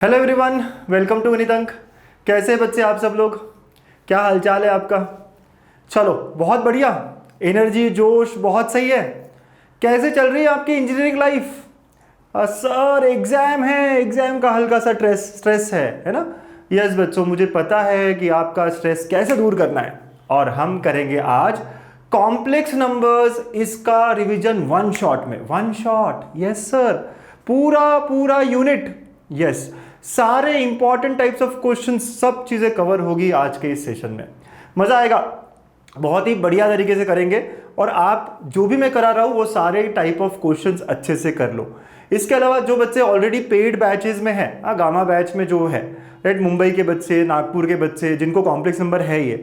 Hello everyone, welcome to Vineet Ank. कैसे हैं बच्चे आप सब लोग? क्या हालचाल है आपका? चलो बहुत बढ़िया, एनर्जी जोश बहुत सही है। कैसे चल रही है आपकी इंजीनियरिंग लाइफ? सर एग्जाम है, एग्जाम का हल्का सा स्ट्रेस है ना? यस बच्चों, मुझे पता है कि आपका स्ट्रेस कैसे दूर करना है, और हम करेंगे आज कॉम्प्लेक्स नंबर्स, इसका रिवीजन वन शॉट में। वन शॉट, यस सर, पूरा पूरा यूनिट, यस, सारे इंपॉर्टेंट टाइप्स ऑफ क्वेश्चन, सब चीजें कवर होगी आज के इस सेशन में। मजा आएगा, बहुत ही बढ़िया तरीके से करेंगे। और आप जो भी मैं करा रहा हूं वो सारे टाइप ऑफ क्वेश्चंस अच्छे से कर लो। इसके अलावा जो बच्चे ऑलरेडी पेड बैचेस में हैं, गामा बैच में जो है, राइट, मुंबई के बच्चे, नागपुर के बच्चे, जिनको कॉम्प्लेक्स नंबर है ये,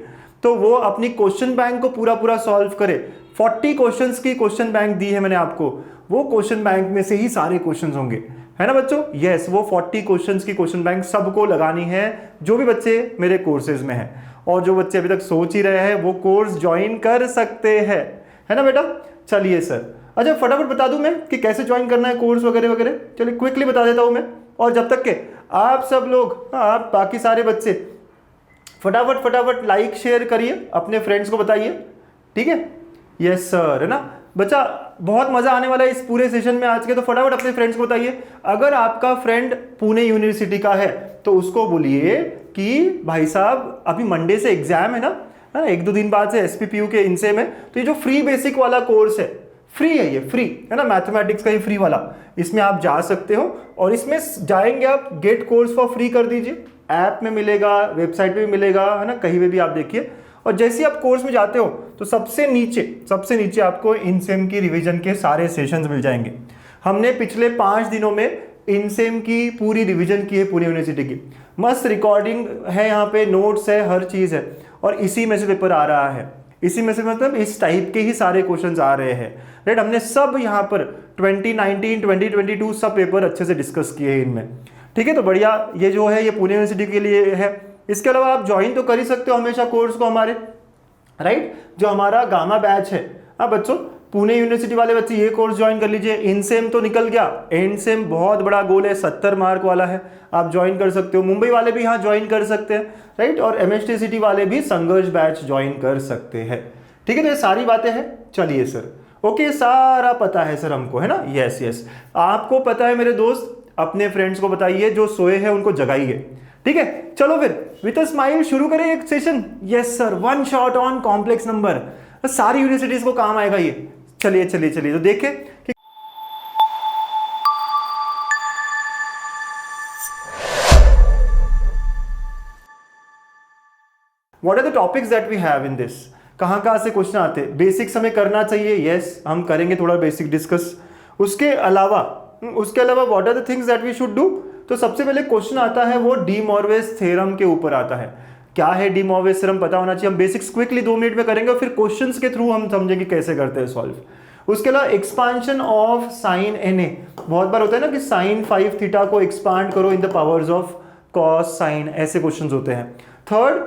तो वो अपनी क्वेश्चन बैंक को पूरा पूरा सॉल्व करे। 40 क्वेश्चंस की क्वेश्चन बैंक दी है मैंने आपको, वो क्वेश्चन बैंक में से ही सारे क्वेश्चंस होंगे, है ना बच्चों? यस, वो 40 क्वेश्चंस की क्वेश्चन बैंक सबको लगानी है, जो भी बच्चे मेरे कोर्सेज में हैं। और जो बच्चे अभी तक सोच ही रहे हैं वो कोर्स ज्वाइन कर सकते हैं, है ना बेटा? चलिए सर, अच्छा फटाफट बता दूं मैं कि कैसे ज्वाइन करना है कोर्स वगैरह वगैरह। चलिए क्विकली बता देता हूं मैं। और जब तक के आप सब लोग, आप बाकी सारे बच्चे फटाफट फटाफट लाइक शेयर करिए, अपने फ्रेंड्स को बताइए, ठीक है? यस सर, है ना बच्चा? बहुत मजा आने वाला है इस पूरे सेशन में आज के, तो फटाफट अपने फ्रेंड्स को बताइए। अगर आपका फ्रेंड पुणे यूनिवर्सिटी का है तो उसको बोलिए कि भाई साहब अभी मंडे से एग्जाम है ना, एक दो दिन बाद से एसपीपीयू के इनसे में, तो ये जो फ्री बेसिक वाला कोर्स है, फ्री है, ये फ्री है ना, मैथमेटिक्स का ही फ्री वाला, इसमें आप जा सकते हो। और इसमें जाएंगे आप, गेट कोर्स फॉर फ्री कर दीजिए, ऐप में मिलेगा, वेबसाइट पे भी मिलेगा, है ना, कहीं पे भी आप देखिए। और जैसे ही आप कोर्स में जाते हो तो सबसे नीचे आपको इनसेम की रिवीजन के सारे सेशंस मिल जाएंगे। हमने पिछले 5 दिनों में इनसेम की पूरी रिवीजन की है, पुणे यूनिवर्सिटी की। मस्त रिकॉर्डिंग है, यहाँ पे नोट्स है, हर चीज है, और इसी में से पेपर आ रहा है। इसी में से मतलब इस टाइप के ही सारे क्वेश्चंस आ रहे हैं, राइट? हमने सब यहाँ पर 2019 2022 सब पेपर अच्छे से डिस्कस किए हैं इनमें, ठीक है? तो बढ़िया, ये जो है ये पुणे यूनिवर्सिटी के लिए है। इसके अलावा आप ज्वाइन तो कर ही सकते हो हमेशा कोर्स को हमारे, राइट? जो हमारा गामा बैच है। हाँ बच्चों, पुणे यूनिवर्सिटी वाले बच्चे ये कोर्स ज्वाइन कर लीजिए। इनसेम तो निकल गया, एंडसेम बहुत बड़ा गोल है, 70 मार्क वाला है, आप ज्वाइन कर सकते हो। मुंबई वाले भी यहाँ ज्वाइन कर सकते हैं, राइट? और एमएचटी वाले भी संघर्ष बैच ज्वाइन कर सकते हैं, ठीक है? तो ये सारी बातें हैं। चलिए सर, ओके, सारा पता है सर हमको, है ना? यस यस, आपको पता है मेरे दोस्त, अपने फ्रेंड्स को बताइए, जो सोए हैं उनको जगाइए, ठीक है? चलो फिर विद अ स्माइल शुरू करें एक session. Yes sir, one shot on complex number, सारी यूनिवर्सिटीज को काम आएगा ये। चलिए चलिए चलिए, तो देखें कि what are the topics that we have in this. कहां से क्वेश्चन आते हैं? बेसिक्स हमें करना चाहिए, यस, हम करेंगे थोड़ा बेसिक डिस्कस। उसके अलावा what are the things that we should do. तो सबसे पहले क्वेश्चन आता है वो डी मॉर्विस थ्योरम के ऊपर आता है। क्या है डी मॉर्विस थ्योरम, पता होना चाहिए। हम बेसिक्स क्विकली 2 मिनट में करेंगे, और फिर क्वेश्चंस के थ्रू हम समझेंगे कैसे करते हैं सॉल्व। उसके अलावा expansion of sine n a, बहुत बार होता है ना कि साइन 5 थीटा को एक्सपांड करो in the powers of cos sine, ऐसे क्वेश्चंस होते हैं। Third,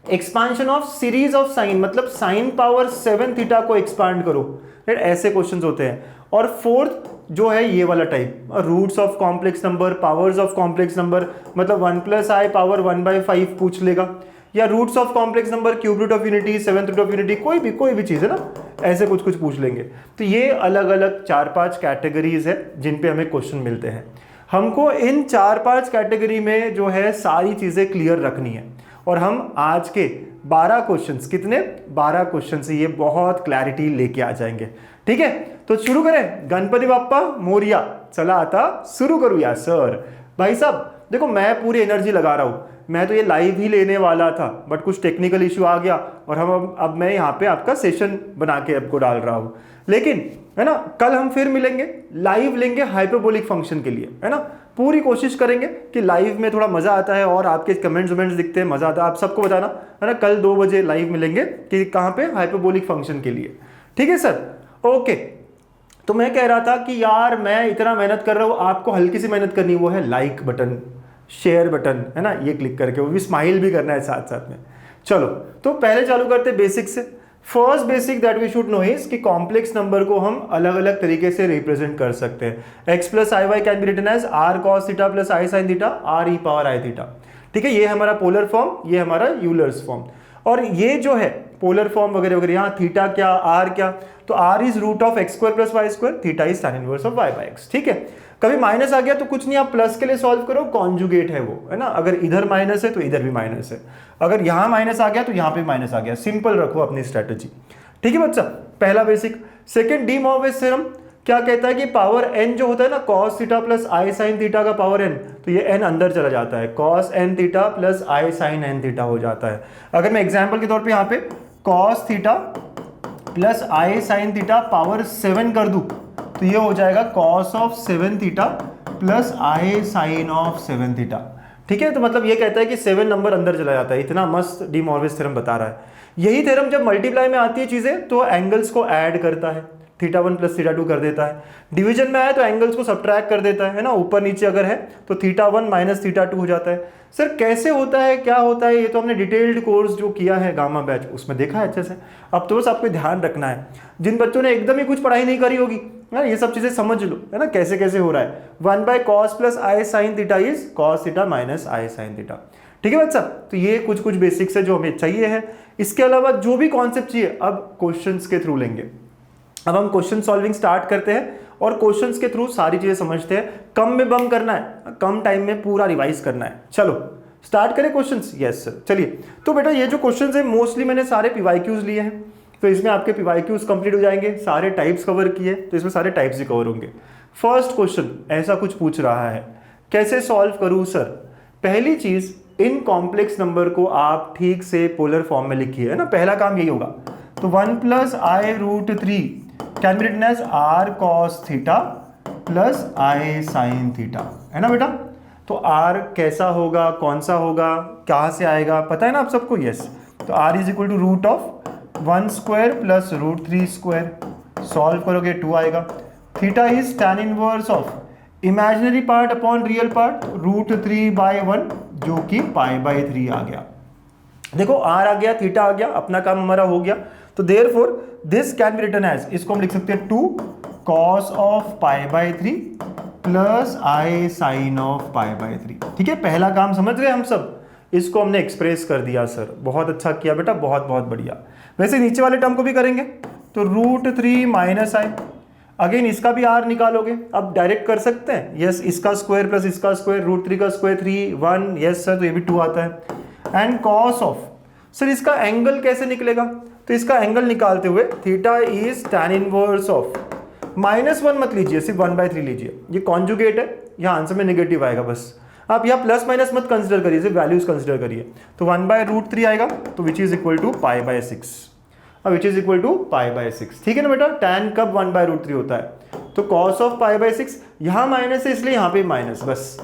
expansion of series of sine, मतलब साइन पावर 7 थीटा को एक्सपांड करो, राइट? ऐसे क्वेश्चंस होते हैं। और फोर्थ जो है ये वाला type, roots of complex number, powers of complex number, मतलब 1 + i पावर 1/5 पूछ लेगा, या roots of complex number, cube root of unity, 7th root of unity, कोई भी चीज है ना, ऐसे कुछ पूछ लेंगे। तो ये अलग अलग 4-5 कैटेगरीज है जिन पे हमें क्वेश्चन मिलते हैं। हमको इन 4-5 कैटेगरी में जो है सारी चीजें क्लियर रखनी है, और हम आज के 12 क्वेश्चंस, कितने 12 क्वेश्चन से ये बहुत क्लैरिटी लेके आ जाएंगे, ठीक है? तो शुरू करें। गणपति बाप्पा मोरिया, चला आता शुरू करूँ सर? भाई साहब देखो, मैं पूरी एनर्जी लगा रहा हूँ, मैं तो ये लाइव ही लेने वाला था, बट कुछ टेक्निकल इश्यू आ गया, और हम अब मैं यहाँ पे आपका सेशन बना के आपको डाल रहा हूँ। लेकिन है ना, कल हम फिर मिलेंगे, लाइव लेंगे हाइपरबोलिक फंक्शन के लिए, है ना? पूरी कोशिश करेंगे कि लाइव में थोड़ा मजा आता है, और आपके कमेंट्स दिखते हैं, मजा आता है, आप सबको बताना, है ना? कल 2 बजे लाइव मिलेंगे कि कहाँ पे, हाइपरबोलिक फंक्शन के लिए, ठीक है सर? ओके, तो मैं कह रहा था कि यार मैं इतना मेहनत कर रहा हूँ, आपको हल्की सी मेहनत करनी, वो है लाइक बटन, शेयर बटन, है ना? ये क्लिक करके, वो भी स्माइल भी करना है साथ साथ में। चलो, तो पहले चालू करते बेसिक से। First basic that we should know is कि कॉम्प्लेक्स नंबर को हम अलग अलग तरीके से रिप्रेजेंट कर सकते हैं। x plus i y can be written as r cos theta plus i sine theta r e power i theta. ठीक है, ये हमारा पोलर फॉर्म, ये हमारा यूलर्स फॉर्म। और ये जो है पोलर फॉर्म वगैरह वगैरह, यहाँ थीटा क्या, आर क्या, तो r is root of x square plus y square, theta is tan inverse of y by x. ठीक है, कभी माइनस आ गया तो कुछ नहीं, आप प्लस के लिए सॉल्व करो, कॉन्जुगेट है वो, है ना। अगर इधर माइनस है तो इधर भी माइनस है, अगर यहाँ माइनस आ गया तो यहाँ पे माइनस आ गया। सिंपल रखो अपनी स्ट्रेटेजी। ठीक है बच्चा, पहला basic. Second, D Moivre's theorem क्या कहता है कि पावर n जो होता है ना, cos theta plus i sine theta का पावर n, तो ये n अंदर चला जाता है, cos n theta plus i sign n theta हो जाता है। अगर मैं एग्जांपल के तौर पे यहाँ पे cos theta plus i sine theta power 7 कर दूं तो ये हो जाएगा cos of 7 theta plus i sine of 7 theta. ठीक है, तो मतलब ये कहता है कि 7 नंबर अंदर चला जाता है। इतना मस्त डी मॉर्विस थ्योरम बता रहा है। यही थ्योरम जब मल्टीप्लाई में आती है चीजें तो एंगल्स को ऐड करता है, थीटा 1 प्लस थीटा 2 कर देता है। डिवीजन में आया तो एंगल्स को सब्ट्रैक्ट कर देता है ना, ऊपर नीचे अगर है तो थीटा 1 माइनस थीटा 2 हो जाता है। सर कैसे होता है, क्या होता है, ये तो हमने डिटेल्ड कोर्स जो किया है गामा बैच उसमें देखा है अच्छे से। अब तो बस आपको ध्यान रखना है, जिन बच्चों ने एकदम ही कुछ पढ़ाई नहीं करी होगी ना, ये सब चीजें समझ लो, है ना, कैसे कैसे हो रहा है। 1 by cos plus i sine theta is cos theta minus i sine theta. ठीक है बच्चा, तो ये कुछ कुछ बेसिक्स है जो हमें चाहिए है। इसके अलावा जो भी कॉन्सेप्ट चाहिए अब क्वेश्चंस के थ्रू लेंगे। अब हम क्वेश्चन सॉल्विंग स्टार्ट करते हैं और क्वेश्चंस के थ्रू सारी चीजें समझते हैं। कम में बम करना है, कम टाइम में पूरा रिवाइज करना है। चलो स्टार्ट करें क्वेश्चंस। यस सर, चलिए। तो बेटा ये जो क्वेश्चंस है मोस्टली मैंने सारे पीवाईक्यूज लिए हैं, तो इसमें आपके पीवाईक्यूज कंप्लीट हो जाएंगे। सारे टाइप्स कवर किए तो इसमें सारे टाइप्स ही कवर होंगे। फर्स्ट क्वेश्चन ऐसा कुछ पूछ रहा है, कैसे सॉल्व करूं सर। पहली चीज, इन कॉम्प्लेक्स नंबर को आप ठीक से पोलर फॉर्म में लिखिए, है ना, पहला काम यही होगा। तो 1 plus i root 3 can be written as r cos theta plus i sine theta, है ना बेटा। तो आर कैसा होगा, कौन सा होगा, कहाँ से आएगा, पता है ना आप सबको। यस, तो r is equal to root of 1 square plus root 3 square. Solve करोगे 2 आएगा। Theta is tan inverse of imaginary part upon real part root 3 by 1 जो कि पाई बाई 3 आ गया। देखो आर आ गया, थीटा आ गया, अपना काम हमारा हो गया। तो therefore this can be written as, इसको हम लिख सकते हैं 2 cos of pi by 3 plus i sine of pi by 3। ठीक है, पहला काम समझ गए हम सब, इसको हमने एक्सप्रेस कर दिया सर। बहुत अच्छा किया बेटा, बहुत बहुत बढ़िया। वैसे नीचे वाले टर्म को भी करेंगे तो रूट 3 माइनस आई, अगेन इसका भी आर निकालोगे, अब डायरेक्ट कर सकते हैं। यस, इसका स्क्वायर प्लस इसका स्क्वायर, रूट 3 का स्क्वायर 3 1, यस सर, तो ये भी 2 आता है। एंड कॉस ऑफ, सर इसका एंगल कैसे निकलेगा, तो इसका एंगल निकालते हुए theta is tan inverse of, -1 मत लीजिए, सिर्फ 1/3 लीजिए, ये कॉन्जुगेट है, यहाँ आंसर में नेगेटिव आएगा बस। आप यहाँ प्लस माइनस मत कंसिडर करिए, सिर्फ वैल्यूज कंसिडर करिए। तो 1/√3 आएगा, तो which is equal to pi by 6, which is equal to pi by 6। ठीक है ना बेटा, tan कब 1/√3 होता है, तो cos ऑफ पाई बाय 6, यहाँ माइनस है इसलिए यहाँ पे माइनस, बस।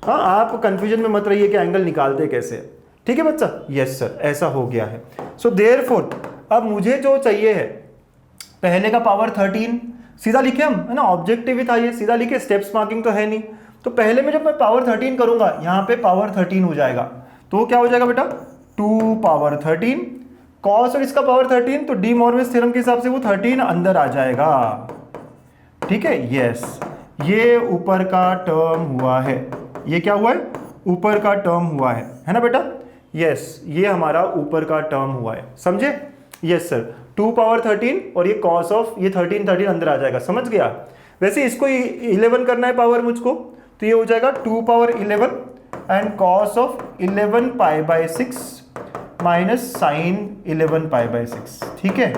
हाँ, आप कंफ्यूजन में मत रहिए कि एंगल निकालते कैसे। ठीक है बच्चा, यस सर, ऐसा हो गया है। सो देयरफॉर अब मुझे जो चाहिए है, पहले का पावर 13 सीधा लिखे हम, है ना, ऑब्जेक्टिव ही था ये, सीधा लिखे, स्टेप्स मार्किंग तो है नहीं। तो पहले में जब मैं पावर 13 करूंगा, यहाँ पे पावर 13 हो जाएगा, तो क्या हो जाएगा बेटा 2 पावर 13 कॉस, और इसका पावर 13, तो डी मॉर्विस थ्योरम के हिसाब से वो 13 अंदर आ जाएगा। ठीक है, यस, ये ऊपर का टर्म हुआ है, ये क्या हुआ है, ऊपर का टर्म हुआ है ना बेटा। यस, ये हमारा ऊपर का टर्म हुआ है, समझे। यस सर, 2 पावर 13 और ये कॉस ऑफ ये 13 अंदर आ जाएगा, समझ गया। वैसे इसको 11 करना है पावर मुझको, तो ये हो जाएगा 2 power 11 and cos of 11 pi by 6 minus sine 11 pi by 6। ठीक है,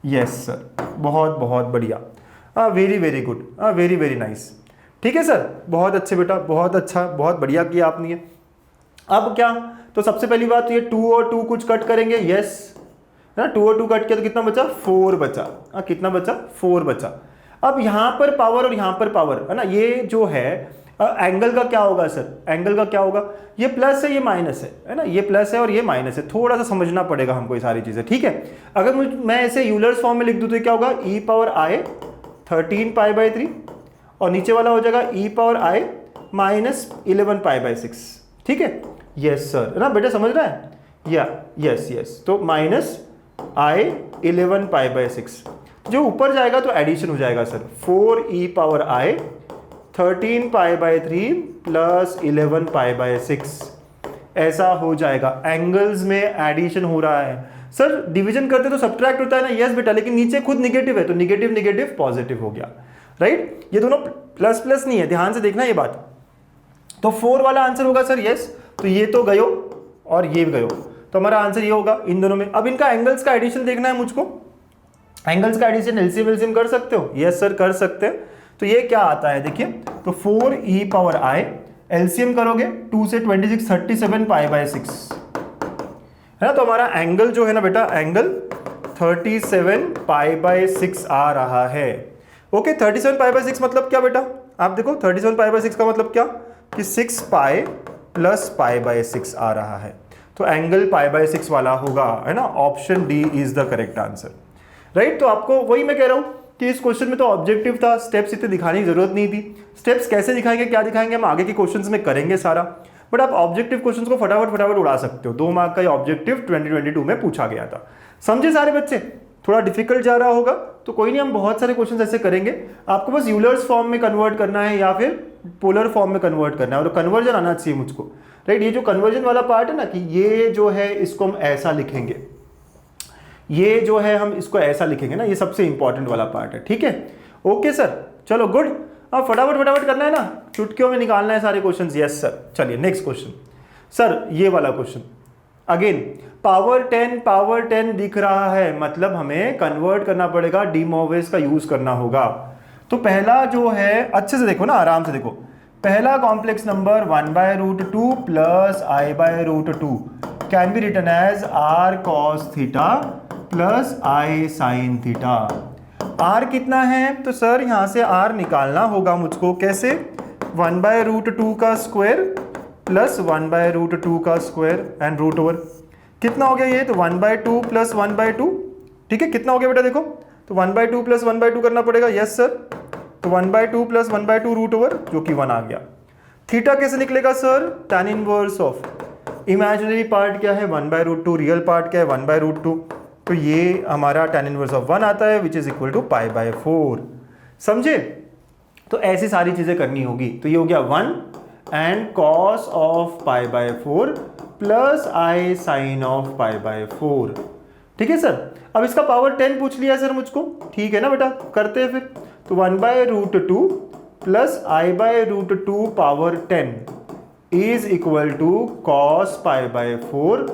यस सर, बहुत बहुत बढ़िया, very very good, very very nice. ठीक है सर, बहुत अच्छे बेटा, बहुत अच्छा, बहुत बढ़िया किया आपने। अब क्या, तो सबसे पहली बात ये 2 और 2 कुछ कट करेंगे, यस ना, 2 और 2 कट किया तो कितना बचा, 4 बचा। कितना बचा, 4 बचा। अब यहाँ पर पावर और यहाँ पर पावर, है ना, ये जो है एंगल का क्या होगा सर, एंगल का क्या होगा, ये प्लस है ये माइनस है ना, ये प्लस है और ये माइनस है, थोड़ा सा समझना पड़ेगा हमको ये सारी चीजें। ठीक है, अगर मैं ऐसे यूलर्स फॉर्म में लिख दूं तो क्या होगा, e power I 13 pi by 3 और नीचे वाला हो जाएगा e power I minus 11 pi by 6। ठीक है, यस सर, ना बेटा समझ रहा है, या यस यस, तो माइनस आई 11 पाई बाय 6। जो ऊपर जाएगा तो एडिशन हो जाएगा sir, 4e power i 13 pi by 3 plus 11 pi by 6, ऐसा हो जाएगा। एंगल्स में एडिशन हो रहा है सर, डिवीजन करते तो सब्ट्रैक्ट होता है ना, यस बेटा, लेकिन नीचे खुद निगेटिव है तो निगेटिव निगेटिव पॉजिटिव हो गया, राइट। ये दोनों प्लस प्लस नहीं है, ध्यान से देखना ये बात। तो 4 वाला आंसर होगा सर, यस। तो ये तो गयो और ये भी गयो, तो हमारा आंसर ये होगा इन दोनों में। अब इनका एंगल्स का एडिशन देखना है मुझको, एंगल्स का एडिशन एलसीएम एलसीएम कर सकते हो, यस सर कर सकते हैं। तो ये क्या आता है देखिए, तो 4e पावर i एलसीएम करोगे 2 से 26 37 पाई बाय 6 है ना। तो हमारा एंगल जो है ना बेटा, एंगल 37 पाई बाय 6 आ रहा है। ओके, 37 पाई बाय 6 मतलब क्या बेटा, आप देखो 37 पाई बाय 6 का मतलब क्या कि 6 पाई प्लस पाई बाय 6 आ रहा है। तो एंगल पाई बाय 6 वाला होगा, है ना। Option D is the correct answer, right. तो आपको वही मैं कह रहा हूं कि इस क्वेश्चन में तो ऑब्जेक्टिव था, स्टेप्स इतने दिखाने की जरूरत नहीं थी। स्टेप्स कैसे दिखाएंगे, क्या दिखाएंगे, हम आगे के क्वेश्चंस में करेंगे सारा, बट आप ऑब्जेक्टिव क्वेश्चंस को फटाफट फटाफट उड़ा सकते हो। 2 मार्क का ये ऑब्जेक्टिव 2022 में पूछा गया था, समझे सारे बच्चे। थोड़ा डिफिकल्ट जा रहा होगा तो कोई नहीं, हम बहुत सारे क्वेश्चन ऐसे करेंगे। आपको बस यूलर्स फॉर्म में कन्वर्ट करना है या फिर पोलर फॉर्म में कन्वर्ट करना है, और कन्वर्जन आना चाहिए मुझको, राइट। ये जो कन्वर्जन वाला पार्ट है ना, कि ये जो है इसको हम ऐसा लिखेंगे, ये जो है हम इसको ऐसा लिखेंगे ना, ये सबसे इंपॉर्टेंट वाला पार्ट है, ठीक है। ओके सर, चलो गुड। अब फटाफट फटाफट करना है ना, चुटकियों में निकालना है सारे क्वेश्चंस, यस सर। चलिए नेक्स्ट क्वेश्चन सर, ये वाला क्वेश्चन अगेन पावर 10 दिख रहा है, मतलब हमें कन्वर्ट करना पड़ेगा, डी मोर्विस का यूज करना होगा। तो पहला जो है, अच्छे से देखो ना, आराम से देखो, पहला complex number 1/√2 plus i/√2 can be written as r cos theta plus i sin theta. r कितना है, तो सर यहां से r निकालना होगा मुझको, कैसे, 1/√2 का स्क्वायर प्लस 1/√2 का स्क्वायर एंड रूट ओवर, कितना हो गया ये, तो 1/2 प्लस 1/2, ठीक है। कितना हो गया बेटा, देखो, तो 1/2 प्लस 1/2 करना पड़ेगा, यस सर। तो 1/2 प्लस 1/2 रूट ओवर, जो कि 1 आ गया। थीटा कैसे निकलेगा sir, tan inverse of imaginary part क्या है 1/√2, रियल पार्ट क्या है 1/√2, तो ये हमारा tan इनवर्स ऑफ 1 आता है, विच इज इक्वल टू π/4, समझे। तो ऐसी सारी चीजें करनी होगी। तो ये हो गया 1 and cos of π/4 plus i sine of π/4, ठीक है सर। अब इसका पावर 10 पूछ लिया सर मुझको, ठीक है ना बेटा, करते हैं फिर। तो 1/√2 plus i/√2 power 10 is equal to cos π/4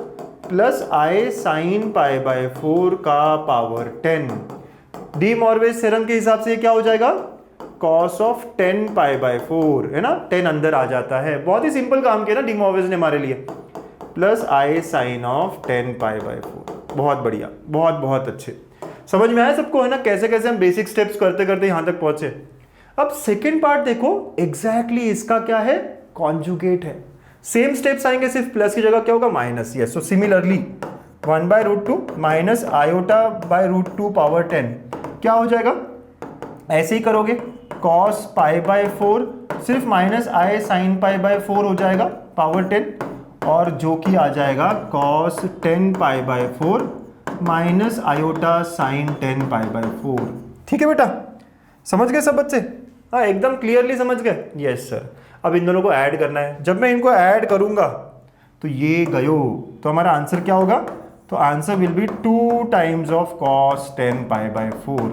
plus i sine π/4 का पावर 10। डी मॉर्विस थ्योरम के हिसाब से क्या हो जाएगा, cos ऑफ 10 π/4, है ना, 10 अंदर आ जाता है। बहुत ही सिंपल काम किया ना डी मॉर्विस ने हमारे लिए, प्लस i साइन ऑफ 10 π/4। बहुत बढ़िया, बहुत बहुत अच्छे, समझ में आया सबको, है ना, कैसे कैसे हम बेसिक स्टेप्स करते करते यहां तक पहुंचे। अब सेकेंड पार्ट देखो, एग्जैक्टली इसका क्या है, कॉन्जुगेट है। सेम स्टेप्स आएंगे, सिर्फ प्लस की जगह क्या होगा minus, yes. So similarly 1/√2 minus i/√2 power 10 क्या हो जाएगा, ऐसे ही करोगे, cos π/4 सिर्फ माइनस i साइन π/4 हो जाएगा पावर 10, और जो कि आ जाएगा cos 10 π/4 माइनस आयोटा साइन 10 π/4, ठीक है बेटा, समझ गए सब बच्चे, हाँ एकदम क्लियरली समझ गए, यस सर। अब इन दोनों को ऐड करना है, जब मैं इनको ऐड करूंगा तो ये गयो, तो हमारा आंसर क्या होगा, तो answer will be 2 times of cos 10 π/4,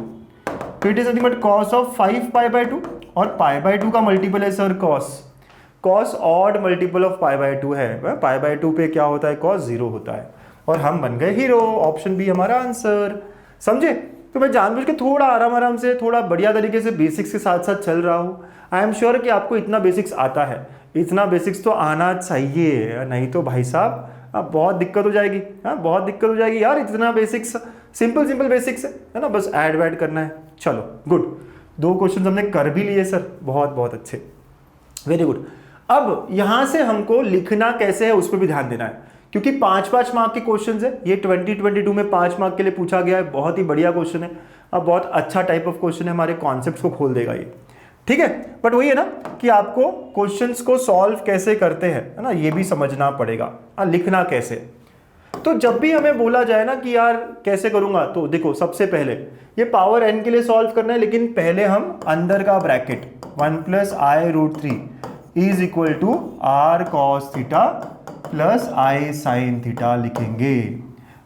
तो it is nothing but cos of 5 π/2, और π/2 का मल्टीपल है sir cos odd multiple of π/2 है, π/2 पे क्या होता है, cos 0 होता है, और हम बन गए हीरो। ऑप्शन बी हमारा आंसर, समझे। तो मैं जानबूझ के थोड़ा आराम से, थोड़ा बढ़िया तरीके से बेसिक्स के साथ साथ चल रहा हूँ। आई एम श्योर कि आपको इतना बेसिक्स आता है, इतना बेसिक्स तो आना चाहिए, नहीं तो भाई साहब बहुत दिक्कत हो जाएगी, हाँ बहुत दिक्कत हो जाएगी यार। इतना बेसिक्स, सिंपल बेसिक्स है ना, बस ऐड वैड करना है। चलो गुड, 2 क्वेश्चन हमने कर भी लिए सर, बहुत बहुत अच्छे, वेरी गुड। अब यहां से हमको लिखना कैसे है उस पर भी ध्यान देना है, क्योंकि 5-5 मार्क के क्वेश्चन है ये, 2022 में 5 मार्क के लिए पूछा गया है। बहुत ही बढ़िया क्वेश्चन है, अब बहुत अच्छा टाइप ऑफ क्वेश्चन है, हमारे कॉन्सेप्ट्स को खोल देगा ये, ठीक है। बट वही है ना कि आपको क्वेश्चंस को सॉल्व कैसे करते हैं, है ना, ये भी समझना पड़ेगा, लिखना कैसे। तो जब भी हमें बोला जाए ना कि यार कैसे करूंगा, तो देखो सबसे पहले ये पावर n के लिए सॉल्व करना है, लेकिन पहले हम अंदर का bracket 1 plus i root 3 is equal to r cos theta plus i sine theta लिखेंगे,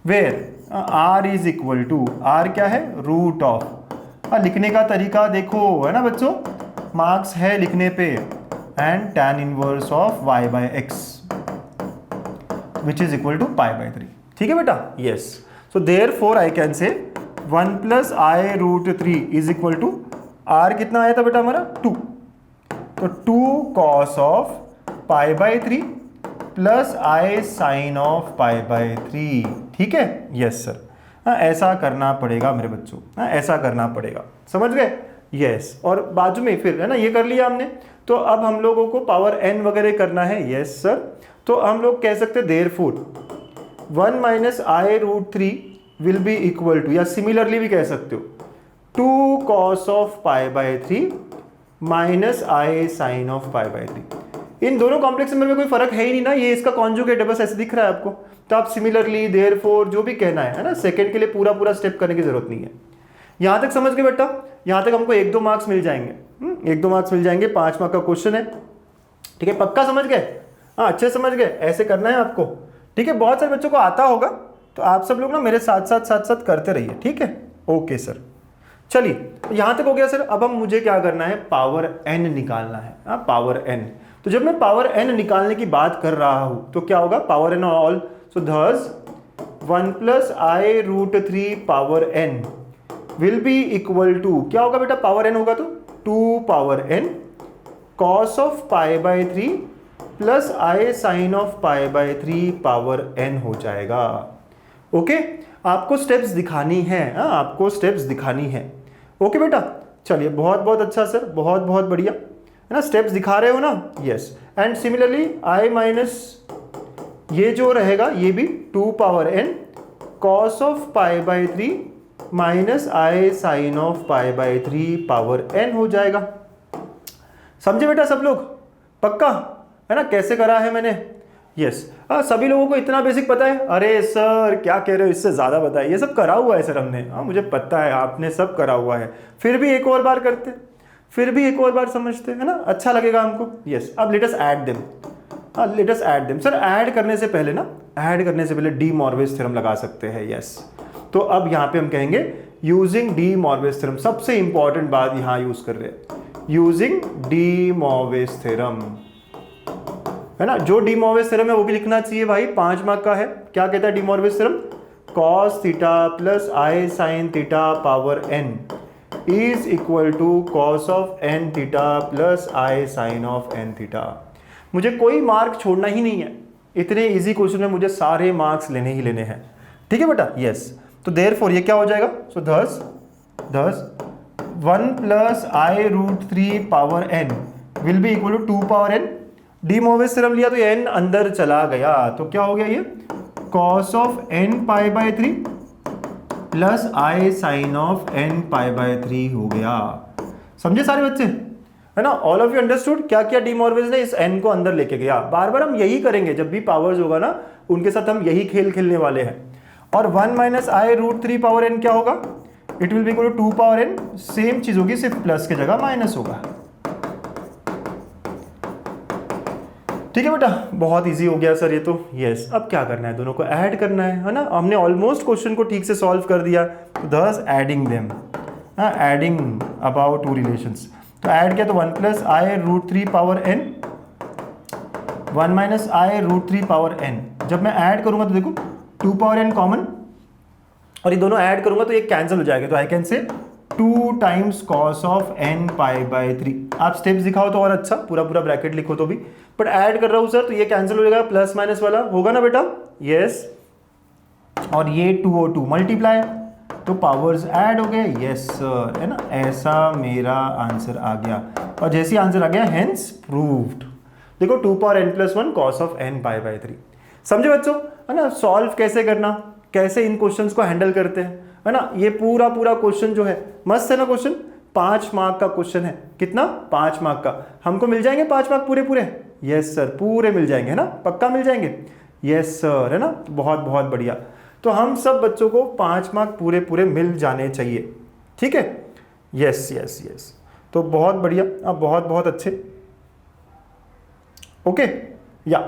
where r is equal to, r क्या है, रूट ऑफ, लिखने का तरीका देखो है ना बच्चों, मार्क्स है लिखने पे, and tan inverse of y by x which is equal to pi by 3। ठीक है बेटा, yes. So therefore I can say 1 plus i root 3 is equal to r कितना आया था बेटा हमारा 2, तो 2 cos of pi by 3 plus i sine of pi by 3। ठीक है, यस सर। हाँ ऐसा करना पड़ेगा मेरे बच्चों, हाँ ऐसा करना पड़ेगा, समझ गए, यस। और बाजू में फिर है ना ये कर लिया हमने, तो अब हम लोगों को पावर n वगैरह करना है, यस सर। तो हम लोग कह सकते हैं therefore 1 minus i root 3 will be equal to, या सिमिलरली भी कह सकते हो 2 cos of pi by 3 minus i sine of pi by 3। इन दोनों कॉम्प्लेक्स नंबर में कोई फर्क है ही नहीं ना, ये इसका कॉन्जुगेट है, बस ऐसे दिख रहा है आपको। तो आप सिमिलरली देयरफॉर जो भी कहना है ना, सेकंड के लिए पूरा पूरा स्टेप करने की जरूरत नहीं है। यहां तक समझ गए बेटा, यहां तक हमको 1-2 मार्क्स मिल जाएंगे, 1-2 मार्क्स मिल जाएंगे, 5 मार्क का क्वेश्चन है। ठीक है, पक्का समझ गए, हाँ अच्छे समझ गए, ऐसे करना है आपको। ठीक है, बहुत सारे बच्चों को आता होगा, तो आप सब लोग ना मेरे साथ साथ करते रहिए, ठीक है, ओके सर। चलिए यहां तक हो गया सर। अब हम मुझे क्या करना है, पावर n निकालना है, हाँ पावर n। तो जब मैं पावर n निकालने की बात कर रहा हूं तो क्या होगा, power n all, so thus 1 plus i root 3 power n will be equal to, क्या होगा बेटा, पावर n होगा तो 2 power n cos of pi by 3 plus i sine of pi by 3 power n हो जाएगा। ओके, आपको steps दिखानी है, हाँ आपको स्टेप्स दिखानी है। ओके बेटा, चलिए बहुत बहुत अच्छा सर, बहुत बहुत बढ़िया है ना, स्टेप्स दिखा रहे हो ना, yes. And similarly i minus ये जो रहेगा ये भी 2 power n cos of pi by 3 minus i sine of pi by 3 power n हो जाएगा। समझे बेटा सब लोग, पक्का है ना, कैसे करा है मैंने, यस। सभी लोगों को इतना बेसिक पता है, अरे सर क्या कह रहे हो, इससे ज़्यादा बताइए, ये सब करा हुआ है सर हमने, हाँ मुझे पता है आपने सब करा हुआ है, फिर भी एक और बार करते, फिर भी एक और बार समझते है ना, अच्छा लगेगा हमको, यस। अब लेट अस ऐड देम, हाँ let us add them. Sir add करने से पहले ना, ऐड करने से पहले डी मॉर्विस थ्योरम लगा सकते हैं, यस। तो अब यहाँ पे हम कहेंगे यूजिंग डी मॉर्विस थ्योरम, सबसे इंपॉर्टेंट बात यहाँ यूज कर रहे हैं, यूजिंग डी मॉर्विस थ्योरम, है ना। जो डी मॉर्विस थ्योरम है वो भी लिखना चाहिए भाई, 5 मार्क का है। क्या कहता है de Moivre's theorem, cos theta plus i sine theta power n is equal to cos of n theta plus i sine of n theta. मुझे कोई मार्क छोड़ना ही नहीं है, इतने इजी क्वेश्चन में मुझे सारे मार्क्स लेने ही लेने हैं, ठीक है बेटा, यस। तो देयरफॉर ये क्या हो जाएगा, so thus 1 plus i root 3 power n will be equal to 2 power n। De Moivre's theorem लिया तो ये n अंदर चला गया, तो क्या हो गया ये cos of n pi by 3 plus i sine of n pi by 3 हो गया। समझे सारे बच्चे, है ना, ऑल ऑफ यू अंडरस्टूड क्या किया डी मॉर्विस ने, इस n को अंदर लेके गया। बार बार हम यही करेंगे, जब भी पावर्स होगा ना उनके साथ हम यही खेल खेलने वाले हैं। और 1 minus i root 3 power n क्या होगा, it will be equal to 2 power n, same चीज होगी, सिर्फ प्लस की जगह माइनस होगा। ठीक है बेटा, बहुत इजी हो गया सर ये तो, यस। अब क्या करना है, दोनों को ऐड करना है ना, हमने ऑलमोस्ट क्वेश्चन को ठीक से सॉल्व कर दिया, तो thus एडिंग देम, हाँ एडिंग अबाउट टू रिलेशंस। तो ऐड किया तो 1 plus i root 3 power n 1 minus i root 3 power n। जब मैं ऐड करूंगा तो देखो 2 पावर n कॉमन, और ये दोनों ऐड करूंगा तो ये कैंसिल हो जाएगा, तो आई कैन से 2 times cos of n pi by 3। आप स्टेप्स दिखाओ तो और अच्छा, पूरा पूरा ब्रैकेट लिखो तो भी, बट ऐड कर रहा हूं सर तो ये कैंसिल हो जाएगा, प्लस माइनस वाला होगा ना बेटा, यस। और ये 2 और 2 मल्टीप्लाई, तो पावर्स ऐड हो गए, यस सर, है ना, ऐसा मेरा आंसर आ गया। और जैसे आंसर आ गया हेंस प्रूव्ड। देखो 2 power n plus 1 cos of n pi by 3। समझे बच्चों, है ना, सॉल्व कैसे करना, कैसे इन क्वेश्चंस को हैंडल करते हैं, है ना। ये पूरा पूरा क्वेश्चन जो है मस्त है ना, क्वेश्चन 5 मार्क का क्वेश्चन है, कितना, 5 मार्क का। हमको मिल जाएंगे 5 मार्क पूरे पूरे, यस सर पूरे मिल जाएंगे, है ना, पक्का मिल जाएंगे। यस सर, है ना, बहुत बहुत बढ़िया। तो हम सब बच्चों को 5 मार्क पूरे पूरे मिल जाने चाहिए, ठीक है। यस यस यस, तो बहुत बढ़िया, अब बहुत बहुत अच्छे। ओके या,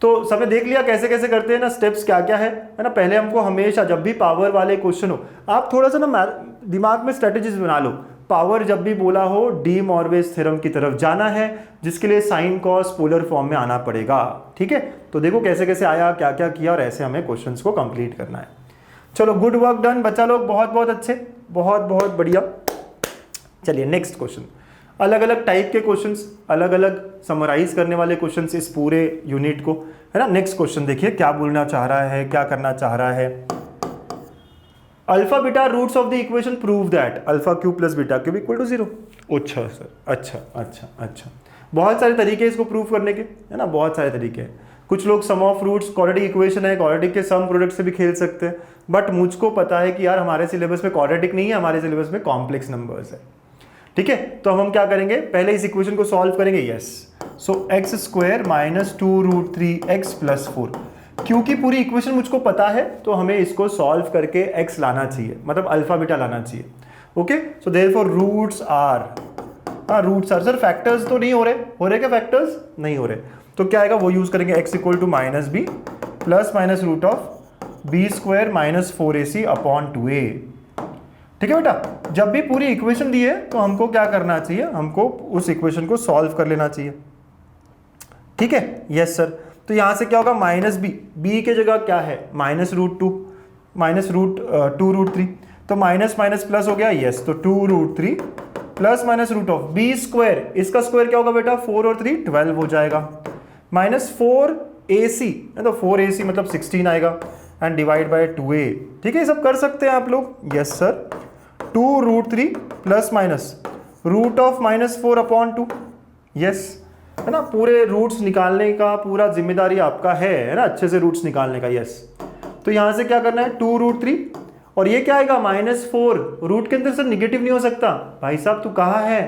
तो सबने देख लिया कैसे कैसे करते हैं ना, स्टेप्स क्या क्या है ना। पहले हमको हमेशा जब भी पावर वाले क्वेश्चन हो, आप थोड़ा सा ना दिमाग में स्ट्रेटेजीज बना लो। पावर जब भी बोला हो डी मॉर्विस थ्योरम की तरफ जाना है, जिसके लिए साइन कॉस पोलर फॉर्म में आना पड़ेगा, ठीक है। तो देखो कैसे कैसे आया, क्या क्या किया, और ऐसे हमें क्वेश्चंस को कंप्लीट करना है। चलो, गुड वर्क डन बच्चा लोग, बहुत बहुत अच्छे, बहुत बहुत बढ़िया। चलिए नेक्स्ट क्वेश्चन। अलग अलग टाइप के क्वेश्चंस, अलग अलग समराइज करने वाले क्वेश्चंस इस पूरे यूनिट को, है ना। नेक्स्ट क्वेश्चन देखिए क्या बोलना चाह रहा है, क्या करना चाह रहा है। Alpha beta roots of the equation prove that alpha cube plus beta cube equal to 0। अच्छा सर, अच्छा अच्छा अच्छा, बहुत सारे तरीके इसको प्रूव करने के, है ना, बहुत सारे तरीके हैं। कुछ लोग सम ऑफ रूट्स क्वाड्रेटिक इक्वेशन है, क्वाड्रेटिक के सम प्रोडक्ट से भी खेल सकते हैं, बट मुझको पता है कि यार हमारे सिलेबस में क्वाड्रेटिक नहीं है, हमारे सिलेबस में कॉम्प्लेक्स नंबर्स है, ठीक है। तो हम क्या करेंगे, पहले इस इक्वेशन को सॉल्व करेंगे। Yes, so x square minus 2√3x plus 4, क्योंकि पूरी इक्वेशन मुझको पता है तो हमें इसको सॉल्व करके x लाना चाहिए, मतलब अल्फा बीटा लाना चाहिए। Okay, so therefore roots are, roots are, sir factors तो नहीं हो रहे क्या, फैक्टर्स नहीं हो रहे, तो क्या आएगा वो यूज करेंगे, x equal to minus b plus minus root of b square minus 4ac upon 2a, ठीक है बेटा। जब भी पूरी इक्वेशन दी है तो हमको क्या करना चाहिए, हमको उस इक्वेशन को सॉल्व कर लेना चाहिए, ठीक है। यस सर, तो यहां से क्या होगा, माइनस बी, बी के जगह क्या है -√2 माइनस रूट 2√3, तो माइनस माइनस प्लस हो गया। यस, तो 2√3 plus minus root of b square, इसका स्क्वायर क्या होगा बेटा, 4 और 3 12 हो जाएगा, माइनस 4ac, तो 4ac मतलब 16 आएगा, एंड डिवाइड बाय 2a, ठीक है। ये सब कर सकते हैं आप लोग। Yes sir, 2√3 plus minus root of -4 upon 2, yes, है ना। पूरे रूट्स निकालने का पूरा जिम्मेदारी आपका है ना, अच्छे से रूट्स निकालने का। यस, तो यहां से क्या करना है, 2√3 और ये क्या आएगा -4, रूट के अंदर सर निगेटिव नहीं हो सकता। भाई साहब तू कहाँ है,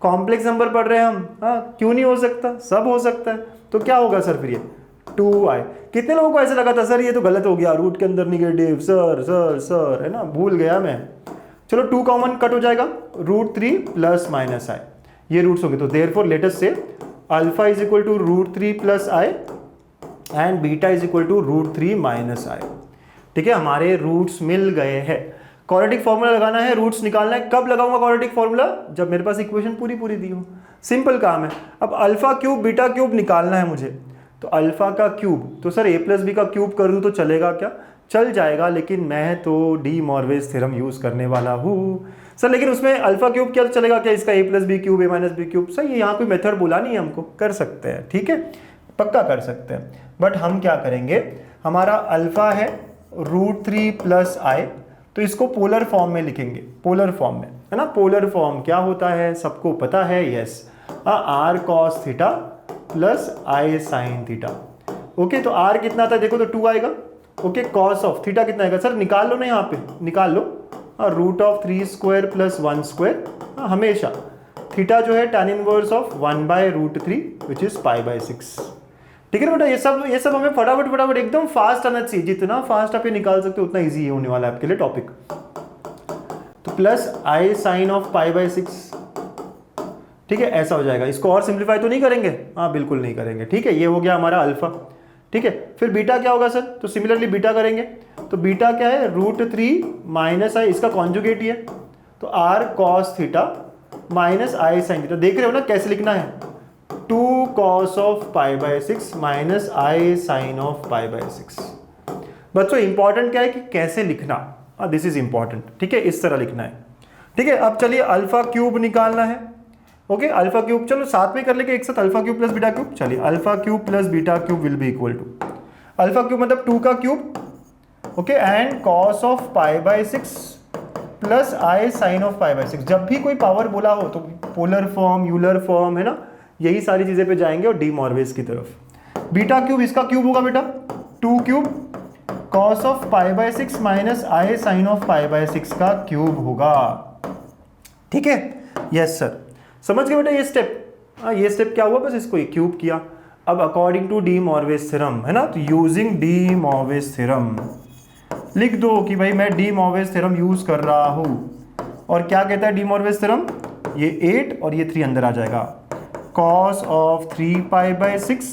कॉम्प्लेक्स नंबर पढ़ रहे हैं हम, हाँ क्यों नहीं हो सकता, सब हो सकता है। तो क्या होगा सर फिर, ये 2i। कितने लोगों को ऐसा लगा था सर ये तो गलत हो गया, रूट के अंदर निगेटिव, सर सर सर, है ना, भूल गया मैं। चलो 2 कॉमन कट हो जाएगा, √3 प्लस माइनस आई, ये रूट्स होंगे। तो therefore let us say alpha is equal to √3 plus i and beta is equal to √3 minus i, ठीक है। हमारे रूट्स मिल गए हैं। क्वाड्रेटिक फॉर्मूला लगाना है, रूट्स निकालना है। कब लगाऊंगा क्वाड्रेटिक फॉर्मूला, जब मेरे पास इक्वेशन पूरी पूरी दी हो, सिंपल काम है। अब अल्फा क्यूब बीटा क्यूब निकालना है मुझे, तो अल्फा का क्यूब, तो सर a प्लस बी का क्यूब कर दूं तो चलेगा क्या, चल जाएगा, लेकिन मैं तो डी मॉर्विस थ्योरम यूज करने वाला हूँ सर। लेकिन उसमें अल्फा क्यूब क्या चलेगा क्या, इसका a plus b cube a minus b cube, sir ये यहाँ कोई मेथड बोला नहीं है हमको, कर सकते हैं, ठीक है, पक्का कर सकते हैं। बट हम क्या करेंगे, हमारा अल्फा है √3 प्लस आई, तो इसको पोलर फॉर्म में लिखेंगे, पोलर फॉर्म में, है ना। पोलर फॉर्म क्या होता है सबको पता है। Yes, r cos theta plus i sine theta. Okay, तो आर कितना आता है देखो, तो 2 आएगा। ओके, कॉस ऑफ थीटा कितना आएगा सर, निकाल लो ना, यहाँ पे निकाल लो, root of 3 square plus 1 square, हमेशा थीटा जो है tan inverse of 1/√3 which is π/6, ठीक है ना बेटा। ये सब हमें फटाफट एकदम फास्ट आना चाहिए, जितना फास्ट आप ये निकाल सकते हो उतना इजी होने वाला है आपके लिए टॉपिक। तो प्लस आई साइन ऑफ π/6, ठीक है, ऐसा हो जाएगा। इसको और सिंप्लीफाई तो नहीं करेंगे, हाँ बिल्कुल नहीं करेंगे, ठीक है। ये हो गया हमारा अल्फा, ठीक है। फिर बीटा क्या होगा सर, तो सिमिलरली बीटा करेंगे, तो बीटा क्या है, √3 माइनस आई, इसका कॉन्जुगेट ही है, तो r cos theta minus i sine theta. देख रहे हो ना कैसे लिखना है, 2 cos of π/6 minus i sine of π/6। बच्चों इंपॉर्टेंट क्या है कि कैसे लिखना, दिस इज इंपॉर्टेंट, ठीक है, इस तरह लिखना है, ठीक है। अब चलिए अल्फा क्यूब निकालना है। ओके, अल्फा क्यूब चलो साथ में कर लेंगे एक साथ, alpha cube plus beta cube. चलिए alpha cube plus beta cube will be equal to, alpha cube मतलब 2 का cube, okay, and cos of π/6 plus i sine of π/6। जब भी कोई पावर बोला हो तो पोलर फॉर्म, यूलर फॉर्म, है ना, यही सारी चीजें पे जाएंगे और डी मॉर्विस की तरफ। बीटा क्यूब, इसका क्यूब होगा बेटा 2 cube cos of π/6 minus i sine of π/6 का क्यूब होगा, ठीक है। यस सर, समझ गए बेटा ये स्टेप, ये स्टेप क्या हुआ, बस इसको क्यूब किया। अब according to D Moivre's theorem, है ना, तो यूजिंग डी मॉर्विस थ्योरम लिख दो कि भाई मैं डी मॉर्विस थ्योरम यूज कर रहा हूं। और क्या कहता है डी मॉर्विस थ्योरम, ये 8 और ये 3 अंदर आ जाएगा, cos of 3π/6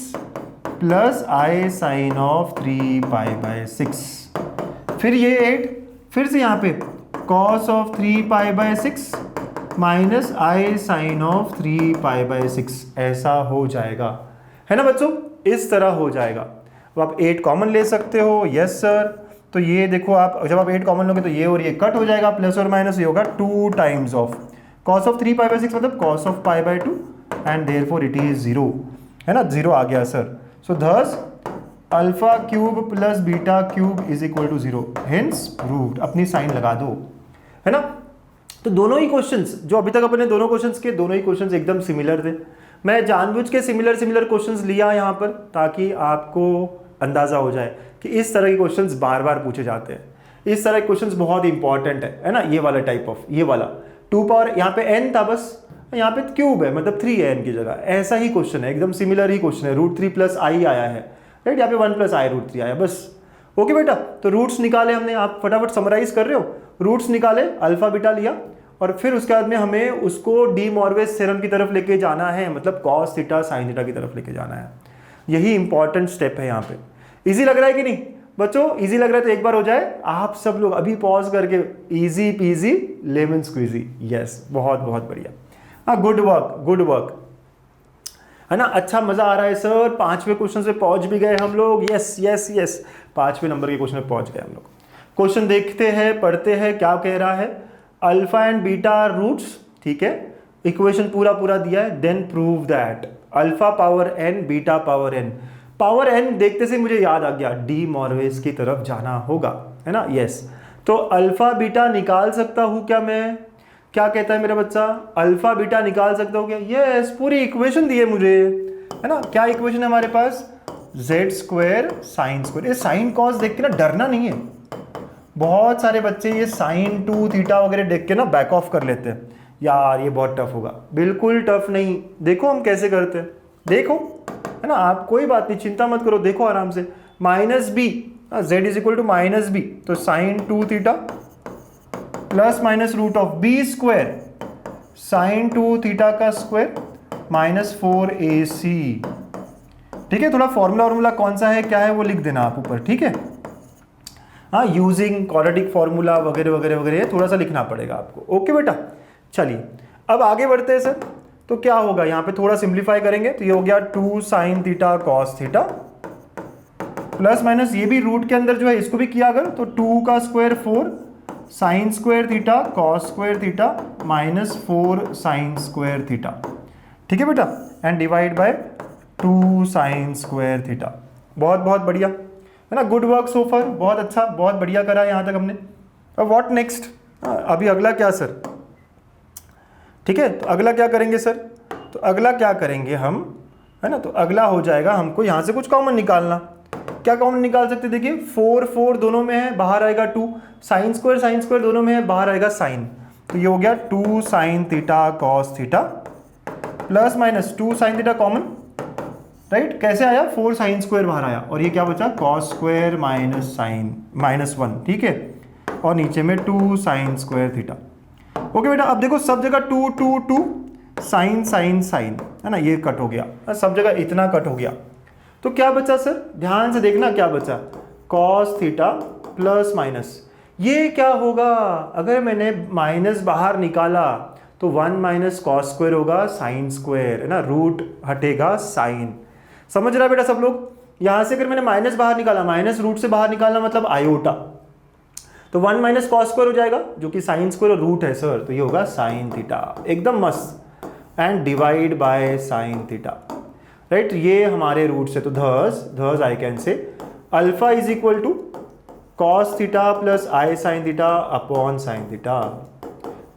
plus i sine of 3π/6, फिर ये 8, फिर से यहाँ पे cos of 3π/6 minus i sine of 3π/6, ऐसा हो जाएगा, है ना बच्चों, इस तरह हो जाएगा। अब आप 8 कॉमन ले सकते हो, यस सर। तो ये देखो आप जब आप 8 कॉमन लोगे तो ये और ये कट हो जाएगा, प्लस और माइनस ये होगा 2 टाइम्स ऑफ cos ऑफ 3π/6 मतलब cos of π/2 and therefore it is 0, है ना, 0 आ गया sir. So thus alpha cube plus beta cube is equal to 0, hence proved. अपनी साइन लगा दो, है ना। तो दोनों ही क्वेश्चंस जो अभी तक अपने दोनों क्वेश्चंस के, दोनों ही क्वेश्चंस एकदम सिमिलर थे। मैं जानबूझ के सिमिलर क्वेश्चंस लिया यहाँ पर ताकि आपको अंदाजा हो जाए कि इस तरह के क्वेश्चंस बार बार पूछे जाते हैं। इस तरह के क्वेश्चंस बहुत इंपॉर्टेंट है ना, ये वाला टाइप ऑफ, ये वाला 2 पावर यहाँ पे n था, बस यहाँ पे क्यूब है मतलब 3 है n की जगह, ऐसा ही क्वेश्चन है, एकदम सिमिलर ही क्वेश्चन है। √3 प्लस आई आया है, राइट, यहाँ पे 1 प्लस आई √3 आया, बस ओके बेटा। तो रूट्स निकाले हमने, आप फटाफट समराइज कर रहे हो, रूट्स निकाले, अल्फा बीटा लिया और फिर उसके बाद में हमें उसको डी मॉर्विस थ्योरम की तरफ लेके जाना है, मतलब cos थीटा साइन थीटा की तरफ लेके जाना है। यही इंपॉर्टेंट स्टेप है यहाँ पे। इजी लग रहा है कि नहीं बच्चों, इजी लग रहा है तो एक बार हो जाए आप सब लोग अभी पॉज करके, easy peasy lemon squeezy, yes, बहुत बहुत बढ़िया, हाँ, गुड वर्क, है ना। अच्छा मजा आ रहा है सर, 5वें क्वेश्चन पे पहुंच भी गए हम लोग, यस यस यस, 5वें नंबर के क्वेश्चन पे पहुंच गए हम लोग। क्वेश्चन देखते हैं, पढ़ते हैं, क्या कह रहा है, अल्फा एंड बीटा रूट्स, ठीक है, इक्वेशन पूरा दिया है, then prove that alpha power n beta power n, power n देखते से मुझे याद आ गया डी मॉर्विस की तरफ जाना होगा, है ना, यस। तो अल्फा बीटा निकाल सकता हूं क्या मैं, क्या कहता है मेरा बच्चा, अल्फा बीटा निकाल सकता हूं क्या, यस, पूरी इक्वेशन दी है मुझे, है ना। क्या इक्वेशन है हमारे पास, z² साइन स्क्वायर। ये साइन कॉस देख के ना डरना नहीं है, बहुत सारे बच्चे ये साइन 2 थीटा वगैरह देख के ना बैक ऑफ कर लेते हैं, यार ये बहुत टफ होगा, बिल्कुल टफ नहीं। देखो हम कैसे करते हैं, देखो, है ना, आप कोई बात नहीं, चिंता मत करो, देखो आराम से, -b, z is equal to -b, तो sine 2 theta plus minus √b² sine 2 theta का स्क्वायर -4ac, ठीक है। थोड़ा फॉर्मूला कौन सा है, क्या है वो लिख देना आप ऊपर, ठीक है, हाँ, यूजिंग क्वाड्रेटिक फॉर्मूला वगैरह वगैरह वगैरह थोड़ा सा लिखना पड़ेगा आपको, ओके बेटा। चलिए अब आगे बढ़ते हैं सर, तो क्या होगा यहाँ पे, थोड़ा सिंप्लीफाई करेंगे तो ये हो गया 2 sine theta cos theta plus minus, ये भी रूट के अंदर जो है इसको भी किया अगर तो 2 का square 4 sine square theta cos square theta -4 sine square theta, ठीक है बेटा, and divide bye 2 sine square theta. बहुत बहुत बढ़िया, है ना, गुड वर्क सो फार, बहुत अच्छा, बहुत बढ़िया करा यहाँ तक हमने। अब व्हाट नेक्स्ट, अभी अगला क्या सर, ठीक है, तो अगला क्या करेंगे सर, तो अगला क्या करेंगे हम, है ना, तो अगला हो जाएगा हमको यहाँ से कुछ कॉमन निकालना। क्या कॉमन निकाल सकते, देखिए 4 दोनों में है, बाहर आएगा 2, साइन स्क्वायर दोनों में है, बाहर आएगा साइन, तो ये हो गया 2 sine theta cos theta plus minus 2 sine theta common, right, कैसे आया, 4 साइन स्क्वायर बाहर आया और ये क्या बचा, कॉस स्क्वायर माइनस साइन -1, ठीक है, और नीचे में 2 साइन स्क्वायर थीटा। ओके बेटा, अब देखो सब जगह 2 2 2 साइन साइन साइन, है ना, ये कट हो गया, सब जगह इतना कट हो गया, तो क्या बचा सर, ध्यान से देखना क्या बचा, कॉस थीटा प्लस माइनस, ये क्या होगा, अगर मैंने माइनस बाहर निकाला तो 1 माइनस कॉस स्क्वायर होगा साइन स्क्वायर, है ना, रूट हटेगा साइन, समझ रहा है बेटा सब लोग। यहां से अगर मैंने माइनस बाहर निकाला, माइनस रूट से बाहर निकालना मतलब आयोटा, तो 1 माइनस कॉस स्क्वायर हो जाएगा जो कि साइन स्क्वायर और रूट है सर, तो ये होगा साइन थीटा, एकदम मस्त, and divide by sine theta, right, ये हमारे रूट से, तो thus I can say alpha is equal to cos theta plus i sine theta upon sine theta,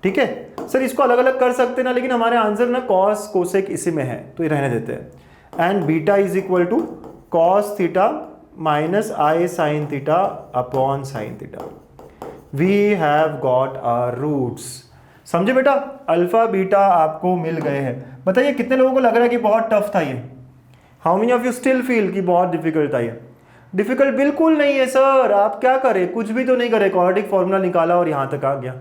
ठीक है सर। इसको अलग अलग कर सकते हैं ना, लेकिन हमारे आंसर ना कॉस कोसेक इसी में है तो ये रहने देते हैं, and beta is equal to cos theta minus i sine theta upon sine theta. We have got our roots, समझे बेटा, अल्फा बीटा आपको मिल गए हैं। बताइए कितने लोगों को लग रहा है कि बहुत टफ था ये, how many of you still feel कि बहुत डिफिकल्ट था ये? डिफिकल्ट बिल्कुल नहीं है सर, आप क्या करें, कुछ भी तो नहीं करे, क्वाड्रेटिक फॉर्मूला निकाला और यहाँ तक आ गया।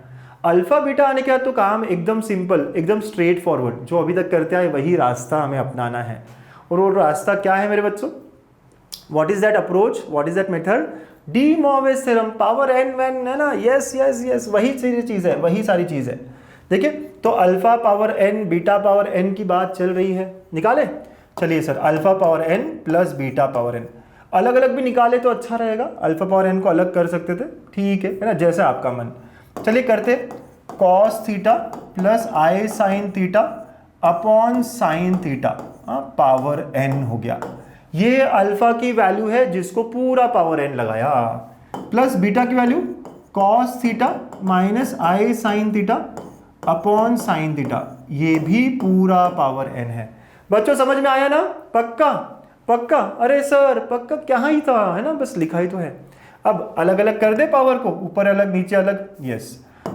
अल्फा बीटा आने के बाद तो काम एकदम सिंपल, एकदम स्ट्रेट फॉरवर्ड, जो अभी तक करते आए वही रास्ता हमें अपनाना है। और वो रास्ता क्या है मेरे बच्चों? What is that approach, what is that method? De Moivre's theorem, power n वैन, है ना? यस यस यस, वही सारी चीज़ है, वही सारी चीज़ है। देखिए तो alpha power n beta power n की बात चल रही है, निकाले? चलिए sir, alpha power n plus beta power n, अलग अलग भी निकाले तो अच्छा रहेगा, अल्फा पावर एन को अलग कर सकते थे, ठीक है ना, जैसा आपका मन। चलिए करते, cos theta plus i sine theta upon sine theta power n हो गया। ये अल्फा की वैल्यू है जिसको पूरा पावर एन लगाया, प्लस बीटा की value cos theta minus i sine theta upon sine theta, ये भी पूरा पावर एन है। बच्चों समझ में आया ना? पक्का पक्का? अरे सर पक्का क्या ही था, है ना, बस लिखा ही तो है। अब अलग अलग कर दे पावर को, ऊपर अलग नीचे अलग, यस।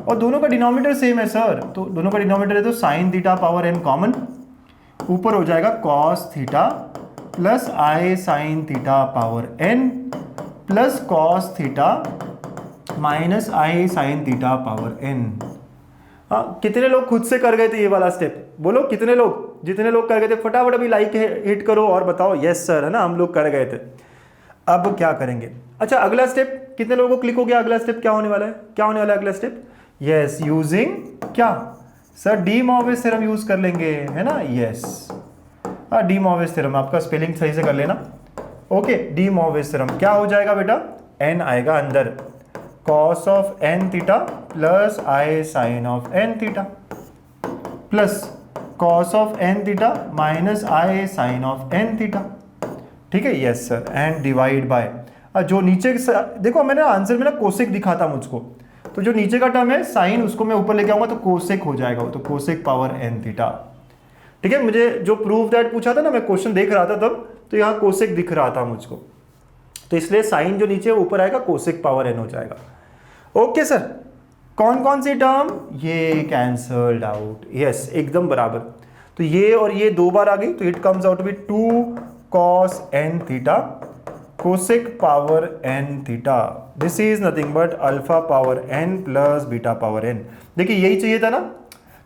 और दोनों का डिनोमिनेटर सेम है सर, तो दोनों का डिनोमिनेटर है तो sine theta power n common, ऊपर हो जाएगा cos theta plus i sine theta power n plus cos theta minus i sine theta power n. कितने लोग खुद से कर गए थे ये वाला स्टेप? बोलो कितने लोग? जितने लोग कर गए थे फटाफट अभी लाइक हिट करो और बताओ यस सर, है ना, हम लोग कर गए थे। अब क्या करेंगे? अच्छा अगला स्टेप कितने लोगों को क्लिक हो गया? अगला स्टेप क्या होने वाला है? क्या होने वाला है अगला स्टेप? यस, यूजिंग क्या sir? D Moivre's theorem use कर लेंगे, है ना? यस, डी मॉर्विस थ्योरम, आपका स्पेलिंग सही से कर लेना। ओके, डी मॉर्विस थ्योरम क्या हो जाएगा बेटा? एन आएगा अंदर, cos of n theta plus i sine of n theta plus cos of n theta minus i sine of n theta, ठीक है? Yes sir, and divide by जो नीचे देखो मैंने आंसर में ना कोसेक दिखा था मुझको, तो जो नीचे का टर्म है साइन उसको मैं ऊपर लेके आऊंगा तो कोसेक हो जाएगा, तो कोसेक पावर एन थीटा, ठीक है? मुझे जो प्रूफ दैट पूछा था ना, मैं क्वेश्चन देख रहा था तब, तो यहाँ कोसेक दिख रहा था मुझको, तो इसलिए साइन जो नीचे ऊपर आएगा कोसेक पावर एन हो जाएगा। ओके सर, कौन कौन सी टर्म? ये कैंसल्ड आउट, यस एकदम बराबर। तो ये और ये दो बार आ गई, तो it comes out to be 2 cos n theta cosec power n theta, this is nothing but alpha power n प्लस बीटा पावर n। देखिए यही चाहिए था ना,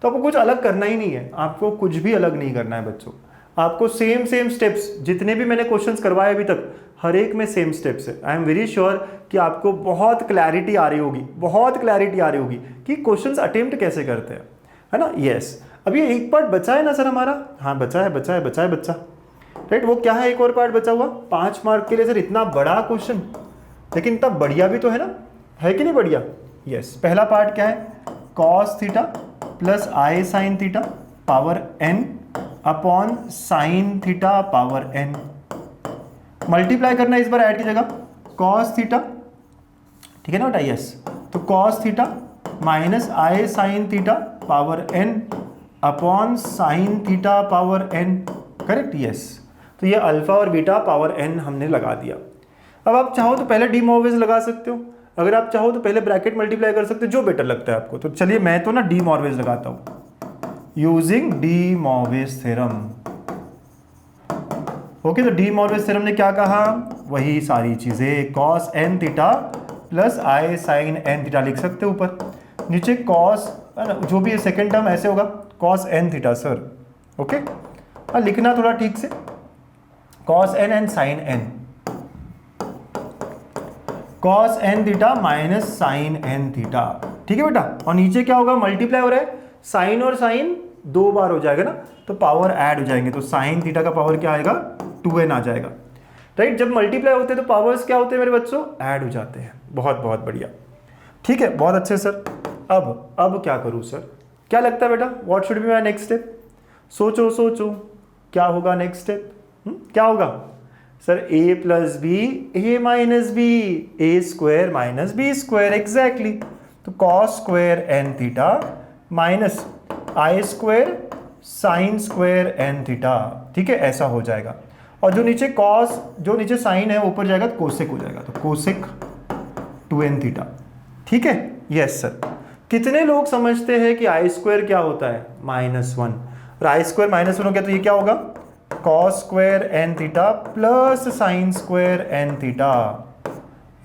तो आपको कुछ अलग करना ही नहीं है, आपको कुछ भी अलग नहीं करना है बच्चों, आपको सेम सेम स्टेप्स, जितने भी मैंने क्वेश्चंस करवाए अभी तक हर एक में सेम स्टेप्स है। आई एम वेरी श्योर कि आपको बहुत क्लैरिटी आ रही होगी, बहुत क्लैरिटी आ रही होगी कि क्वेश्चंस अटेम्प्ट कैसे करते हैं, है ना? यस, अब ये एक पार्ट बचा है ना सर हमारा? हाँ बचा है, बचा है, बचा है बच्चा, राइट? वो क्या है? एक और पार्ट बचा हुआ 5 मार्क के लिए सर, इतना बड़ा क्वेश्चन लेकिन इतना बढ़िया भी तो है ना, है कि नहीं बढ़िया? यस, पहला पार्ट क्या है? Cos theta plus i sine theta power n upon sine theta power n, multiply करना इस बार ऐड की जगह, कॉस थीटा, ठीक है ना बेटा? यस, तो cos theta minus i sine theta power n upon sine theta power n, correct? Yes, तो ये अल्फा और बीटा पावर एन हमने लगा दिया। अब आप चाहो तो पहले डी मॉर्विस लगा सकते हो, अगर आप चाहो तो पहले ब्रैकेट मल्टीप्लाई कर सकते हो, जो बेटर लगता है आपको। तो चलिए मैं तो ना डी मॉर्विस लगाता हूँ using de Moivre's theorem. Okay, तो डी मॉर्विस थ्योरम ने क्या कहा? वही सारी चीजें, cos n theta plus i sign n theta लिख सकते हो ऊपर, नीचे कॉस, जो भी सेकेंड टर्म ऐसे होगा cos n theta sir. Okay, हाँ लिखना थोड़ा ठीक से, cos n and sine n, cos n theta minus sine n theta, ठीक है बेटा? और नीचे क्या होगा? मल्टीप्लाई हो रहा है, साइन और साइन 2 बार हो जाएगा ना, तो पावर ऐड हो जाएंगे, तो साइन थीटा का पावर क्या आएगा? 2n आ जाएगा, राइट? जब मल्टीप्लाई होते हैं तो पावर्स क्या होते हैं मेरे बच्चों? ऐड हो जाते हैं। बहुत बहुत बढ़िया, ठीक है, बहुत अच्छे सर। अब क्या करूं सर? क्या लगता है बेटा? What should be my next step? सोचो सोचो, क्या होगा नेक्स्ट स्टेप? क्या होगा sir? a plus b, a minus b, a square minus b square, exactly. तो cos square n theta minus i square sine square n theta, ठीक है? ऐसा हो जाएगा। और जो नीचे कॉस, जो नीचे साइन है ऊपर जाएगा तो कोसेक हो जाएगा, तो कोसेक 2n थीटा, ठीक है? Yes sir. कितने लोग समझते हैं कि आई स्क्वायर क्या होता है? -1, और आई स्क्वायर -1 हो गया तो ये क्या होगा? Cos square n theta plus sine square n theta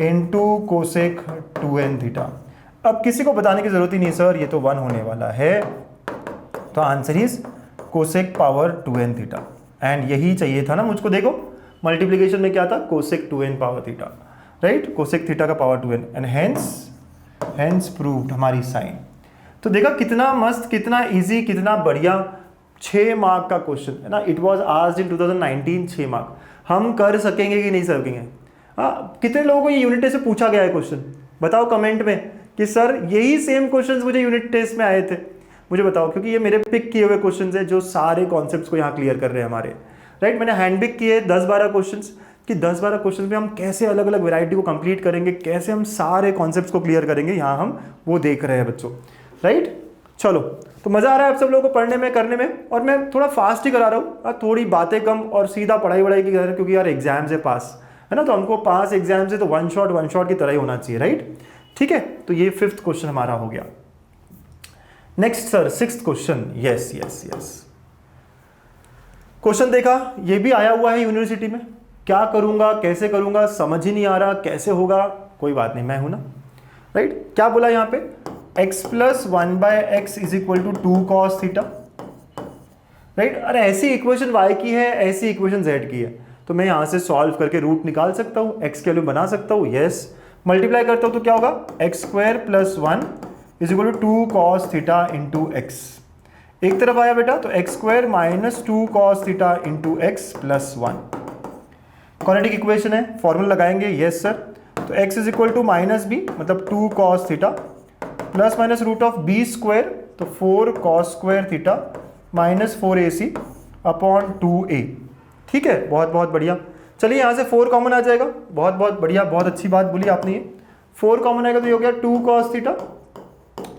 into cosec 2n theta. अब किसी को बताने की जरूरत ही नहीं सर, ये तो 1 होने वाला है, तो answer is cosec power 2n theta. And यही चाहिए था ना मुझको। देखो मल्टीप्लिकेशन में क्या था, cosec 2n power theta, right, cosec theta का power 2n and hence proved हमारी साइन। तो देखा कितना मस्त, कितना इजी, कितना बढ़िया। 6 मार्क का क्वेश्चन है ना, it was asked in 2019, 6 mark. हम कर सकेंगे कि नहीं सकेंगे? हाँ, कितने लोगों को ये यूनिट टेस्ट से पूछा गया है क्वेश्चन? बताओ कमेंट में कि सर यही सेम क्वेश्चंस मुझे यूनिट टेस्ट में आए थे। मुझे बताओ, क्योंकि ये मेरे पिक किए हुए क्वेश्चंस हैं जो सारे कॉन्सेप्ट्स को यहाँ क्लियर कर रहे हैं हमारे, राइट। मैंने हैंड पिक किए 10-12 क्वेश्चंस कि 10-12 क्वेश्चंस में हम कैसे अलग अलग वैरायटी को कंप्लीट करेंगे, कैसे हम सारे कॉन्सेप्ट्स को क्लियर करेंगे, यहाँ हम वो देख रहे हैं बच्चों, राइट। चलो, तो मज़ा आ रहा है आप सब लोगों को पढ़ने में, करने में। और मैं थोड़ा फास्ट ही करा रहा हूँ, थोड़ी बातें कम और सीधा पढ़ाई वढ़ाई की कर रहा हूँ, क्योंकि यार एग्जाम से पास है ना, तो हमको पास एग्जाम से तो वन शॉट की तरह ही होना चाहिए, राइट। ठीक है, तो ये 5th क्वेश्चन हमारा हो गया। Next sir 6th question. Yes question देखा, ये भी आया हुआ है यूनिवर्सिटी में। क्या करूंगा, कैसे करूंगा, समझ ही नहीं आ रहा, कैसे होगा। कोई बात नहीं, मैं हूं ना, राइट। क्या बोला यहाँ पे, x plus 1/x is equal to 2 cos theta, right. अरे ऐसी इक्वेशन y की है, ऐसी इक्वेशन z की है, तो मैं यहाँ से सॉल्व करके रूट निकाल सकता हूँ, x के वैल्यू बना सकता हूँ। यस, मल्टीप्लाई करता हूँ तो क्या होगा, x² plus 1 is equal to 2 cos theta into x. एक तरफ आया बेटा तो x² minus 2 cos theta into x plus 1। Quadratic equation है, फॉर्मूला लगाएंगे। यस सर, तो x is equal to minus b, मतलब 2 cos theta plus minus root of b square, तो 4 cos square theta minus 4ac upon 2a। ठीक है, बहुत बहुत बढ़िया। चलिए यहाँ से 4 कॉमन आ जाएगा, बहुत बहुत बढ़िया, बहुत अच्छी बात बोली आपने। ये 4 कॉमन आएगा तो ये हो गया 2 cos theta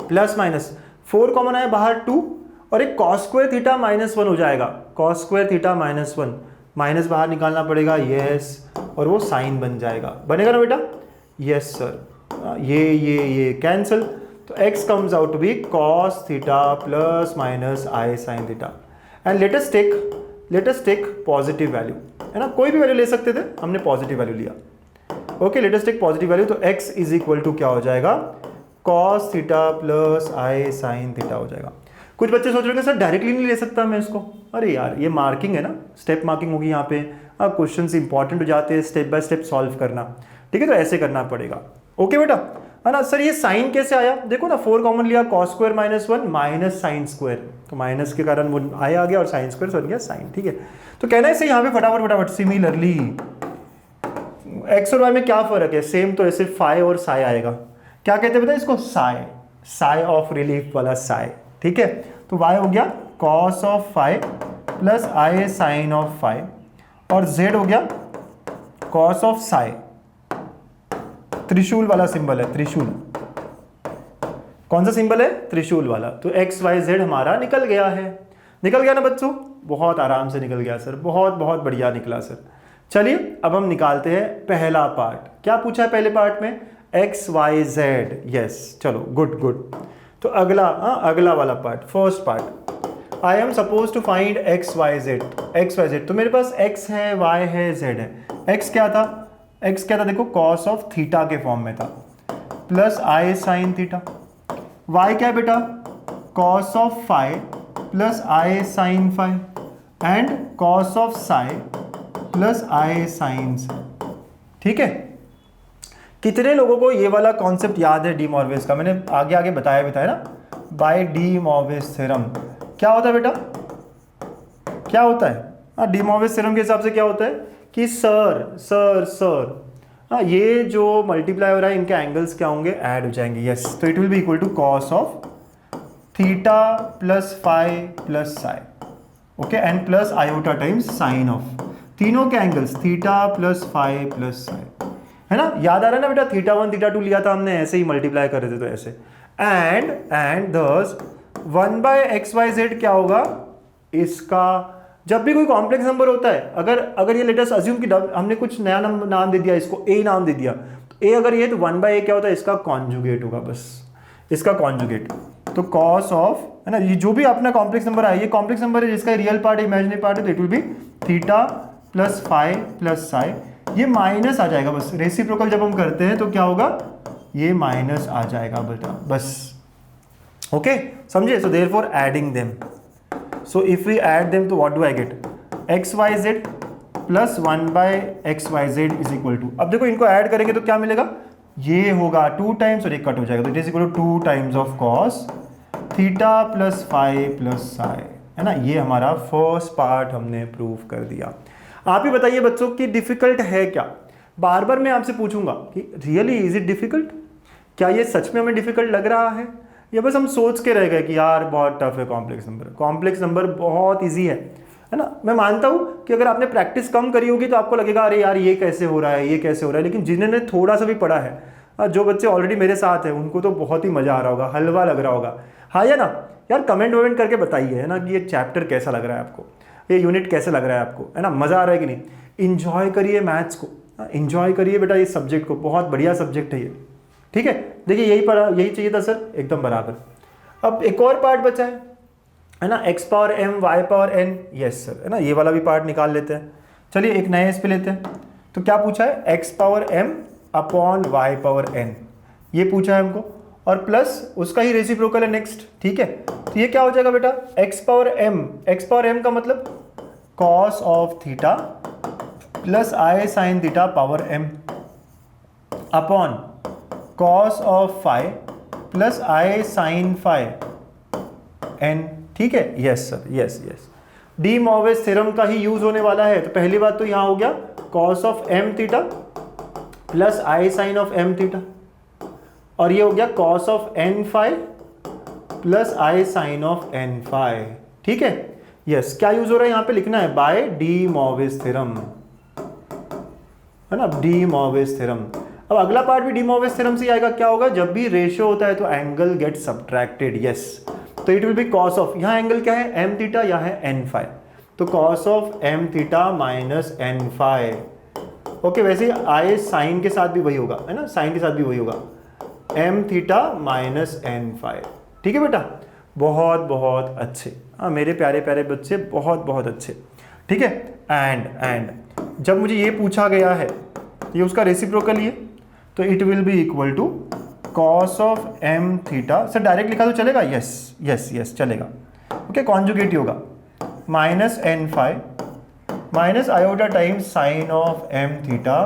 plus minus 4 common आया बाहर 2, और एक कॉस स्क्वायर थीटा माइनस 1 हो जाएगा, cos square theta minus 1, minus बाहर निकालना पड़ेगा। यस, और वो साइन बन जाएगा, बनेगा ना बेटा? यस सर, ये कैंसिल, तो x comes out to be cos theta plus minus I sin theta and let us take positive value, है ना, कोई भी वैल्यू ले सकते थे, हमने पॉजिटिव वैल्यू लिया। Okay, let us take positive value, तो x इज इक्वल टू क्या हो जाएगा, cos theta plus I sin theta हो जाएगा। कुछ बच्चे सोच रहे हैं सर डायरेक्टली नहीं ले सकता मैं इसको। अरे यार, ये मार्किंग है ना, स्टेप मार्किंग होगी यहाँ पे, अब क्वेश्चन इंपॉर्टेंट हो जाते हैं, स्टेप बाय स्टेप सॉल्व करना। ठीक है, तो ऐसे करना पड़ेगा। ओके बेटा, है ना। सर ये साइन कैसे आया, देखो ना, 4 कॉमन लिया, cos square minus 1 minus sine square, तो माइनस के कारण वो आ गया और साइन स्क्वायर बन गया साइन। ठीक है, तो कहना है सही यहाँ पे फटाफट सिमिलरली एक्स और वाई में क्या फर्क है, सेम तो ऐसे फाई और साई आएगा। क्या कहते हैं पता है इसको, साई ऑफ रिलीफ वाला साई। ठीक है, तो वाई हो गया cos of phi plus i sine of phi, और जेड हो गया कॉस ऑफ साई, त्रिशूल वाला सिंबल है, त्रिशूल। कौन सा सिंबल है, त्रिशूल वाला। तो एक्स वाई जेड हमारा निकल गया है, निकल गया ना बच्चों, बहुत आराम से निकल गया सर, बहुत बहुत बढ़िया निकला सर। चलिए अब हम निकालते हैं पहला पार्ट। क्या पूछा है पहले पार्ट में, एक्स वाई जेड। यस, चलो गुड। तो अगला वाला part, first part, I am suppose to find x y z. तो मेरे पास एक्स है, वाई है, जेड है। एक्स क्या था, देखो कॉस ऑफ थीटा के फॉर्म में था, plus i sine theta. Y क्या है बेटा, cos of phi plus i sine phi, and cos of psi plus i sine psi. ठीक है, कितने लोगों को ये वाला कॉन्सेप्ट याद है डी मॉर्विस का? मैंने आगे बताया ना, बाय डी मॉर्विस थ्योरम। क्या होता है बेटा, क्या होता है, डी मॉर्विस थ्योरम के हिसाब से क्या होता है कि सर ये जो मल्टीप्लाई हो रहा है इनके एंगल्स क्या होंगे, ऐड हो जाएंगे। यस, तो it will be equal to cos of theta plus phi plus psi, okay, and plus iota times sine of तीनों के angles, theta plus phi plus psi, है ना। याद आ रहा है ना बेटा, थीटा 1 थीटा 2 लिया था हमने, ऐसे ही मल्टीप्लाई कर रहे थे, तो ऐसे। एंड दस 1/xyz क्या होगा इसका, जब भी कोई कॉम्प्लेक्स नंबर होता है, अगर ये लेटेस्ट अज्यूम कि हमने कुछ नया नाम दे दिया इसको, ए नाम दे दिया, तो ए अगर ये, तो 1/a क्या होता है, इसका कॉन्जुगेट होगा, बस इसका कॉन्जुगेट। तो कॉस ऑफ, है ना, ये जो भी अपना कॉम्प्लेक्स नंबर है, ये कॉम्प्लेक्स नंबर है जिसका रियल पार्ट इमेजिनरी पार्ट है, तो it will be theta plus phi plus psi, ये माइनस आ जाएगा बस। रेसिप्रोकल जब हम करते हैं तो क्या होगा, ये माइनस आ जाएगा बेटा बस। ओके समझे? So therefore adding them, so if we add them तो what do I get, x y z plus 1 by x y z is equal to, अब देखो इनको ऐड करेंगे तो क्या मिलेगा, ये होगा 2 टाइम्स और एक कट हो जाएगा, तो it is equal to 2 times of cos theta plus phi plus psi, है ना। ये हमारा फर्स्ट पार्ट हमने प्रूव कर दिया। आप ही बताइए बच्चों कि डिफिकल्ट है क्या? बार बार मैं आपसे पूछूंगा कि रियली इज इट डिफिकल्ट, क्या ये सच में हमें डिफिकल्ट लग रहा है या बस हम सोच के रह गए कि यार बहुत टफ है कॉम्प्लेक्स नंबर। कॉम्प्लेक्स नंबर बहुत ईजी है ना। मैं मानता हूँ कि अगर आपने प्रैक्टिस कम करी होगी तो आपको लगेगा अरे यार ये कैसे हो रहा है, ये कैसे हो रहा है, लेकिन जिन्होंने थोड़ा सा भी पढ़ा है, जो बच्चे ऑलरेडी मेरे साथ हैं, उनको तो बहुत ही मज़ा आ रहा होगा, हलवा लग रहा होगा। हाँ या ना यार, कमेंट वमेंट करके बताइए, है ना, कि ये चैप्टर कैसा लग रहा है आपको, ये यूनिट कैसे लग रहा है आपको, है ना, मज़ा आ रहा है कि नहीं। इंजॉय करिए मैथ्स को, इंजॉय करिए बेटा इस सब्जेक्ट को, बहुत बढ़िया सब्जेक्ट है ये। ठीक है, देखिए यही चाहिए था सर, एकदम बराबर। अब एक और पार्ट बचा है ना, x power m y power n, yes sir, है ना, ये वाला भी पार्ट निकाल लेते हैं। चलिए एक नए इस पे लेते हैं। तो क्या पूछा है, x power m upon y power n, ये पूछा है हमको, और प्लस उसका ही रेसिप्रोकल है नेक्स्ट। ठीक है, तो ये क्या हो जाएगा बेटा, एक्स पावर एम का मतलब cos of theta plus i sine theta power m upon cos of phi plus i sine phi n. ठीक है, yes sir, yes yes, de Moivre's theorem का ही यूज होने वाला है। तो पहली बात तो यहां हो गया cos of m theta plus i sine of m theta, और ये हो गया cos of n phi plus i sine of n phi. ठीक है, यस, क्या यूज हो रहा है यहां पे, लिखना है बाय डी मॉर्विस थ्योरम, है ना, डी मॉर्विस थ्योरम। अब अगला पार्ट भी डी मॉर्विस थ्योरम से आएगा। क्या होगा, जब भी रेशियो होता है तो एंगल गेट सब्ट्रैक्टेड, यस, तो it will be cos of, यहाँ एंगल क्या है, एम थीटा, यहाँ है एन फाई, तो cos of m theta minus n phi. Okay, वैसे आई साइन के साथ भी वही होगा, है ना, साइन के साथ भी वही होगा, m theta minus n phi. ठीक है बेटा, बहुत बहुत अच्छे, हाँ मेरे प्यारे प्यारे बच्चे, बहुत बहुत अच्छे। ठीक है, एंड जब मुझे ये पूछा गया है, ये उसका रेसिप्रोकल ही है, तो it will be equal to cos of m theta, sir direct लिखा तो चलेगा, यस यस यस चलेगा। ओके, कॉन्जुगेट ही होगा, minus n phi minus iota times sine of m theta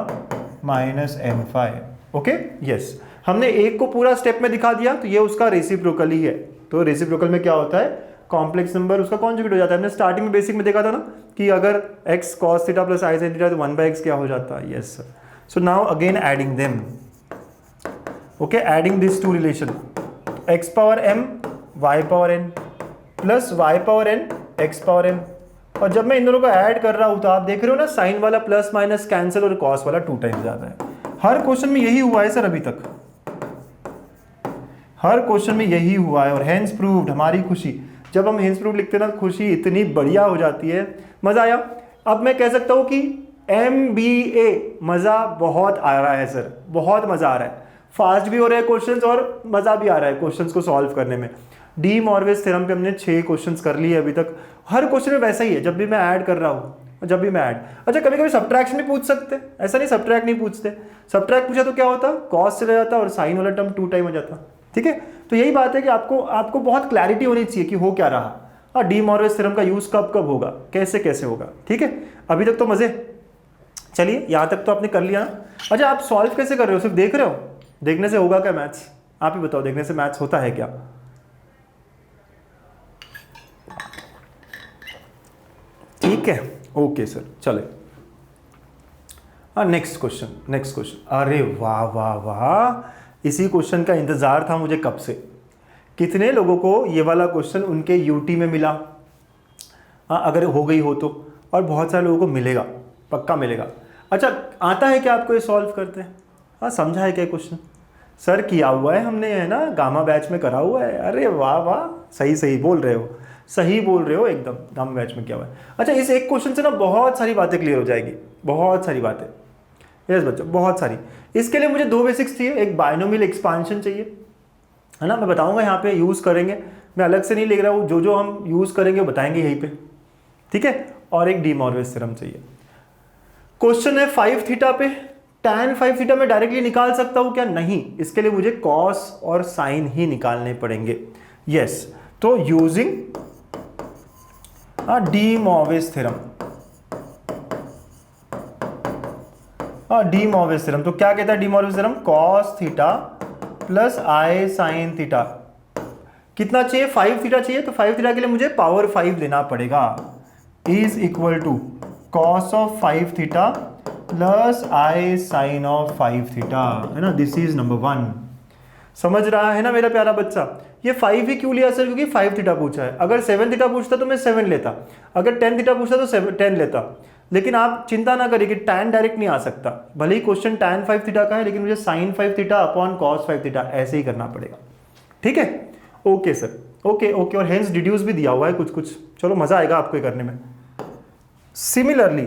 minus n phi. Okay, yes, हमने एक को पूरा स्टेप में दिखा दिया, तो ये उसका रेसिप्रोकल ही है। तो रेसिप्रोकल में क्या होता है, कॉम्प्लेक्स नंबर उसका कॉन्जुगेट हो जाता है। हमने स्टार्टिंग में बेसिक में देखा था ना कि अगर x cos theta plus i sin theta तो 1/x क्या हो जाता है, yes sir. So now again adding them, okay, adding this to relation, x power m y power n प्लस y power n x power n, और जब मैं इन दोनों को ऐड कर रहा हूं तो आप देख रहे हो ना, साइन वाला प्लस माइनस कैंसिल और कॉस वाला 2 टाइम्स जाता है। हर क्वेश्चन में यही हुआ है सर, अभी तक हर क्वेश्चन में यही हुआ है, और हेंस प्रूव्ड, हमारी खुशी, जब हम हेंस प्रूव्ड लिखते हैं ना, खुशी इतनी बढ़िया हो जाती है, मजा आया। अब मैं कह सकता हूं कि MBA मजा बहुत आ रहा है सर, बहुत मजा आ रहा है, फास्ट भी हो रहे हैं क्वेश्चंस और मजा भी आ रहा है क्वेश्चंस को सॉल्व करने में। डी मॉर्विस थ्योरम पे हमने 6 क्वेश्चंस कर लिए अभी तक। हर क्वेश्चन में वैसा ही है, जब भी मैं ऐड कर रहा हूँ, जब भी मैं ऐड, अच्छा कभी कभी सब्ट्रैक्शन भी पूछ सकते हैं, ऐसा नहीं सब्ट्रैक्ट नहीं पूछते, सब्ट्रैक्ट पूछा तो क्या होता, कॉस चला जाता और साइन वाला टर्म 2 टाइम हो जाता। ठीक है, तो यही बात है कि आपको बहुत क्लैरिटी होनी चाहिए कि हो क्या रहा, और डी मॉर्विस थ्योरम का यूज कब कब होगा, कैसे कैसे होगा। ठीक है, अभी तक तो मजे, चलिए यहाँ तक तो आपने कर लिया ना। अच्छा, आप सॉल्व कैसे कर रहे हो, सिर्फ देख रहे हो, देखने से होगा क्या मैथ्स, आप ही बताओ, देखने से मैथ्स होता है क्या? ठीक है, ओके सर, चले नेक्स्ट क्वेश्चन। अरे वाह वाह वाह, इसी क्वेश्चन का इंतजार था मुझे कब से। कितने लोगों को ये वाला क्वेश्चन उनके यूटी में मिला, हाँ अगर हो गई हो तो, और बहुत सारे लोगों को मिलेगा, पक्का मिलेगा। अच्छा, आता है क्या आपको ये सॉल्व करते हैं? हाँ, समझा है क्या क्वेश्चन? सर किया हुआ है हमने, है ना, गामा बैच में करा हुआ है। अरे वाह वाह, सही बोल रहे हो, सही बोल रहे हो एकदम, गामा बैच में किया हुआ है। अच्छा, इस एक क्वेश्चन से ना बहुत सारी बातें क्लियर हो जाएगी, बहुत सारी बातें, यस बच्चों, बहुत सारी। इसके लिए मुझे 2 बेसिक्स चाहिए, एक बायनोमियल एक्सपांशन चाहिए, है ना, मैं बताऊंगा यहाँ पे यूज़ करेंगे, मैं अलग से नहीं लिख रहा हूँ, जो हम यूज़ करेंगे वो बताएंगे यहीं पे। ठीक है, और एक डी मॉर्विस थ्योरम चाहिए। क्वेश्चन है 5 थीटा पे, tan 5 थीटा में डायरेक्टली निकाल सकता हूं क्या? नहीं, इसके लिए मुझे कॉस और साइन ही निकालने पड़ेंगे। यस, तो using de Moivre's theorem, de Moivre's theorem तो क्या कहता है de Moivre's theorem? Cos theta plus i sine theta कितना चाहिए? 5 थीटा चाहिए, तो 5 थीटा के लिए मुझे पावर 5 लेना पड़ेगा, is equal to cos of 5 theta plus i sine of 5 theta, है ना। This is number 1। समझ रहा है ना मेरा प्यारा बच्चा? ये 5 ही क्यों लिया सर? क्योंकि 5 थीटा पूछा है। अगर 7 थीटा पूछता तो मैं 7 लेता, अगर 10 थीटा पूछता तो 10 लेता। लेकिन आप चिंता ना करिए कि tan डायरेक्ट नहीं आ सकता, भले ही क्वेश्चन tan 5 थीटा का है, लेकिन मुझे sin 5 theta upon cos 5 theta ऐसे ही करना पड़ेगा। ठीक है, ओके सर, ओके ओके। और हेंस डिड्यूस भी दिया हुआ है कुछ कुछ, चलो मजा आएगा आपको ये करने में। सिमिलर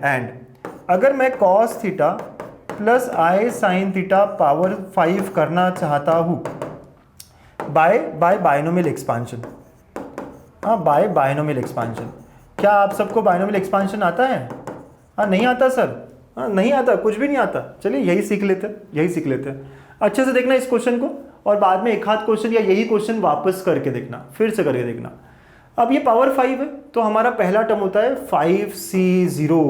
एंड अगर मैं cos theta plus i sine theta power 5 करना चाहता हूँ by binomial expansion, by binomial expansion. क्या आप सबको बायनोमियल एक्सपांशन आता है? नहीं आता सर? नहीं आता, कुछ भी नहीं आता। चलिए यही सीख लेते हैं, अच्छे से देखना इस क्वेश्चन को, और बाद में एक आध क्वेश्चन या यही क्वेश्चन वापस करके देखना, फिर से करके देखना। अब ये पावर 5 है, तो हमारा पहला टर्म होता है 5c0।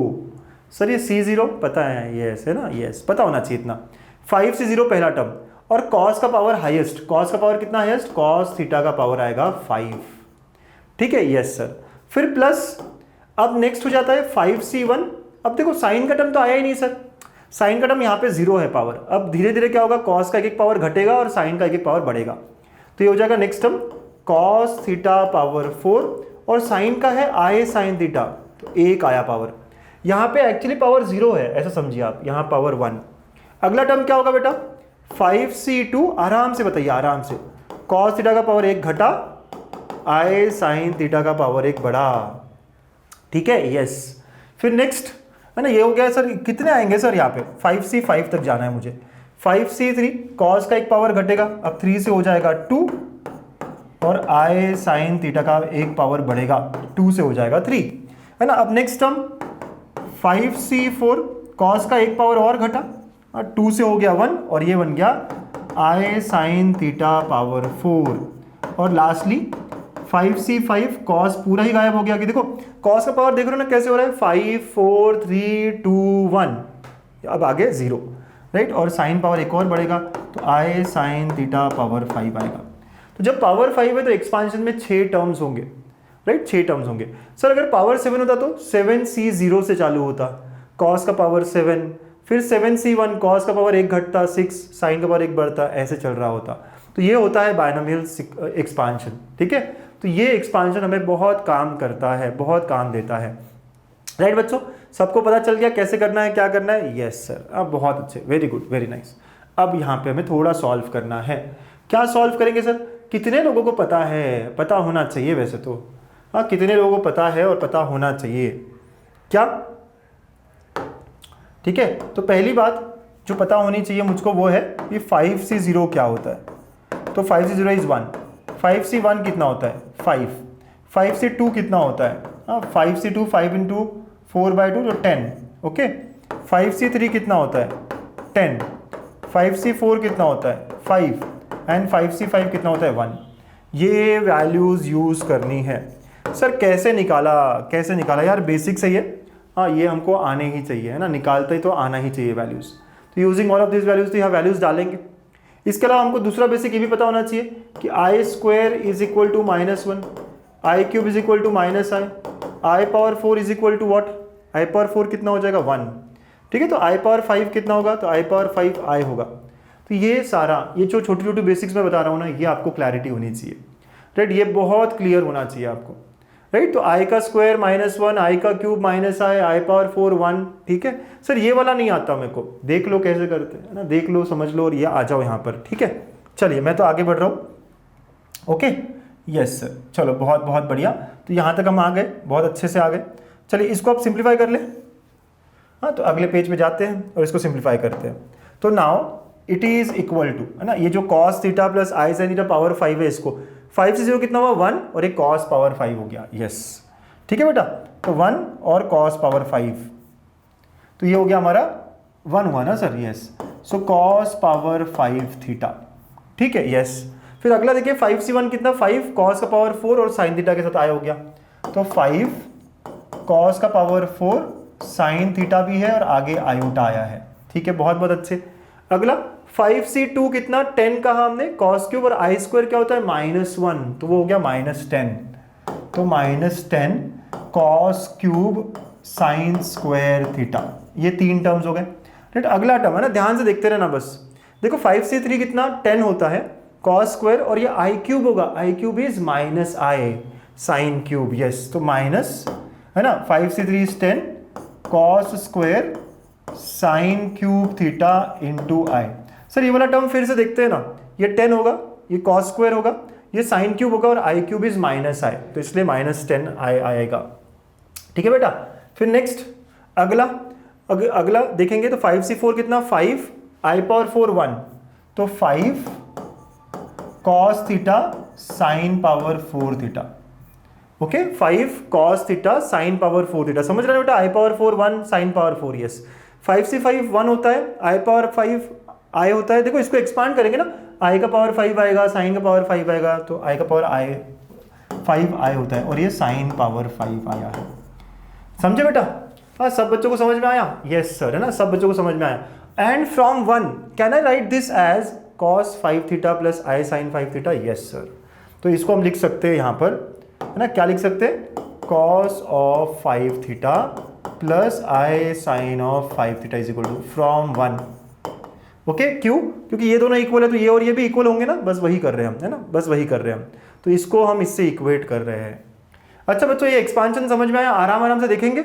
सर ये c0 पता है? यस है ना, यस पता होना चाहिए इतना। 5c0 पहला टर्म, और cos का पावर हाईएस्ट, cos का पावर कितना हाईएस्ट? cos थीटा का पावर आएगा 5। ठीक है, यस सर। फिर प्लस, अब नेक्स्ट हो जाता है 5c1। अब देखो साइन का टर्म तो आया ही नहीं सर, साइन का टर्म यहाँ पे 0 है पावर। अब धीरे धीरे क्या होगा? cos का एक पावर घटेगा और साइन का एक पावर बढ़ेगा, तो ये हो जाएगा next term cos theta power 4, और साइन का है आई साइन थीटा, तो 1 आया पावर। यहाँ पे एक्चुअली पावर 0 है, ऐसा समझिए आप, यहाँ पावर 1। अगला टर्म क्या होगा बेटा? 5c2, आराम से बताइए, आराम से। cos थीटा का पावर 1 घटा, आई साइन थीटा का पावर 1 बढ़ा। ठीक है, यस। फिर नेक्स्ट है ना, ये हो गया सर। कितने आएंगे सर यहाँ पे? 5c5 तक जाना है मुझे। 5c3, cos का एक पावर घटेगा, अब 3 से हो जाएगा 2, और आई साइन थीटा का एक पावर बढ़ेगा, 2 से हो जाएगा 3, है ना। अब नेक्स्ट टर्म 5c4, cos का एक पावर और घटा, 2 से हो गया 1, और ये बन गया आई साइन थीटा पावर 4। और लास्टली 5c5, cos पूरा ही गायब हो गया, कि देखो cos का पावर देख रहे हो ना कैसे हो रहा है, 5 4 3 2 1, अब आगे 0, राइट। और साइन पावर एक और बढ़ेगा, तो आई साइन थीटा पावर 5 आएगा। तो जब पावर 5 है तो एक्सपांशन में 6 टर्म्स होंगे, राइट, 6 टर्म्स होंगे। सर अगर पावर 7 होता तो 7c0 से चालू होता, cos का पावर 7, फिर 7c1, cos का पावर 1 घटता, 6, साइन का पावर 1 बढ़ता, ऐसे चल रहा होता। तो ये होता है बायनोमियल एक्सपांशन। ठीक है, तो ये एक्सपांशन हमें बहुत काम करता है, बहुत काम देता है, राइट बच्चों। सबको पता चल गया कैसे करना है, क्या करना है? यस सर, अब बहुत अच्छे, वेरी गुड, वेरी नाइस। अब यहाँ पे हमें थोड़ा सॉल्व करना है। क्या सॉल्व करेंगे सर? कितने लोगों को पता है? पता होना चाहिए वैसे तो, हाँ, कितने लोगों को पता है और पता होना चाहिए क्या? ठीक है, तो पहली बात जो पता होनी चाहिए मुझको वो है कि 5c0 क्या होता है। तो 5c0 इज 1, 5c1 कितना होता है? 5, 5c2 कितना होता है? 5c2 5 इंटू 4/2 तो 10, ओके। 5c3 कितना होता है? 10, 5c4 कितना होता है? 5, एंड 5c5 कितना होता है? 1। ये वैल्यूज़ यूज़ करनी है। सर कैसे निकाला यार? बेसिक सही है, हाँ, ये हमको आने ही चाहिए, है ना, निकालते ही तो आना ही चाहिए वैल्यूज़। तो using all of this values, तो यहाँ वैल्यूज़ डालेंगे। इसके अलावा हमको दूसरा बेसिक ये भी पता होना चाहिए कि i square is equal to -1, i cube is equal to -i, i power 4 is equal to what? I power 4 कितना हो जाएगा? 1। ठीक है, तो आई पावर 5 कितना होगा? तो आई पावर 5 आई होगा। तो ये सारा, ये जो छोटी छोटी बेसिक्स मैं बता रहा हूँ ना, ये आपको क्लैरिटी होनी चाहिए, राइट। ये बहुत क्लियर होना चाहिए आपको, राइट। तो आई का स्क्वायर -1, आई का क्यूब -i, आई पावर 4 1। ठीक है सर, ये वाला नहीं आता मेरे को, देख लो कैसे करते हैं, है ना, देख लो, समझ लो, और ये आ जाओ यहाँ पर। ठीक है, चलिए मैं तो आगे बढ़ रहा हूँ, ओके, यस सर, चलो बहुत बहुत बढ़िया। तो यहाँ तक हम आ गए, बहुत अच्छे से आ गए। चलिए इसको आप सिंप्लीफाई कर लें, हाँ, तो अगले पेज पे जाते हैं और इसको सिंप्लीफाई करते हैं। तो now it is equal to, है ना, ये जो cos theta plus i sine theta power 5 है, इसको 5 से 0 कितना हुआ? 1, और एक cos पावर 5 हो गया, यस। ठीक है बेटा, तो 1 और कॉस पावर 5, तो ये हो गया हमारा 1 हुआ ना sir, yes. So cos power 5 theta, ठीक है, यस। फिर अगला देखिए 5 से 1 कितना, 5 कॉस का पावर 4 और साइन थीटा के साथ आया हो गया, तो 5 कॉस का पावर 4 साइन थीटा भी है और आगे आयोटा आया है, ठीक है, बहुत बहुत अच्छे। अगला 5 से 2 कितना, 10 कहा हमने, कॉस क्यूब और आई स्क्वायर क्या होता है -1, तो वो हो गया -10, तो -10 cos cube sine square theta, ये 3 टर्म्स हो गए, राइट। अगला टर्म है ना, ध्यान से देखते रहना बस। देखो 5 से 3 कितना 10 होता है कॉस स्क्वायर और ये आई क्यूब होगा, i cube is -i sine cube, yes, तो माइनस है ना, 5 से 3 is 10 cos square sine cube theta into i. Sir ये वाला टर्म फिर से देखते हैं ना, ये 10 होगा, ये कॉस स्क्वायर होगा, ये साइन क्यूब होगा और आई क्यूब इज -i, तो इसलिए -10 आएगा, ठीक है बेटा। फिर नेक्स्ट अगला देखेंगे तो 5 से 4 कितना, 5 आई पावर 4 1, तो 5 cos theta sine power 4 theta, okay, 5 cos theta sine power 4 theta, समझ रहे हो बेटा, आई पावर 4 1 साइन पावर 4, यस। 5 से 5 1 होता है, आई पावर 5 आई होता है, देखो इसको एक्सपांड करेंगे ना, आई का पावर 5 आएगा, साइन का पावर 5 आएगा, तो आई का पावर आई 5 आई होता है और ये साइन पावर 5 आया है, समझे बेटा। हाँ, सब बच्चों को समझ में आया, यस सर, है ना, सब बच्चों को समझ में आया। And from 1 can I write this as cos 5 theta plus i sine 5 theta, yes sir. तो इसको हम लिख सकते हैं यहाँ पर, है ना, क्या लिख सकते हैं, cos of 5 theta plus i sine of 5 theta is equal to from 1, okay, क्यों, क्योंकि ये दोनों इक्वल है तो ये और ये भी इक्वल होंगे ना, बस वही कर रहे हैं हम, है ना, बस वही कर रहे हैं हम, तो इसको हम इससे इक्वेट कर रहे हैं। अच्छा बच्चों, ये एक्सपांशन समझ में आया, आराम आराम से देखेंगे।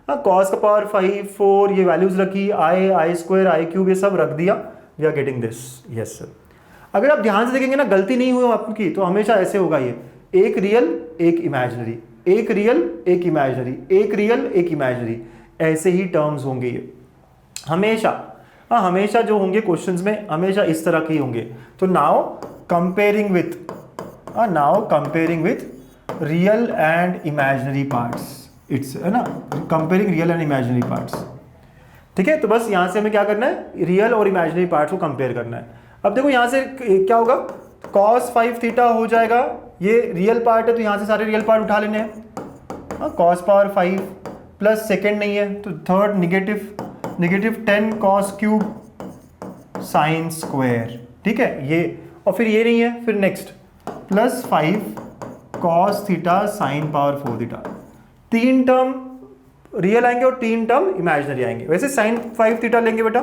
हाँ, कॉस का पावर 5 4 ये वैल्यूज रखी, आई स्क्वायर आई क्यूब ये सब रख दिया, we are getting this, yes sir. अगर आप ध्यान से देखेंगे ना, गलती नहीं हुई आपकी, तो हमेशा ऐसे होगा, ये एक रियल एक इमेजिनरी, एक रियल एक इमेजिनरी, एक रियल एक इमेजिनरी, ऐसे ही टर्म्स होंगे ये हमेशा। हाँ, हमेशा जो होंगे क्वेश्चंस में हमेशा इस तरह के होंगे। तो now comparing with real and imaginary parts, it's, है ना, comparing real and imaginary parts, ठीक है। तो बस यहाँ से हमें क्या करना है, रियल और इमेजिनरी पार्ट्स को कंपेयर करना है। अब देखो यहाँ से क्या होगा, cos 5 थीटा हो जाएगा, ये रियल पार्ट है तो यहाँ से सारे रियल पार्ट उठा लेने हैं, cos पावर 5 प्लस सेकेंड नहीं है तो third negative 10 cos cube sine square, ठीक है, ये, और फिर ये नहीं है, फिर next plus 5 cos theta sine power 4 theta, 3 term real आएंगे और 3 टर्म इमेजिनरी आएंगे। वैसे साइन 5 थीटा लेंगे बेटा,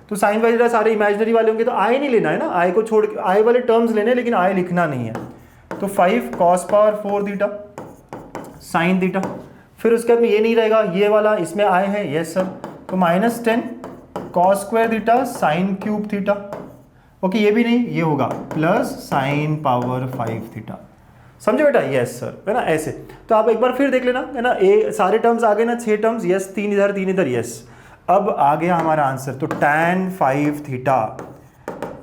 तो साइन 5 थीटा सारे इमेजिनरी वाले होंगे, तो आई नहीं लेना है ना, आई को छोड़ के आई वाले टर्म्स लेने, लेकिन आई लिखना नहीं है। तो 5 cos power 4 theta sine theta, फिर उसके बाद में ये नहीं रहेगा, ये वाला इसमें आई है, यस सर, तो -10 cos square theta sine cube theta, okay, ये भी नहीं, ये होगा प्लस साइन पावर 5 थीटा, समझे बेटा, यस सर, है ना, ऐसे। तो आप एक बार फिर देख लेना, है ना, सारे टर्म्स आ गए ना, 6 टर्म्स, यस, 3 इधर, यस। अब आ गया हमारा आंसर, तो tan 5 थीटा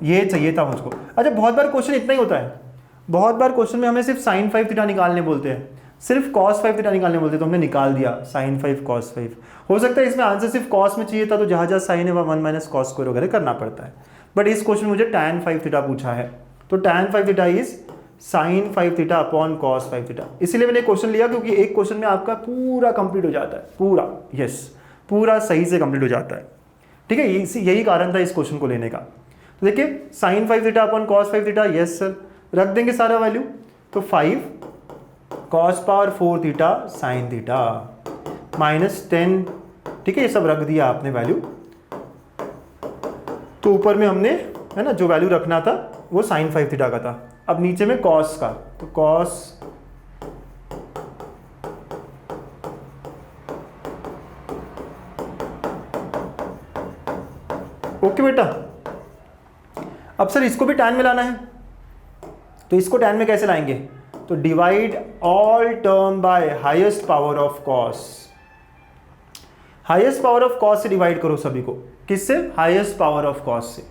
ये चाहिए था मुझको। अच्छा, बहुत बार क्वेश्चन इतना ही होता है, बहुत बार क्वेश्चन में हमें सिर्फ sin 5 थीटा निकालने बोलते हैं, सिर्फ cos 5 थीटा निकालने बोलते हैं, तो हमने निकाल दिया sin 5 cos 5। हो सकता है इसमें आंसर सिर्फ cos में चाहिए था, तो जहाँ साइन है वहाँ 1 माइनस cos स्क्वायर वगैरह करना पड़ता है, बट इस क्वेश्चन मुझे tan 5 थीटा पूछा है, तो tan 5 theta is sin 5 theta upon cos 5 theta. इसीलिए मैंने क्वेश्चन लिया क्योंकि एक क्वेश्चन में आपका पूरा कंप्लीट हो जाता है, पूरा, यस, पूरा सही से कंप्लीट हो जाता है, ठीक है, यही कारण था इस क्वेश्चन को लेने का। तो देखिए sin 5 theta upon cos 5 theta, yes sir, रख देंगे सारा वैल्यू, तो 5 cos power 4 theta sine theta -10, ठीक है, ये सब रख दिया आपने वैल्यू। तो ऊपर में हमने, है ना, जो वैल्यू रखना था वो sin 5 थीटा का था, अब नीचे में cos का, तो cos ओके बेटा। अब सर इसको भी tan में लाना है, तो इसको tan में कैसे लाएंगे, तो divide all term by highest power of cos, highest power of cos से डिवाइड करो सभी को, किससे, हाईएस्ट पावर ऑफ cos से,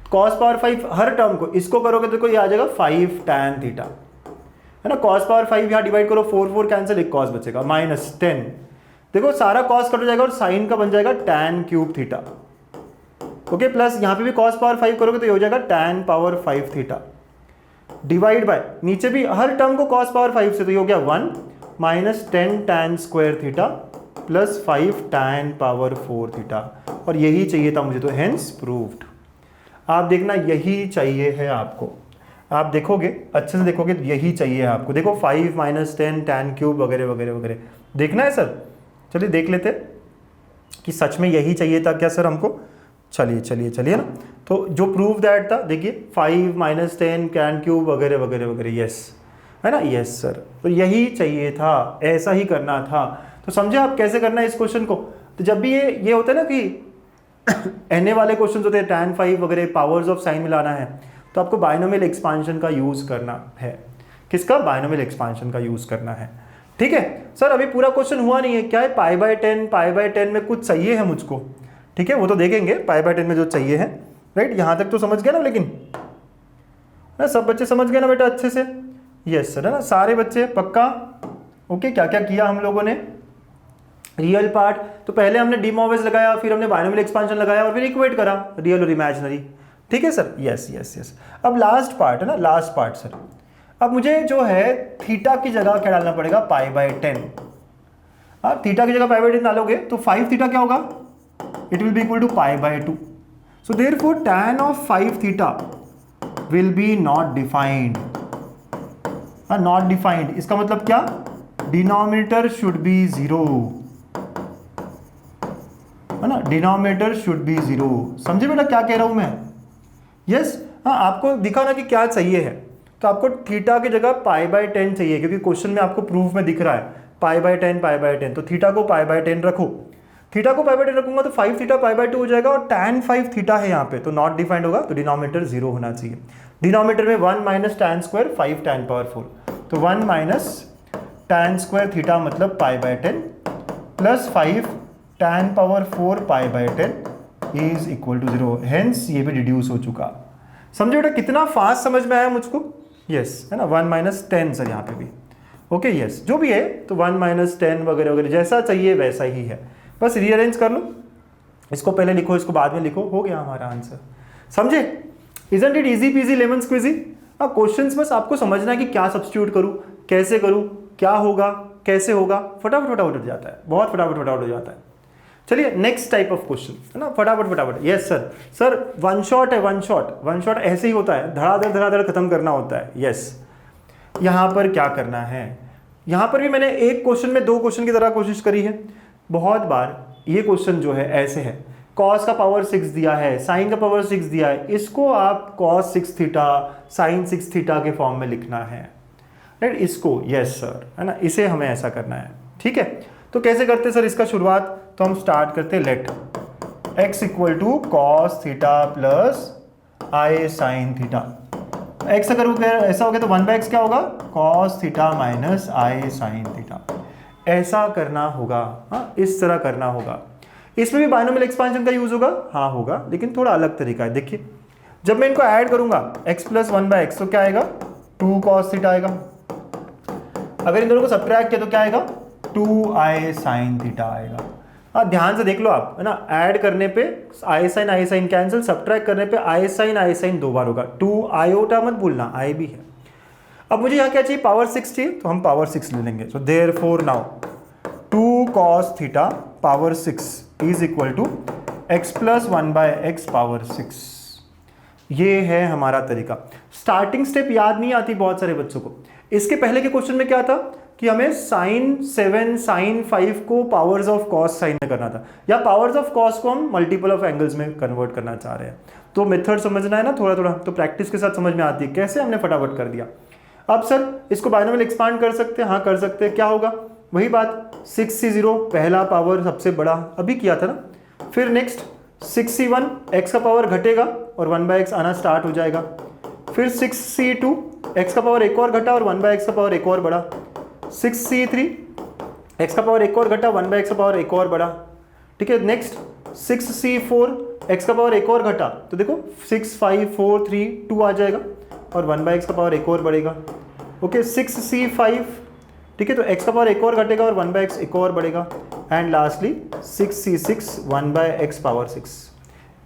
cos पावर 5 हर टर्म को, इसको करोगे तो ये आ जाएगा 5 tan थीटा, है ना। कॉस पावर 5 यहाँ डिवाइड करो, 4 4 कैंसिल, एक कॉस बचेगा, -10। देखो सारा कॉस कट हो जाएगा और साइन का बन जाएगा tan cube theta. Okay, plus यहाँ पे भी कॉस पावर 5 करोगे तो ये हो जाएगा tan power 5 theta divide by नीचे भी हर टर्म को कॉस पावर 5 से, तो ये हो गया 1 -10 tan square theta plus 5 tan power 4 theta. और यही चाहिए था मुझे, तो हेंस प्रूव्ड। आप देखना यही चाहिए है आपको, आप देखोगे अच्छे से देखोगे तो यही चाहिए आपको। देखो 5 -10 tan क्यूब वगैरह वगैरह वगैरह देखना है सर। चलिए देख लेते कि सच में यही चाहिए था क्या सर हमको। चलिए चलिए चलिए ना, तो जो प्रूव दैट था देखिए 5 -10 tan क्यूब वगैरह वगैरह वगैरह, यस है ना, यस सर, तो यही चाहिए था, ऐसा ही करना था। तो समझे आप कैसे करना है इस क्वेश्चन को। तो जब भी ये होता है ना कि एन वाले क्वेश्चन होते हैं tan 5 वगैरह, पावर्स ऑफ साइन मिलाना है, तो आपको बाइनोमियल एक्सपांशन का यूज करना है। किसका? बाइनोमियल एक्सपांशन का यूज करना है। ठीक है सर, अभी पूरा क्वेश्चन हुआ नहीं है, क्या है π/10 में कुछ चाहिए है मुझको, ठीक है वो तो देखेंगे π/10 में जो चाहिए है, राइट। यहां तक तो समझ गए ना, लेकिन ना सब बच्चे समझ गए ना बेटा अच्छे से, यस सर है ना, सारे बच्चे पक्का। ओके, क्या क्या किया हम लोगों ने। रियल पार्ट तो पहले हमने डी मोवेज लगाया, फिर हमने बाइनोमियल एक्सपांशन लगाया और फिर इक्वेट करा रियल और इमेजिनरी। ठीक है सर, यस यस यस। अब लास्ट पार्ट है ना, लास्ट पार्ट सर। अब मुझे जो है थीटा की जगह क्या डालना पड़ेगा, π/10। आप थीटा की जगह π/10 डालोगे तो 5 थीटा क्या होगा, it will be equal to π/2। So therefore tan of 5 theta will be not defined. Not defined इसका मतलब क्या, डिनोमिनेटर शुड बी 0, है ना, डिनोमिनेटर शुड बी 0। समझे बेटा क्या कह रहा हूं मैं, यस। हाँ, आपको दिखा ना कि क्या चाहिए है, तो आपको थीटा की जगह π/10 चाहिए, क्योंकि क्वेश्चन में आपको प्रूफ में दिख रहा है π/10 तो थीटा को π/10 रखो। थीटा को π/10 रखूंगा तो 5 थीटा π/2 हो जाएगा, और tan 5 थीटा है यहाँ पे, तो नॉट डिफाइंड होगा, तो डिनोमिनेटर 0 होना चाहिए। डिनोमिनेटर में 1 - tan स्क्वायर 5 tan पावर 4, तो 1 - tan स्क्वायर थीटा मतलब π/10 plus 5 tan power 4 π/10 is equal to 0। Hence ये भी डिड्यूस हो चुका। समझे बेटा कितना फास्ट समझ में आया मुझको, यस है ना। 1 - 10 सर यहाँ पे भी, ओके यस, जो भी है तो 1 - 10 वगैरह वगैरह जैसा चाहिए वैसा ही है, बस रीअरेंज कर लो। इसको पहले लिखो, इसको बाद में लिखो, हो गया हमारा आंसर। समझे, isn't it easy peasy lemon squeezy. अब क्वेश्चंस बस आपको समझना है कि क्या सब्स्टिट्यूट करूँ, कैसे करूँ, क्या होगा, कैसे होगा, फटाफट फटाफट हो जाता है, बहुत फटाफट फटाफट हो जाता है। चलिए नेक्स्ट टाइप ऑफ क्वेश्चन है ना, फटाफट फटाफट। Yes sir, sir one shot है, वन शॉट ऐसे ही होता है, धड़ाधड़ खत्म करना होता है। यस, यहाँ पर क्या करना है, यहाँ पर भी मैंने एक क्वेश्चन में 2 क्वेश्चन की तरह कोशिश करी है। बहुत बार ये क्वेश्चन जो है ऐसे है, कॉस का पावर 6 दिया है, साइन का पावर 6 दिया है, इसको आप कॉस 6 थीटा साइन 6 थीटा के फॉर्म में लिखना है, राइट। इसको यस सर है ना, इसे हमें ऐसा करना है। ठीक है, तो कैसे करते सर इसका शुरुआत, तो हम स्टार्ट करते let x equal to cos theta plus i sine theta. x अगर ऐसा हो गया तो 1/x क्या होगा, cos theta minus i sine theta. ऐसा करना होगा, हाँ इस तरह करना होगा। इसमें भी बाइनोमियल एक्सपांशन का यूज होगा, हाँ होगा, लेकिन थोड़ा अलग तरीका है। देखिए जब मैं इनको ऐड करूंगा x प्लस 1/x तो क्या आएगा, 2 कॉस थीटा आएगा। अगर इन दोनों को सब्ट्रैक्ट किया तो क्या आएगा, 2i साइन थीटा आएगा। हाँ ध्यान से देख लो आप, है ना, ऐड करने पे आई साइन कैंसिल, सब्ट्रैक्ट करने पे आई साइन 2 बार होगा। 2 आयोटा मत भूलना, आई भी है। अब मुझे यहाँ क्या चाहिए, पावर 6 चाहिए, तो हम पावर 6 ले लेंगे। So therefore now 2 cos theta power 6 is equal to x plus 1/x power 6। ये है हमारा तरीका। स्टार्टिंग स्टेप याद नहीं आती बहुत सारे बच्चों को। इसके पहले के क्वेश्चन में क्या था कि हमें साइन 7 साइन 5 को पावर्स ऑफ कॉस साइन में करना था, या पावर्स ऑफ कॉस को हम मल्टीपल ऑफ एंगल्स में कन्वर्ट करना चाह रहे हैं। तो मेथड समझना है ना थोड़ा थोड़ा, तो प्रैक्टिस के साथ समझ में आती है कैसे हमने फटाफट कर दिया। अब सर इसको बाइनोमियल एक्सपांड कर सकते हैं, हाँ कर सकते हैं। क्या होगा, वही बात 6c0 पहला पावर सबसे बड़ा अभी किया था ना, फिर नेक्स्ट 6c1 x का पावर घटेगा और 1/x आना स्टार्ट हो जाएगा, फिर 6c2 x का पावर एक और घटा और 1/x का पावर एक और बढ़ा, 6c3 x का पावर एक और घटा 1/x का पावर एक और बढ़ा। ठीक है, नेक्स्ट 6c4 x का पावर एक और घटा, तो देखो 6 5 4 3 2 आ जाएगा और 1/x का पावर एक और बढ़ेगा। ओके 6c5, ठीक है, तो x का पावर एक और घटेगा और 1/x एक और बढ़ेगा, and lastly 6c6 1/x power 6।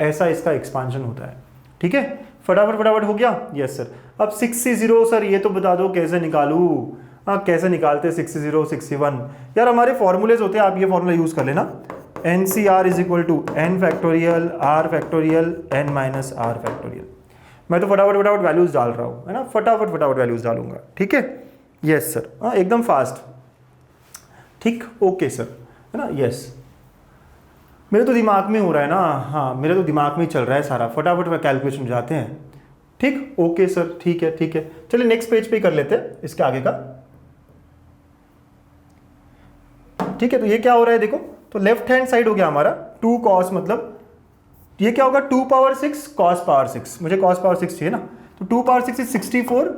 ऐसा इसका एक्सपांशन होता है, ठीक है। फटाफट हो गया, यस सर। अब 6c0 सर ये तो बता दो कैसे निकालूं। हाँ, कैसे निकालते 6c0 6c1? यार हमारे फॉर्मूलेज होते हैं, आप ये फॉर्मूला यूज कर लेना, NCR is equal to n factorial R factorial n minus R factorial. मैं तो फटाफट वैल्यूज डाल रहा हूँ, है ना, फटाफट वैल्यूज डालूंगा, ठीक है। यस सर, हाँ एकदम फास्ट, ठीक, ओके सर, है ना, यस। मेरे तो दिमाग में हो रहा है ना, हाँ मेरे तो दिमाग में चल रहा है सारा, फटाफट कैलकुलेशन जाते हैं, ठीक, ओके सर, ठीक है। चलिए नेक्स्ट पेज पे कर लेते हैं इसके आगे का, ठीक है। तो ये क्या हो रहा है देखो, तो लेफ्ट हैंड साइड हो गया हमारा 2 cos, मतलब ये क्या होगा 2 पावर 6 cos पावर 6, मुझे cos पावर 6 चाहिए ना, तो 2 power 6 is 64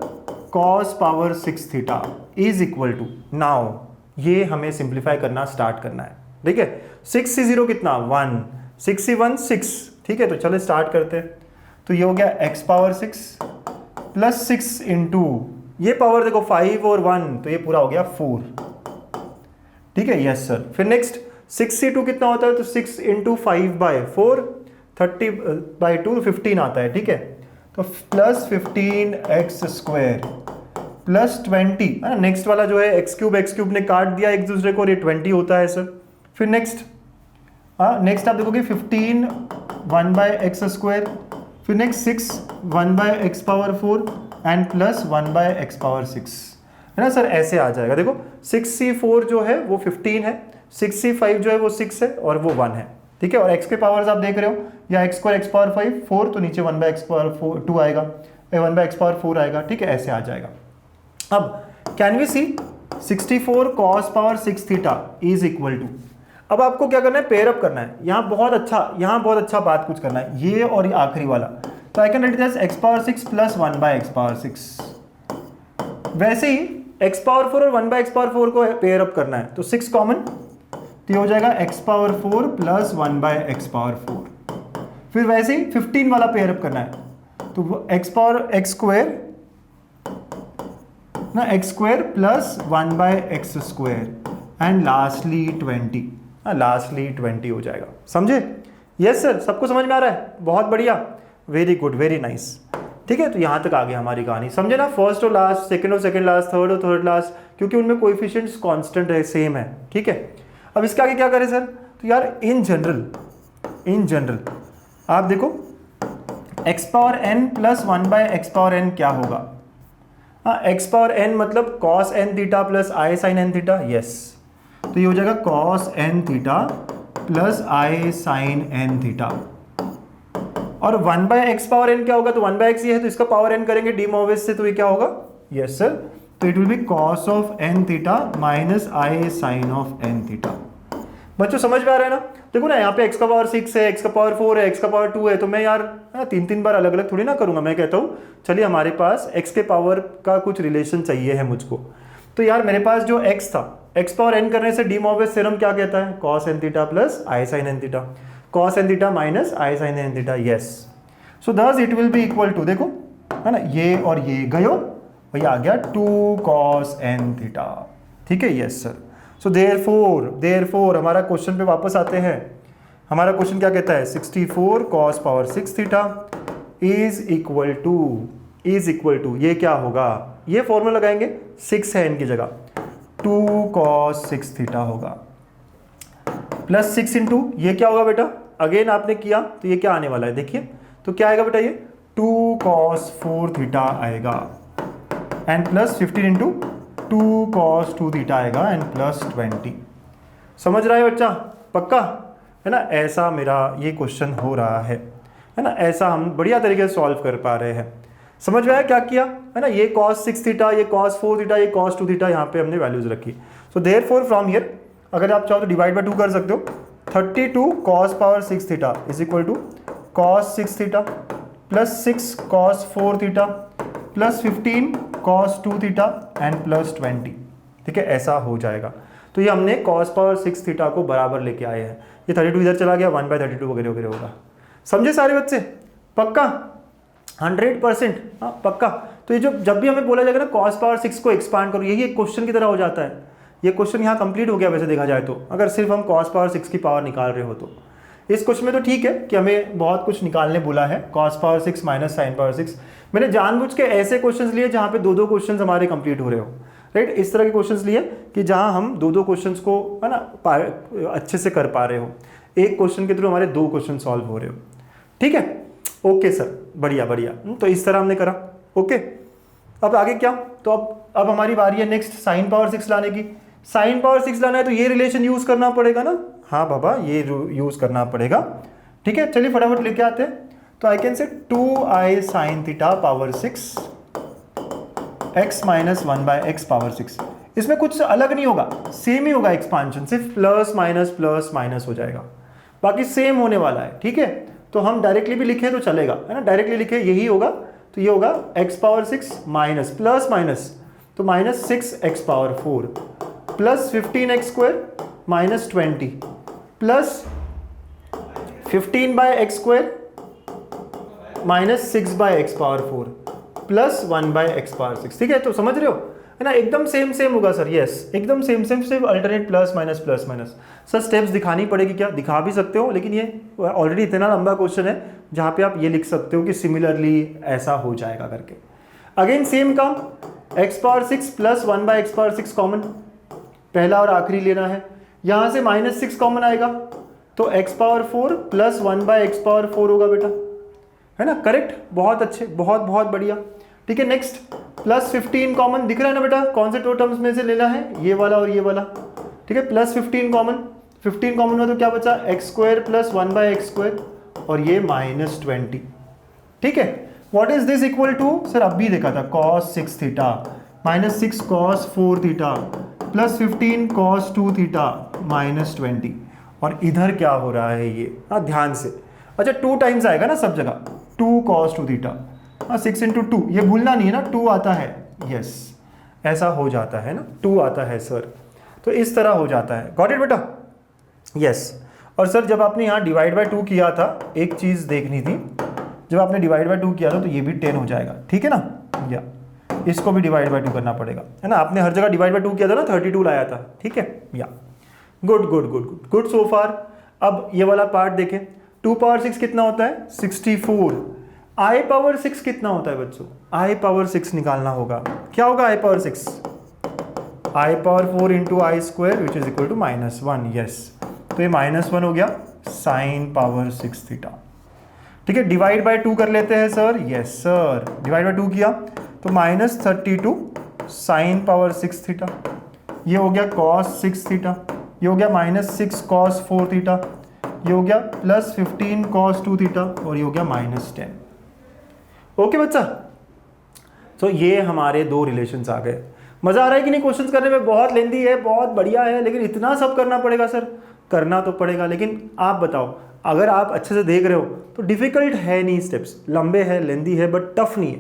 cos power 6 theta is equal to, now ये हमें सिंप्लीफाई करना स्टार्ट करना है, ठीक है। 6c0 कितना 1, 6c1 6, ठीक है। तो चलो स्टार्ट करते हैं। तो ये हो गया x पावर 6 प्लस 6 इंटू ये पावर देखो 5 और 1, तो ये पूरा हो गया 4, ठीक है, यस सर। फिर नेक्स्ट 6c2 कितना होता है, तो 6 इंटू 5/4 30/2 15 आता है, ठीक है। तो plus 15x square plus 20, next वाला जो है x क्यूब ने काट दिया एक दूसरे को, ये 20 होता है सर। फिर नेक्स्ट आप देखोगे 15 1/x स्क्वायर, फिर next 6 1/x power 4 and plus 1/x power 6, है ना सर। ऐसे आ जाएगा, देखो 6c4 जो है वो 15 है, 6c5 जो है वो 6 है और वो 1 है, ठीक है। और x के पावर्स आप देख रहे हो, या x स्क्वायर x पावर 5 4, तो नीचे 1/x पावर 2 आएगा, 1/x पावर 4 आएगा, ठीक है, ऐसे आ जाएगा। अब can we see 64 cos power 6 theta is equal to, अब आपको क्या करना है, पेयर अप करना है। यहाँ बहुत अच्छा बात कुछ करना है, ये और ये आखिरी वाला। तो I can write it as x power 6 plus 1/x power 6। वैसे ही x पावर 4 और 1/x पावर 4 को पेयर अप करना है, तो 6 कॉमन, तो ये हो जाएगा x power 4 plus 1/x power 4। फिर वैसे ही 15 वाला पेयर अप करना है, तो x square plus 1/x square and lastly 20 हो जाएगा, समझे? यस सर, सबको समझ में आ रहा है? बहुत बढ़िया, वेरी गुड, वेरी नाइस, ठीक है। तो यहाँ तक आ गई हमारी कहानी, समझे ना। फर्स्ट और लास्ट, सेकंड और सेकंड लास्ट, थर्ड और थर्ड लास्ट, क्योंकि उनमें कोएफिशिएंट्स कांस्टेंट है, सेम है, ठीक है। अब इसके आगे क्या करें सर, तो यार इन जनरल आप देखो x power n plus 1/x power n क्या होगा, x पावर n मतलब cos n theta plus i sin n theta, yes. तो ये हो जाएगा cos n theta plus i sin n theta, और 1/x पावर n क्या होगा, तो 1/x ये है तो इसका पावर n करेंगे डी मोविस से, तो ये क्या होगा, यस सर, तो it will B cos of n theta minus i sin of n theta. बच्चों समझ में आ रहा है ना? देखो ना, यहाँ पे x का पावर 6 है, x का पावर 4 है, x का पावर 2 है, तो मैं यार 3 बार अलग अलग थोड़ी ना करूंगा। मैं कहता हूँ चलिए हमारे पास x के पावर का कुछ रिलेशन चाहिए है मुझको, तो यार मेरे पास जो x था, x पावर n करने से डी मोविस थ्योरम क्या कहता है, cos n theta plus i sin n theta, cos n theta minus i sin n theta, yes. So this it will be equal to, देखो है ना, ये और ये गयो, भैया आ गया 2 cos n थीटा, ठीक है, यस सर। सो देयरफॉर हमारा क्वेश्चन पे वापस आते हैं। हमारा क्वेश्चन क्या कहता है, 64 cos power 6 theta is equal to ये क्या होगा, ये फॉर्मूला लगाएंगे, 6 है इनकी जगह, 2 cos 6 थीटा होगा प्लस 6 इंटू ये क्या होगा बेटा, अगेन आपने किया तो ये क्या आने वाला है, देखिए तो क्या आएगा बेटा, ये 2 cos 4 थीटा आएगा and plus 15 into 2 cos 2 theta आएगा एंड प्लस 20। समझ रहा है बच्चा, पक्का है ना? ऐसा मेरा ये क्वेश्चन हो रहा है ना, ऐसा हम बढ़िया तरीके से सॉल्व कर पा रहे हैं। समझ में आया क्या किया है ना, ये cos 6 थीटा, ये cos 4 थीटा, ये cos 2 थीटा, यहाँ पे हमने वैल्यूज रखी। सो देयरफॉर फ्रॉम हियर अगर आप चाहो तो डिवाइड बाय 2 कर सकते हो, 32 cos power 6 theta is equal to cos 6 theta plus 6 cos 4 theta plus 15 cos 2 theta and plus 20, ठीक है, ऐसा हो जाएगा। तो ये हमने cos पावर 6 थीटा को बराबर लेके आए हैं, ये 32 इधर चला गया, 1/32 वगैरह वगैरह होगा। समझे सारे बच्चे, पक्का 100%, हाँ पक्का। तो ये जब भी हमें बोला जाएगा ना cos पावर 6 को एक्सपांड करो, यही एक क्वेश्चन की तरह हो जाता है। ये क्वेश्चन यहाँ कंप्लीट हो गया वैसे देखा जाए तो, अगर सिर्फ हम cos पावर 6 की पावर निकाल रहे हो तो। इस क्वेश्चन में तो ठीक है कि हमें बहुत कुछ निकालने बोला है, cos power 6 minus sine power 6। मैंने जानबूझ के ऐसे क्वेश्चंस लिए जहाँ पे दो दो क्वेश्चंस हमारे कंप्लीट हो रहे हो, राइट। इस तरह के क्वेश्चंस लिए कि जहाँ हम दो दो क्वेश्चंस को है ना अच्छे से कर पा रहे हो, एक क्वेश्चन के थ्रू हमारे दो क्वेश्चन सॉल्व हो रहे हो, ठीक है। ओके सर, बढ़िया बढ़िया। तो इस तरह हमने करा, ओके। अब आगे क्या, तो अब हमारी बारी है नेक्स्ट साइन पावर 6 लाने की। साइन पावर 6 लाना है तो ये रिलेशन यूज करना पड़ेगा ना, हाँ बाबा ये यूज करना पड़ेगा, ठीक है। चलिए फटाफट लेके आते हैं। तो आई कैन से 2i sign theta power 6 x minus 1/x power 6। इसमें कुछ अलग नहीं होगा, सेम ही होगा एक्सपांशन, सिर्फ प्लस माइनस हो जाएगा, बाकी सेम होने वाला है, ठीक है। तो हम डायरेक्टली भी लिखें तो चलेगा, है ना, डायरेक्टली लिखे यही होगा। तो ये होगा x power 6 minus plus minus, तो minus 6x power 4 plus 15x square minus 20 plus 15/x square minus 6/x power 4 plus 1/x power 6, ठीक है। तो समझ रहे हो, है ना, एकदम सेम होगा सर, यस एकदम सेम, सिर्फ alternate plus minus. Sir steps दिखानी पड़ेगी क्या, दिखा भी सकते हो, लेकिन ये ऑलरेडी इतना लंबा क्वेश्चन है जहाँ पे आप ये लिख सकते हो कि सिमिलरली ऐसा हो जाएगा करके। अगेन सेम काम, x power 6 plus 1/x power 6 common, पहला और आखिरी लेना है। यहाँ से -6 कॉमन आएगा तो x power 4 plus 1/x power 4 होगा बेटा, है ना, करेक्ट, बहुत अच्छे, बहुत बहुत बढ़िया, ठीक है। नेक्स्ट प्लस 15 कॉमन दिख रहा है ना बेटा, कौन से दो टर्म्स में से लेना है, ये वाला और ये वाला, ठीक है। प्लस 15 कॉमन में तो क्या बचा, x square plus 1/x square और ये -20, ठीक है। What is this equal to, sir अब भी देखा था, cos 6 theta minus 6 cos 4 theta plus 15 cos 2 theta minus 20, और इधर क्या हो रहा है ये, हाँ ध्यान से, अच्छा 2 टाइम्स आएगा ना सब जगह, 2 cos 2 थीटा, हाँ 6 × 2, ये भूलना नहीं है ना, 2 आता है, यस ऐसा हो जाता है ना, 2 आता है सर, तो इस तरह हो जाता है, गॉट इट बेटा, यस। और सर जब आपने यहाँ डिवाइड बाय 2 किया था, एक चीज़ देखनी थी, जब आपने डिवाइड बाय 2 किया था तो ये भी 10 हो जाएगा, ठीक है ना, या इसको भी डिवाइड बाय 2 करना पड़ेगा, है ना, आपने हर जगह डिवाइड बाय 2 किया था ना, 32 लाया था, ठीक है, या गुड सो फार। अब ये वाला पार्ट देखें, 2 पावर 6 कितना होता है, 64, i पावर 6 कितना होता है बच्चों, i पावर 6 निकालना होगा, क्या होगा i power 6, i power 4 into i square which is equal to -1, yes, तो ये -1 हो गया साइन पावर 6 थीटा, ठीक है। डिवाइड बाय 2 कर लेते हैं sir, yes sir, divide by 2 किया तो -32 साइन पावर 6 थीटा, ये हो गया cos 6 थीटा, ये हो गया -6 cos 4 थीटा, ये हो गया प्लस 15 cos 2 थीटा और ये हो गया -10, ओके बच्चा। तो ये हमारे दो रिलेशंस आ गए। मजा आ रहा है कि नहीं क्वेश्चंस करने में, बहुत लेंदी है, बहुत बढ़िया है, लेकिन इतना सब करना पड़ेगा सर, करना तो पड़ेगा, लेकिन आप बताओ अगर आप अच्छे से देख रहे हो तो डिफिकल्ट है नहीं, स्टेप्स लंबे हैं, लेंदी है, बट टफ नहीं है।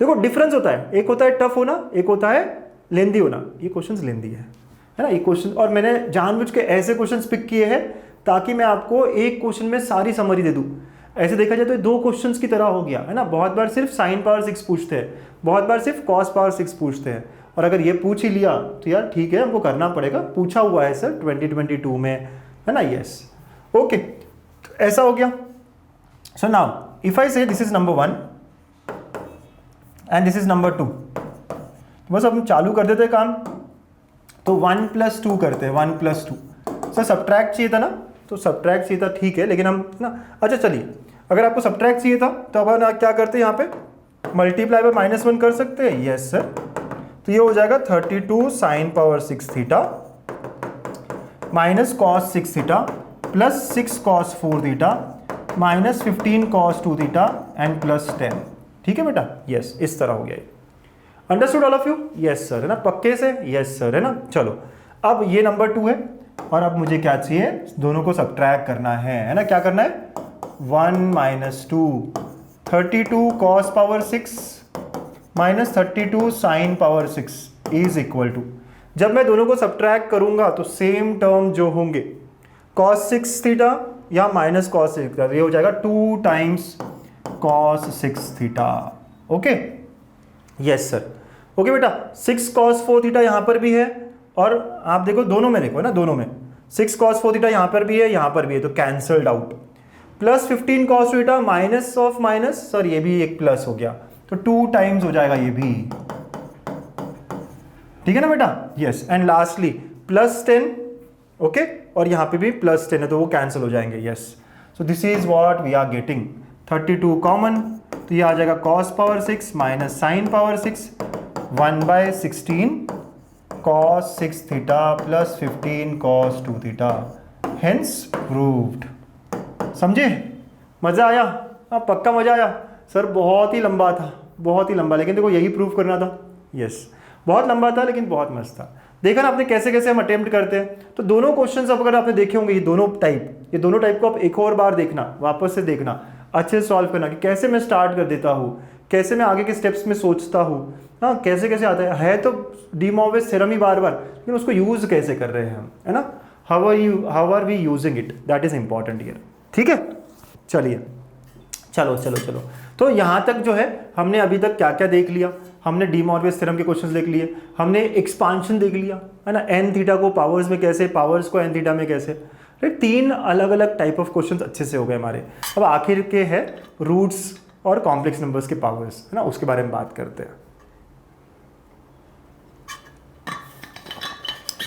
देखो डिफरेंस होता है, एक होता है टफ होना, एक होता है लेंदी होना, ये क्वेश्चंस लेंदी है ना ये क्वेश्चन, और मैंने जानबूझ के ऐसे क्वेश्चंस पिक किए हैं ताकि मैं आपको एक क्वेश्चन में सारी समरी दे दूं। ऐसे देखा जाए तो दो क्वेश्चंस की तरह हो गया है ना, बहुत बार सिर्फ साइन पावर 6 पूछते हैं, बहुत बार सिर्फ कॉस पावर 6 पूछते हैं, और अगर ये पूछ ही लिया तो यार ठीक है, हमको करना पड़ेगा, पूछा हुआ है सर 2022 में, है ना, यस ओके, ऐसा हो गया। सो नाउ इफ आई से this is number 1 and this is number 2, बस अब हम चालू कर देते हैं काम। तो 1 + 2 करते हैं, 1 + 2, सर सब्ट्रैक्ट चाहिए था ना, तो सब्ट्रैक्ट चाहिए था, ठीक है, लेकिन हम ना, अच्छा चलिए, अगर आपको सब्ट्रैक्ट चाहिए था तो अब ना क्या करते हैं, यहाँ पे मल्टीप्लाई बाय -1 कर सकते हैं, यस सर, तो ये हो जाएगा 32 sine power 6 theta minus cos 6 theta plus 6 cos 4 theta minus 15 cos 2 theta and plus 10, ठीक है बेटा, यस इस तरह हो गया ये। Understood all of you, yes sir, है ना, पक्के से, यस सर, है ना। चलो अब ये नंबर 2 है, और अब मुझे क्या चाहिए, दोनों को सब्ट्रैक्ट करना है ना, क्या करना है, 1 - 2, 32 cos power 6 minus 32 sine power 6 is equal to, जब मैं दोनों को सब्ट्रैक्ट करूंगा तो सेम टर्म जो होंगे, कॉस 6 थीटा या माइनस कॉस 6 थीटा, ये हो जाएगा 2 times cos 6 theta, okay yes sir. Okay बेटा, 6 cos 4 थीटा यहाँ पर भी है, और आप देखो दोनों में, देखो ना दोनों में 6 cos 4 थीटा यहाँ पर भी है, यहाँ पर भी है, तो cancelled out. Plus 15 cos theta minus of minus, sir ये भी एक प्लस हो गया, तो 2 टाइम्स हो जाएगा ये भी, ठीक है ना बेटा। Yes, and lastly plus 10, okay, और यहाँ पे भी प्लस 10 है, तो वो कैंसिल हो जाएंगे। Yes, so this is what we are getting. 32 common, तो ये आ जाएगा cos power 6 minus sine power 6, 1/16 cos 6 theta plus 15 cos 2 theta, hence proved. समझे? मजा आया? हाँ पक्का मजा आया सर, बहुत ही लंबा था, बहुत ही लंबा, लेकिन देखो यही प्रूव करना था। यस, बहुत लंबा था लेकिन बहुत मस्त था। देखा ना आपने कैसे कैसे हम अटेम्प्ट करते हैं। तो दोनों क्वेश्चंस अब अगर आपने देखे होंगे, ये दोनों टाइप को आप एक और बार देखना, वापस से देखना, अच्छे से सॉल्व करना कि कैसे मैं स्टार्ट कर देता हूँ, कैसे मैं आगे के स्टेप्स में सोचता हूँ, हाँ कैसे कैसे आता है तो डी मॉर्विस थ्योरम ही बार बार, लेकिन उसको यूज कैसे कर रहे हैं हम, है ना, how are we using it, that is important here. ठीक है, चलिए चलो चलो चलो, तो यहाँ तक जो है हमने अभी तक क्या क्या देख लिया। हमने डी मॉर्विस थ्योरम के क्वेश्चंस देख लिए, हमने एक्सपांशन देख लिया, है ना, एन थीटा को पावर्स में कैसे, पावर्स को एन थीटा में कैसे, राइट। 3 अलग अलग टाइप ऑफ क्वेश्चंस अच्छे से हो गए हमारे। अब आखिर के है रूट्स और कॉम्प्लेक्स नंबर्स के पावर्स, है ना, उसके बारे में बात करते हैं।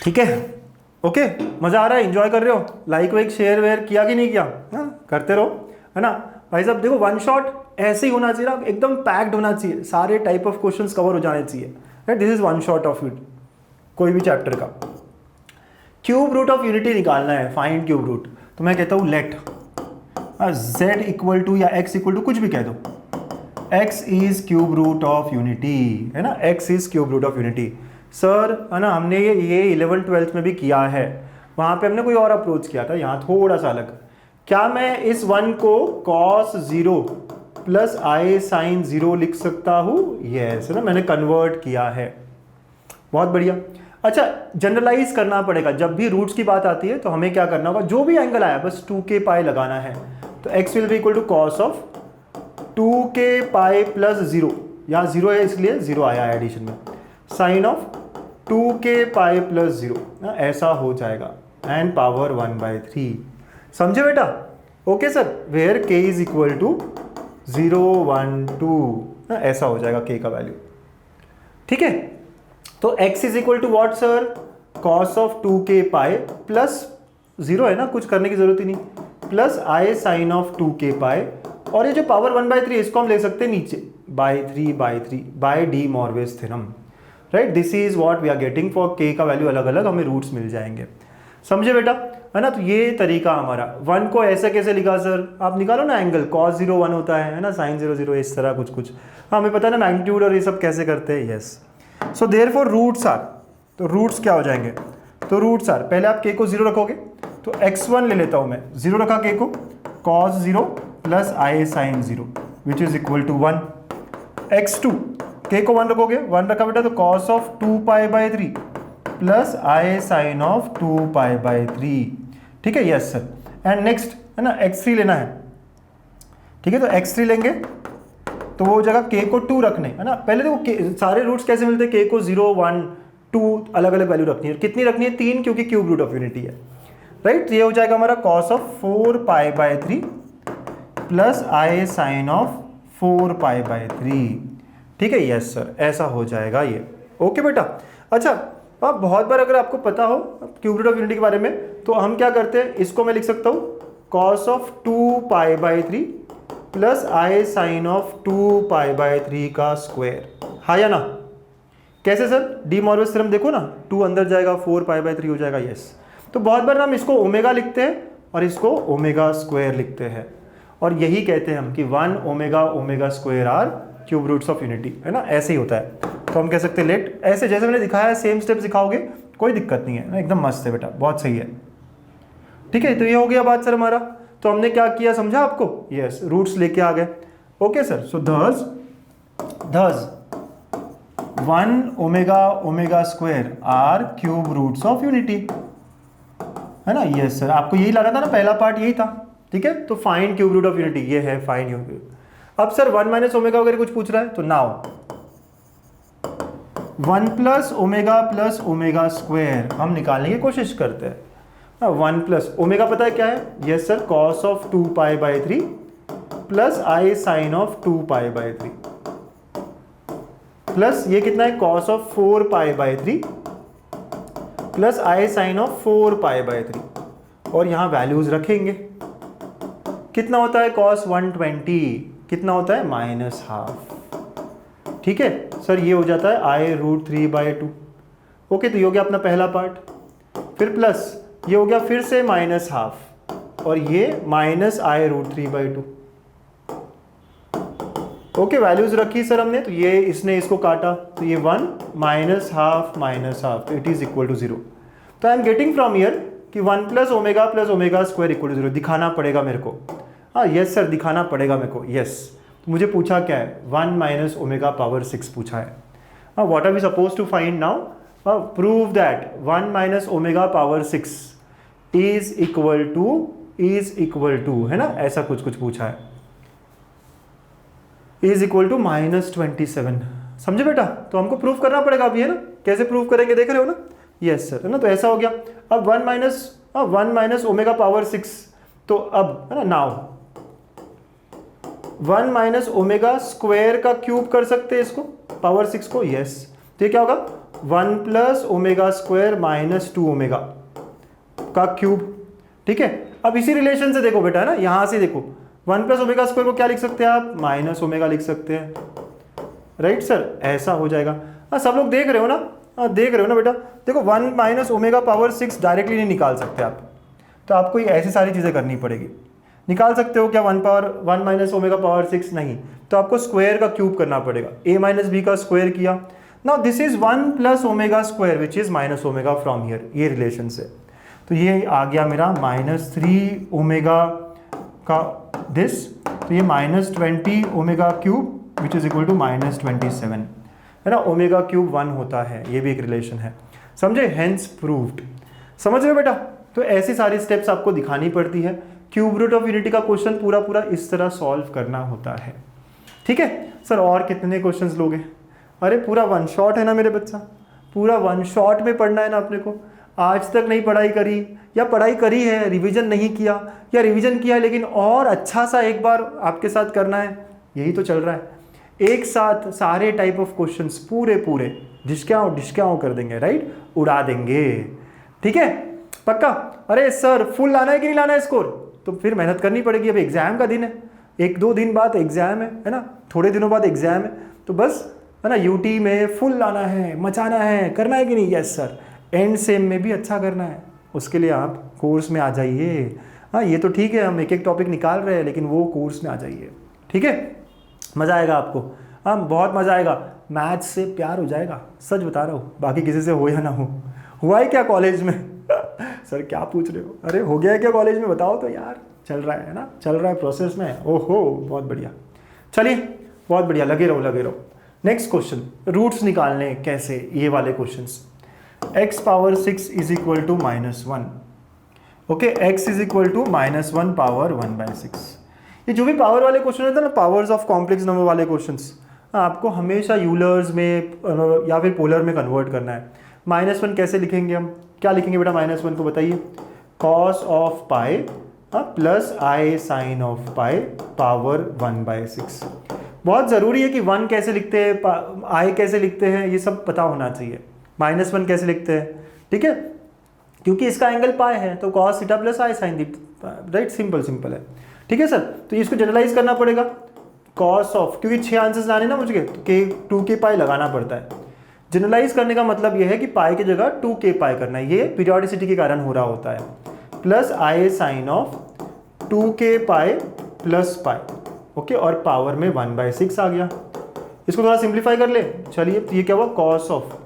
ठीक है, ओके, मजा आ रहा है, एंजॉय कर रहे हो, लाइक वाइक शेयर वेयर किया कि नहीं किया, हाँ करते रहो, है ना भाई साहब। देखो वन शॉट ऐसे ही होना चाहिए ना, एकदम पैक्ड होना चाहिए, सारे टाइप ऑफ क्वेश्चंस कवर हो जाने चाहिए, right. This is one shot of it, कोई भी चैप्टर का। क्यूब रूट ऑफ यूनिटी निकालना है, फाइंड क्यूब रूट, तो मैं कहता हूँ लेट z इक्वल टू या x इक्वल टू कुछ भी कह दो, x is cube root of unity, है ना, x is cube root of unity. Sir है ना, हमने ये 11th 12th में भी किया है, वहाँ पे हमने कोई और अप्रोच किया था, यहाँ थोड़ा सा अलग। क्या मैं इस 1 को cos 0 प्लस आई साइन 0 लिख सकता हूँ? यस, है ना, मैंने कन्वर्ट किया है, बहुत बढ़िया। अच्छा, जनरलाइज करना पड़ेगा, जब भी रूट्स की बात आती है तो हमें क्या करना होगा, जो भी एंगल आया बस 2k पाई लगाना है, तो x will be equal to cos of 2k pi plus 0, यहाँ 0 है इसलिए 0 आया है एडिशन में, sign of 2k pi plus 0, ऐसा हो जाएगा, एंड पावर 1/3। समझे बेटा? Okay sir, where k is equal to 0 1 2, ऐसा हो जाएगा k का वैल्यू। ठीक है, तो x is equal to what sir, cos of 2k pi plus 0 है ना, कुछ करने की जरूरत ही नहीं, plus i sine of 2k pi, और ये जो पावर 1/3 इसको हम ले सकते हैं नीचे by3 by De Moivre's theorem, right. This is what we are getting for k का वैल्यू अलग अलग हमें रूट्स मिल जाएंगे। समझे बेटा, है ना। तो ये तरीका हमारा, 1 को ऐसे कैसे लिखा सर, आप निकालो ना एंगल, cos 0 1 होता है ना, sin 0 0, इस तरह कुछ कुछ, हाँ हमें पता है ना मैग्नीट्यूड और ये सब कैसे करते हैं। Yes, so therefore roots are, तो रूट्स क्या हो जाएंगे, तो रूट्स आर, पहले आप k को 0 रखोगे, तो x1 ले लेता हूँ मैं, 0 रखा k को, cos 0 plus i sine 0 which is equal to 1, x2 k को 1 रखोगे, 1 रखा बेटा, तो cos of 2π/3 plus i sine of 2π/3। ठीक है, यस सर। एंड नेक्स्ट है ना, x3 लेना है, ठीक है, तो x3 लेंगे तो वो हो जाएगा k को 2 रखने, है ना। पहले देखो सारे रूट्स कैसे मिलते हैं, k को 0 1 2 अलग अलग वैल्यू रखनी है, कितनी रखनी है, 3, क्योंकि क्यूब रूट ऑफ यूनिटी है, राइट। ये हो जाएगा हमारा cos of 4π/3 plus i sine of 4π/3। ठीक है, यस सर, ऐसा हो जाएगा ये। ओके बेटा, अच्छा अब बहुत बार अगर आपको पता हो क्यूब रूट ऑफ यूनिटी के बारे में, तो हम क्या करते हैं, इसको मैं लिख सकता हूँ cos of 2π/3 plus i sine of 2π/3 का स्क्वायर, हाँ या ना। कैसे सर, डी मॉर्विस थ्योरम देखो ना, 2 अंदर जाएगा, 4π/3 हो जाएगा। यस, तो बहुत बार हम इसको ओमेगा लिखते हैं और इसको ओमेगा स्क्वायर लिखते हैं, और यही कहते हैं हम कि 1 omega square are cube roots of unity, है ना, ऐसे ही होता है। तो हम कह सकते हैं लेट, ऐसे जैसे मैंने दिखाया है सेम स्टेप सिखाओगे, कोई दिक्कत नहीं है ना, एकदम मस्त है बेटा, बहुत सही है। ठीक है, तो ये हो गया बात सर हमारा। तो हमने क्या किया समझा आपको, यस, रूट्स लेके आ गए। Okay sir, so thus 1 omega square are cube roots of unity, है ना। यस सर, आपको यही लाना था ना, पहला पार्ट यही था। ठीक है, तो find cube root of unity, ये है फाइंड क्यूब। अब सर 1 - ओमेगा वगैरह कुछ पूछ रहा है, तो नाउ प्लस ओमेगा स्क्वायर हम निकालने की कोशिश करते हैं। 1 प्लस ओमेगा पता है क्या है? Yes sir, cos of 2 pi by 3 plus i sine of 2 pi by 3 plus ये कितना है? Cos of 4 pi by 3 plus i sine of 4 pi by 3 और यहां वैल्यूज रखेंगे। कितना होता है कॉस 120? कितना होता है? -12। ठीक है सर, ये हो जाता है i√3/2। ओके, तो ये हो गया अपना पहला पार्ट। फिर प्लस ये हो गया फिर से -12 और ये -i√3/2। ओके, वैल्यूज रखी सर हमने, तो ये इसने इसको काटा तो ये 1 -12 तो इट इज इक्वल टू 0। तो I am getting from here कि 1 plus omega square equal to 0 दिखाना पड़ेगा मेरे को। हाँ यस सर, दिखाना पड़ेगा मेरे को। यस, तो मुझे पूछा क्या है? 1 - ω⁻⁶ पूछा है। हाँ, what are we suppose to find now? Prove that 1 - ω⁻⁶ is equal to है ना, ऐसा कुछ पूछा है। Is equal to -27। समझे बेटा? तो हमको प्रूफ करना पड़ेगा अभी, है ना। कैसे प्रूफ करेंगे देख रहे हो ना? यस सर, है ना। तो ऐसा हो गया। अब 1 - ω⁻⁶, तो अब है ना, नाउ 1 - ओमेगा स्क्वायर का क्यूब कर सकते हैं इसको, पावर 6 को। यस, तो ये क्या होगा? 1 प्लस ओमेगा स्क्वायर -2 ओमेगा का क्यूब। ठीक है, अब इसी रिलेशन से देखो बेटा, है ना, यहां से देखो 1 प्लस ओमेगा स्क्वायर को क्या लिख सकते हैं आप? -ओमेगा लिख सकते हैं। राइट सर, ऐसा हो जाएगा। हाँ, सब लोग देख रहे हो ना? हाँ, देख रहे हो ना बेटा? देखो 1 - ω⁻⁶ डायरेक्टली नहीं निकाल सकते आप, तो आपको ये ऐसी सारी चीज़ें करनी पड़ेगी। निकाल सकते हो क्या 1 - ω⁻⁶? नहीं, तो आपको स्क्वायर का क्यूब करना पड़ेगा। a - b का स्क्वायर किया। Now this is 1 plus omega square which is -omega from here, ये रिलेशन से। तो ये आ गया मेरा -3 ओमेगा का दिस, तो ये -20 omega cube which is equal to -27, है ना। ओमेगा क्यूब 1 होता है, ये भी एक रिलेशन है। समझे? Hence proved. समझ रहे हो बेटा? तो ऐसी सारी स्टेप्स आपको दिखानी पड़ती है। क्यूब रूट ऑफ यूनिटी का क्वेश्चन पूरा इस तरह सॉल्व करना होता है। ठीक है सर, और कितने क्वेश्चंस लोगे? अरे पूरा 1 शॉट है ना मेरे बच्चा, पूरा 1 शॉट में पढ़ना है ना अपने को। आज तक नहीं पढ़ाई करी, या पढ़ाई करी है रिवीजन नहीं किया, या रिवीजन किया लेकिन और अच्छा सा एक बार आपके साथ करना है, यही तो चल रहा है। एक साथ सारे टाइप ऑफ क्वेश्चंस पूरे डिस्काउंट कर देंगे, राइट, उड़ा देंगे। ठीक है, पक्का? अरे सर फुल लाना है कि नहीं लाना है स्कोर? तो फिर मेहनत करनी पड़ेगी। अब एग्जाम का दिन है, 1-2 दिन बाद एग्जाम है ना, थोड़े दिनों बाद एग्जाम है, तो बस है ना, यूटी में फुल लाना है, मचाना है, करना है कि नहीं? Yes sir. एंड सेम में भी अच्छा करना है, उसके लिए आप कोर्स में आ जाइए। हाँ, ये तो ठीक है, हम एक टॉपिक निकाल रहे हैं, लेकिन वो कोर्स में आ जाइए। ठीक है, मज़ा आएगा आपको। हाँ, बहुत मज़ा आएगा। मैथ्स से प्यार हो जाएगा, सच बता रहा हूँ, बाकी किसी से हो या ना हो। हुआ है क्या कॉलेज में? सर क्या पूछ रहे हो? अरे हो गया है क्या कॉलेज में? बताओ तो यार। चल रहा है ना, चल रहा है प्रोसेस में। ओहो, बहुत बढ़िया। चलिए, बहुत बढ़िया, लगे रहो। नेक्स्ट क्वेश्चन, रूट्स निकालने कैसे, ये वाले questions. x⁻6 is equal to -1। ओके, x is equal to -1 power 1/6। ये जो भी पावर वाले क्वेश्चन होते हैं ना, पावर्स ऑफ कॉम्प्लेक्स नंबर वाले क्वेश्चंस, आपको हमेशा यूलर्स में या फिर पोलर में कन्वर्ट करना है। -1 कैसे लिखेंगे हम? क्या लिखेंगे बेटा -1 को बताइए? cos of pi plus i sine of pi power 1/6। बहुत ज़रूरी है कि 1 कैसे लिखते हैं, आई कैसे लिखते हैं, ये सब पता होना चाहिए। -1 कैसे लिखते हैं? ठीक है, क्योंकि इसका एंगल पाई है, तो cos theta plus i sine theta, right, simple है। ठीक है सर, तो इसको जनरलाइज करना पड़ेगा। cos ऑफ, क्योंकि 6 आंसर्स लाने ना मुझे, तो 2k पाई लगाना पड़ता है। जनरलाइज करने का मतलब यह है कि पाई की जगह 2k पाई करना है, ये पीरियोडिसिटी के कारण हो रहा होता है। Plus i sine of 2k pi plus pi, okay, और पावर में 1/6 आ गया। इसको थोड़ा सिंप्लीफाई कर ले। चलिए, तो ये क्या हुआ? cos ऑफ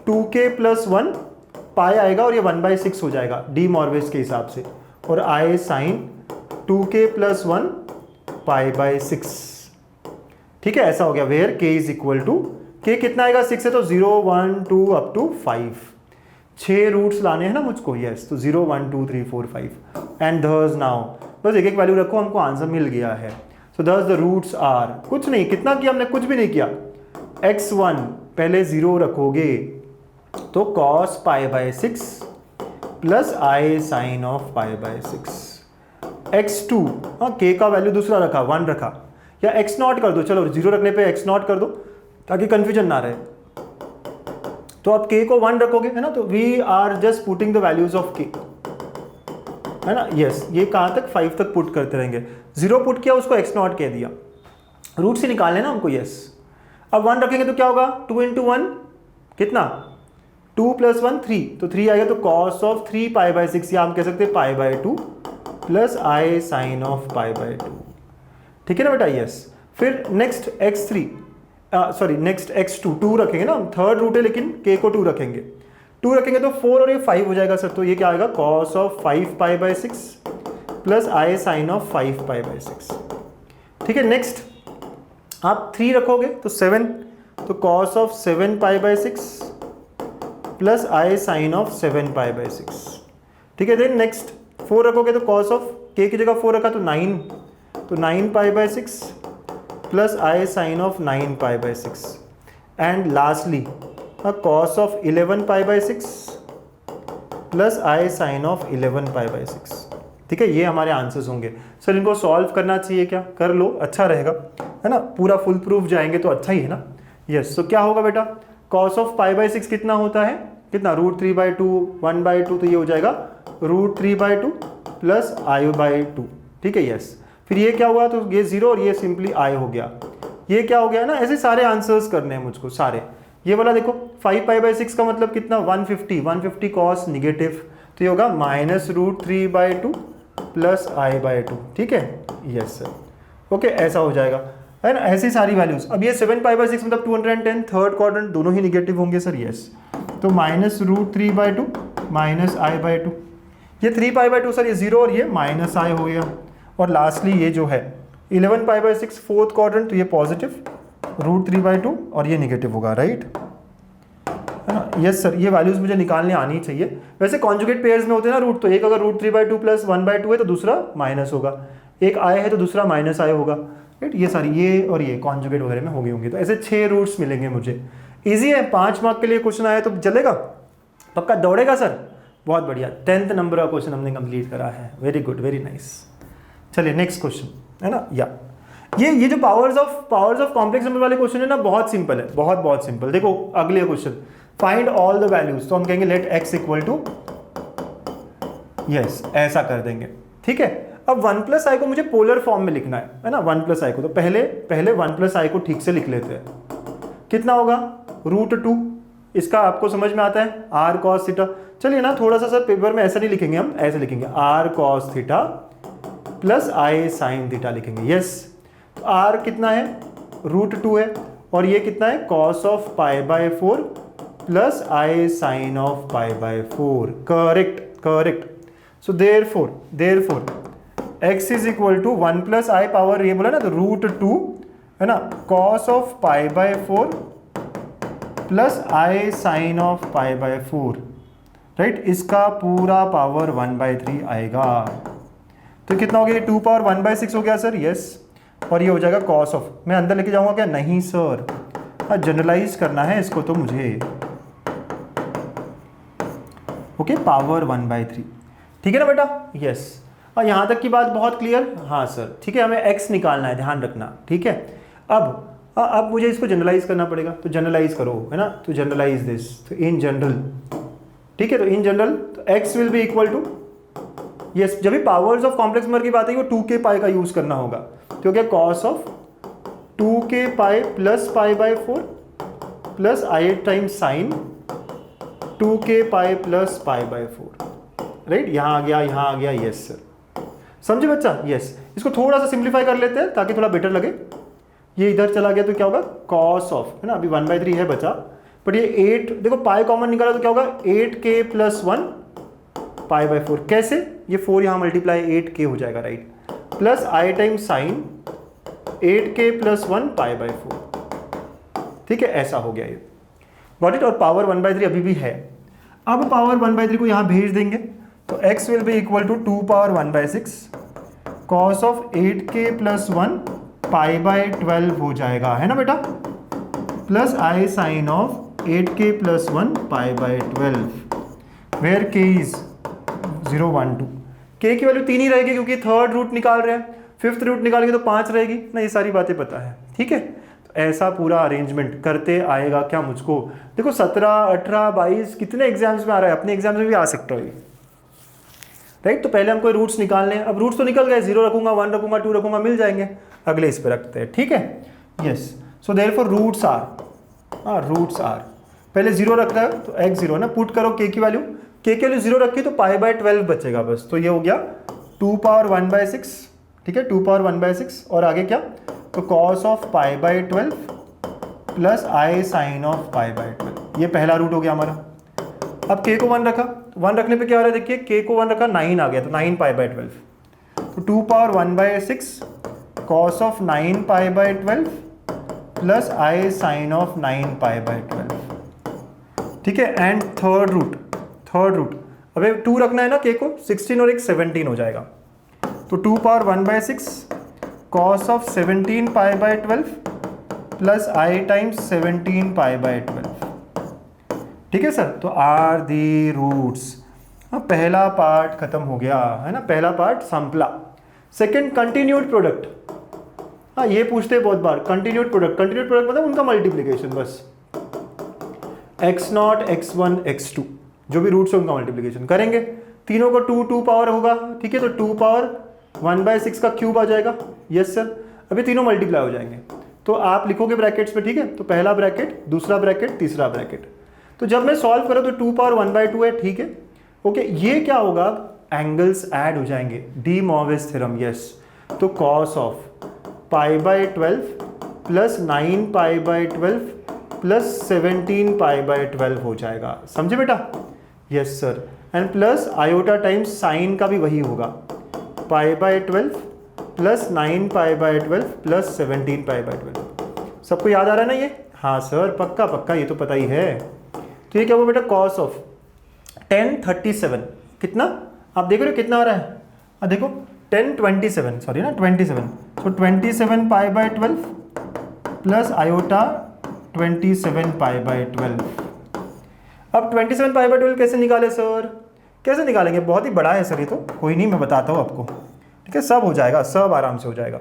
2k प्लस 1 पाई आएगा और ये 1/6 हो जाएगा डी मॉर्विस के हिसाब से, और आई साइन 2k प्लस 1 पाई/6। ठीक है, ऐसा हो गया। Where k is equal to, k कितना आएगा? 6 है, तो 0 1 2 अप टू 5। 6 रूट्स लाने हैं ना मुझको। यस, तो 0 1 2 3 4 5 एंड दस नाउ बस एक वैल्यू रखो, हमको आंसर मिल गया है। सो दस द रूट्स आर, कुछ नहीं, कितना किया हमने? कुछ भी नहीं किया। x1 पहले 0 रखोगे तो cos pi by 6 plus i sine of pi by 6 x2, हाँ k का वैल्यू दूसरा रखा 1 रखा, या x नॉट कर दो, चलो 0 रखने पे x नॉट कर दो ताकि कंफ्यूजन ना रहे। तो आप k को 1 रखोगे है ना, तो we are just putting the values of k है ना। यस, ये कहाँ तक 5 तक पुट करते रहेंगे। 0 पुट किया, उसको x नॉट कह दिया, रूट से निकालने ना हमको। यस, अब 1 रखेंगे तो क्या होगा, 2 इंटू 1 कितना, 2 प्लस 1 3, तो 3 आएगा, तो कॉस ऑफ 3 पाई बाय 6, या हम कह सकते हैं pi by 2 plus i sine of pi by 2। ठीक है ना बेटा। यस, फिर next x3 sorry next x2 2 रखेंगे ना, थर्ड रूट है लेकिन k को 2 रखेंगे, 2 रखेंगे तो 4 और ये 5 हो जाएगा सर। तो ये क्या आएगा, cos of 5 pi by 6 plus i sine of 5 pi by 6। ठीक है, नेक्स्ट आप 3 रखोगे तो 7, तो cos of 7 pi by 6 plus i sine of 7 pi by 6। ठीक है, देन नेक्स्ट 4 रखोगे तो कॉस ऑफ k की जगह 4 रखा तो 9, तो 9 pi by 6 plus i sine of 9 pi by 6। And lastly cos of 11 pi by 6 plus i sine of 11 pi by 6। ठीक है, ये हमारे आंसर्स होंगे सर। इनको सॉल्व करना चाहिए क्या, कर लो, अच्छा रहेगा है ना, पूरा फुल प्रूफ जाएंगे तो अच्छा ही है ना। यस, तो क्या होगा बेटा, कॉस ऑफ पाई बाय 6 कितना होता है, कितना, √3/2 1/2, तो ये हो जाएगा √3/2 प्लस आई बाय 2। ठीक है, यस, फिर ये क्या हुआ, तो ये 0 और ये सिंपली आई हो गया, ये क्या हो गया ना। ऐसे सारे आंसर्स करने हैं मुझको सारे। ये वाला देखो 5 पाई बाय 6 का मतलब कितना, 150 कॉस निगेटिव, तो ये होगा -√3/2 प्लस आई बाय 2। ठीक है, यस सर, ओके, ऐसा हो जाएगा है ना, ऐसी सारी वैल्यूज। अब ये 7 पाई बाय 6 मतलब 210, थर्ड क्वाड्रेंट दोनों ही निगेटिव होंगे सर। यस, तो -√3/2 माइनस आई बाय 2, ये 3 पाई बाय 2 सर, ये 0 और ये माइनस आई हो गया। और लास्टली ये जो है 11 पाई बाय 6 फोर्थ क्वाड्रेंट, तो ये पॉजिटिव √3/2 और ये निगेटिव होगा, राइट है ना। यस सर, ये वैल्यूज मुझे निकालने आनी चाहिए। वैसे कॉन्जुगेट पेयर्स में होते हैं ना रूट, तो एक अगर √3/2 प्लस 1/2 है तो दूसरा माइनस होगा, एक आई है तो दूसरा माइनस आई होगा, राइट। ये सारी ये और ये कॉन्जुगेट वगैरह में होंगे। तो ऐसे 6 रूट्स मिलेंगे मुझे। ईजी है, 5 मार्क के लिए क्वेश्चन आया तो चलेगा, पक्का दौड़ेगा सर। बहुत बढ़िया, 10th नंबर का क्वेश्चन हमने कंप्लीट करा है, वेरी गुड, वेरी नाइस। चलिए नेक्स्ट क्वेश्चन है ना। या ये जो पावर्स ऑफ कॉम्प्लेक्स नंबर वाले क्वेश्चन है ना, बहुत सिंपल है, बहुत सिंपल। देखो अगले question, find all the values, तो हम कहेंगे let x equal to, yes ऐसा कर देंगे। ठीक है, अब 1 + i को मुझे पोलर फॉर्म में लिखना है ना, 1 + i को, तो पहले 1 + i को ठीक से लिख लेते हैं। कितना होगा, √2, इसका आपको समझ में आता है, r cos थीटा। चलिए ना, थोड़ा सा सर पेपर में ऐसा नहीं लिखेंगे, हम ऐसे लिखेंगे r cos theta plus i sin theta लिखेंगे। यस, तो r कितना है, √2 है, और ये कितना है, cos of π/4 plus i sin of π/4। Correct. So therefore x is equal to 1 + i power, ये बोला ना, तो √2 है ना, cos of π/4 plus i sin of π/4, right. इसका पूरा पावर 1/3 आएगा, तो कितना हो गया, 2 पावर 1/6 हो गया सर। यस, और ये हो जाएगा cos ऑफ, मैं अंदर लेके जाऊंगा क्या, नहीं सर, जनरलाइज करना है इसको तो मुझे, ओके, पावर 1/3। ठीक है ना बेटा। यस, और यहाँ तक की बात बहुत क्लियर, हाँ सर। ठीक है, हमें x निकालना है, ध्यान रखना। ठीक है, अब मुझे इसको जनरलाइज करना पड़ेगा, तो जनरलाइज करो है ना, तो जनरलाइज दिस, तो इन जनरल। ठीक है, तो इन जनरल तो x will be equal to, yes, जब भी पावर्स ऑफ कॉम्प्लेक्स नंबर की बात है वो 2k पाई का यूज करना होगा, तो क्या, cos of 2k pi plus π/4 plus i times sine 2k pi plus π/4, right. यहाँ आ गया, यस सर, समझे बच्चा। यस, इसको थोड़ा सा सिंप्लीफाई कर लेते हैं ताकि थोड़ा बेटर लगे। ये इधर चला गया तो क्या होगा, cos ऑफ, है ना, अभी 1/3 है बचा, बट ये 8, देखो पाई कॉमन निकाला तो क्या होगा, 8k + 1 π/4। कैसे, ये 4 यहाँ मल्टीप्लाई 8k हो जाएगा, right, plus i times sign 8k + 1 π/4। ठीक है, ऐसा हो गया ये, गॉट इट। और पावर 1/3 अभी भी है। अब पावर 1/3 को यहाँ भेज देंगे, तो x will be equal to 2 power 1/6 cos of 8k + 1 π/12 हो जाएगा, है ना बेटा। Plus i sine of 8k plus 1 pi by 12 where k is 0 1 2। k की वैल्यू 3 ही रहेगी क्योंकि थर्ड रूट निकाल रहे हैं, फिफ्थ रूट निकालेंगे तो 5 रहेगी ना। ये सारी बातें पता है, ठीक है। तो ऐसा पूरा अरेंजमेंट करते आएगा क्या मुझको। देखो 17, 18, 22 कितने एग्जाम्स में आ रहा है, अपने एग्जाम्स में भी आ सकता है, राइट। तो पहले हमको रूट्स निकालने हैं। अब रूट्स तो निकल गए, 0 रखूंगा, 1 रखूंगा, 2 रखूंगा, मिल जाएंगे। अगले इस पे रखते हैं, ठीक है। Yes, so therefore roots are पहले 0 रख रहा है तो x0 ना, पुट करो k की वैल्यू, k की वैल्यू 0 रखी तो पाई बाय 12 बचेगा बस। तो ये हो गया 2 पावर 1/6, ठीक है, 2 पावर 1/6। और आगे क्या, तो cos of pi by 12 plus i sine of pi by 12। ये पहला रूट हो गया हमारा। अब k को 1 रखा, 1 रखने पे क्या हो रहा है देखिए, k को 1 रखा 9 आ गया, तो 9 पाई बाय 12। तो 2 power 1/6 cos of 9 pi by 12 plus i sine of 9 pi by 12, ठीक है। एंड थर्ड रूट अबे 2 रखना है ना k को, 16 और एक 17 हो जाएगा। तो 2 power 1/6 cos of 17 pi by 12 plus I times 17 pi by 12, ठीक है सर। तो आर दी रूट्स। हाँ, पहला पार्ट खत्म हो गया है ना, पहला पार्ट संपला। Second continued product. हाँ, ये पूछते हैं बहुत बार, कंटिन्यूड प्रोडक्ट मतलब उनका मल्टीप्लिकेशन बस, x0 x1 x2 जो भी रूट्स है उनका मल्टीप्लिकेशन करेंगे। तीनों को 2 पावर होगा, ठीक है। तो 2 पावर 1/6 का क्यूब आ जाएगा, यस सर। अभी तीनों मल्टीप्लाई हो जाएंगे, तो आप लिखोगे ब्रैकेट्स में, ठीक है। तो पहला ब्रैकेट, दूसरा ब्रैकेट, तीसरा ब्रैकेट। तो जब मैं सॉल्व करूँ तो 2 पावर 1/2 है, ठीक है, ओके। ये क्या होगा, एंगल्स ऐड हो जाएंगे, डी मॉर्विस थ्योरम, यस। तो cos of pi by 12 plus 9 pi by 12 plus 17 pi by 12 हो जाएगा, समझे बेटा, yes sir. And plus iota times sign का भी वही होगा, पाई by 12 plus 9 pi by 12 plus 17 pi by 12। सबको याद आ रहा है ना ये, हाँ सर, पक्का ये तो पता ही है। तो ये क्या हुआ बेटा, cos ऑफ 1037 कितना, आप देख रहे हो कितना आ रहा है, देखो 1027 सॉरी ना 27, सो 27 पाई by 12 plus iota 27 pi by 12। अब 27 पाई बाय 12 कैसे निकाले सर, कैसे निकालेंगे, बहुत ही बड़ा है सर ये तो, कोई नहीं मैं बताता हूँ आपको, ठीक है। सब हो जाएगा, सब आराम से हो जाएगा।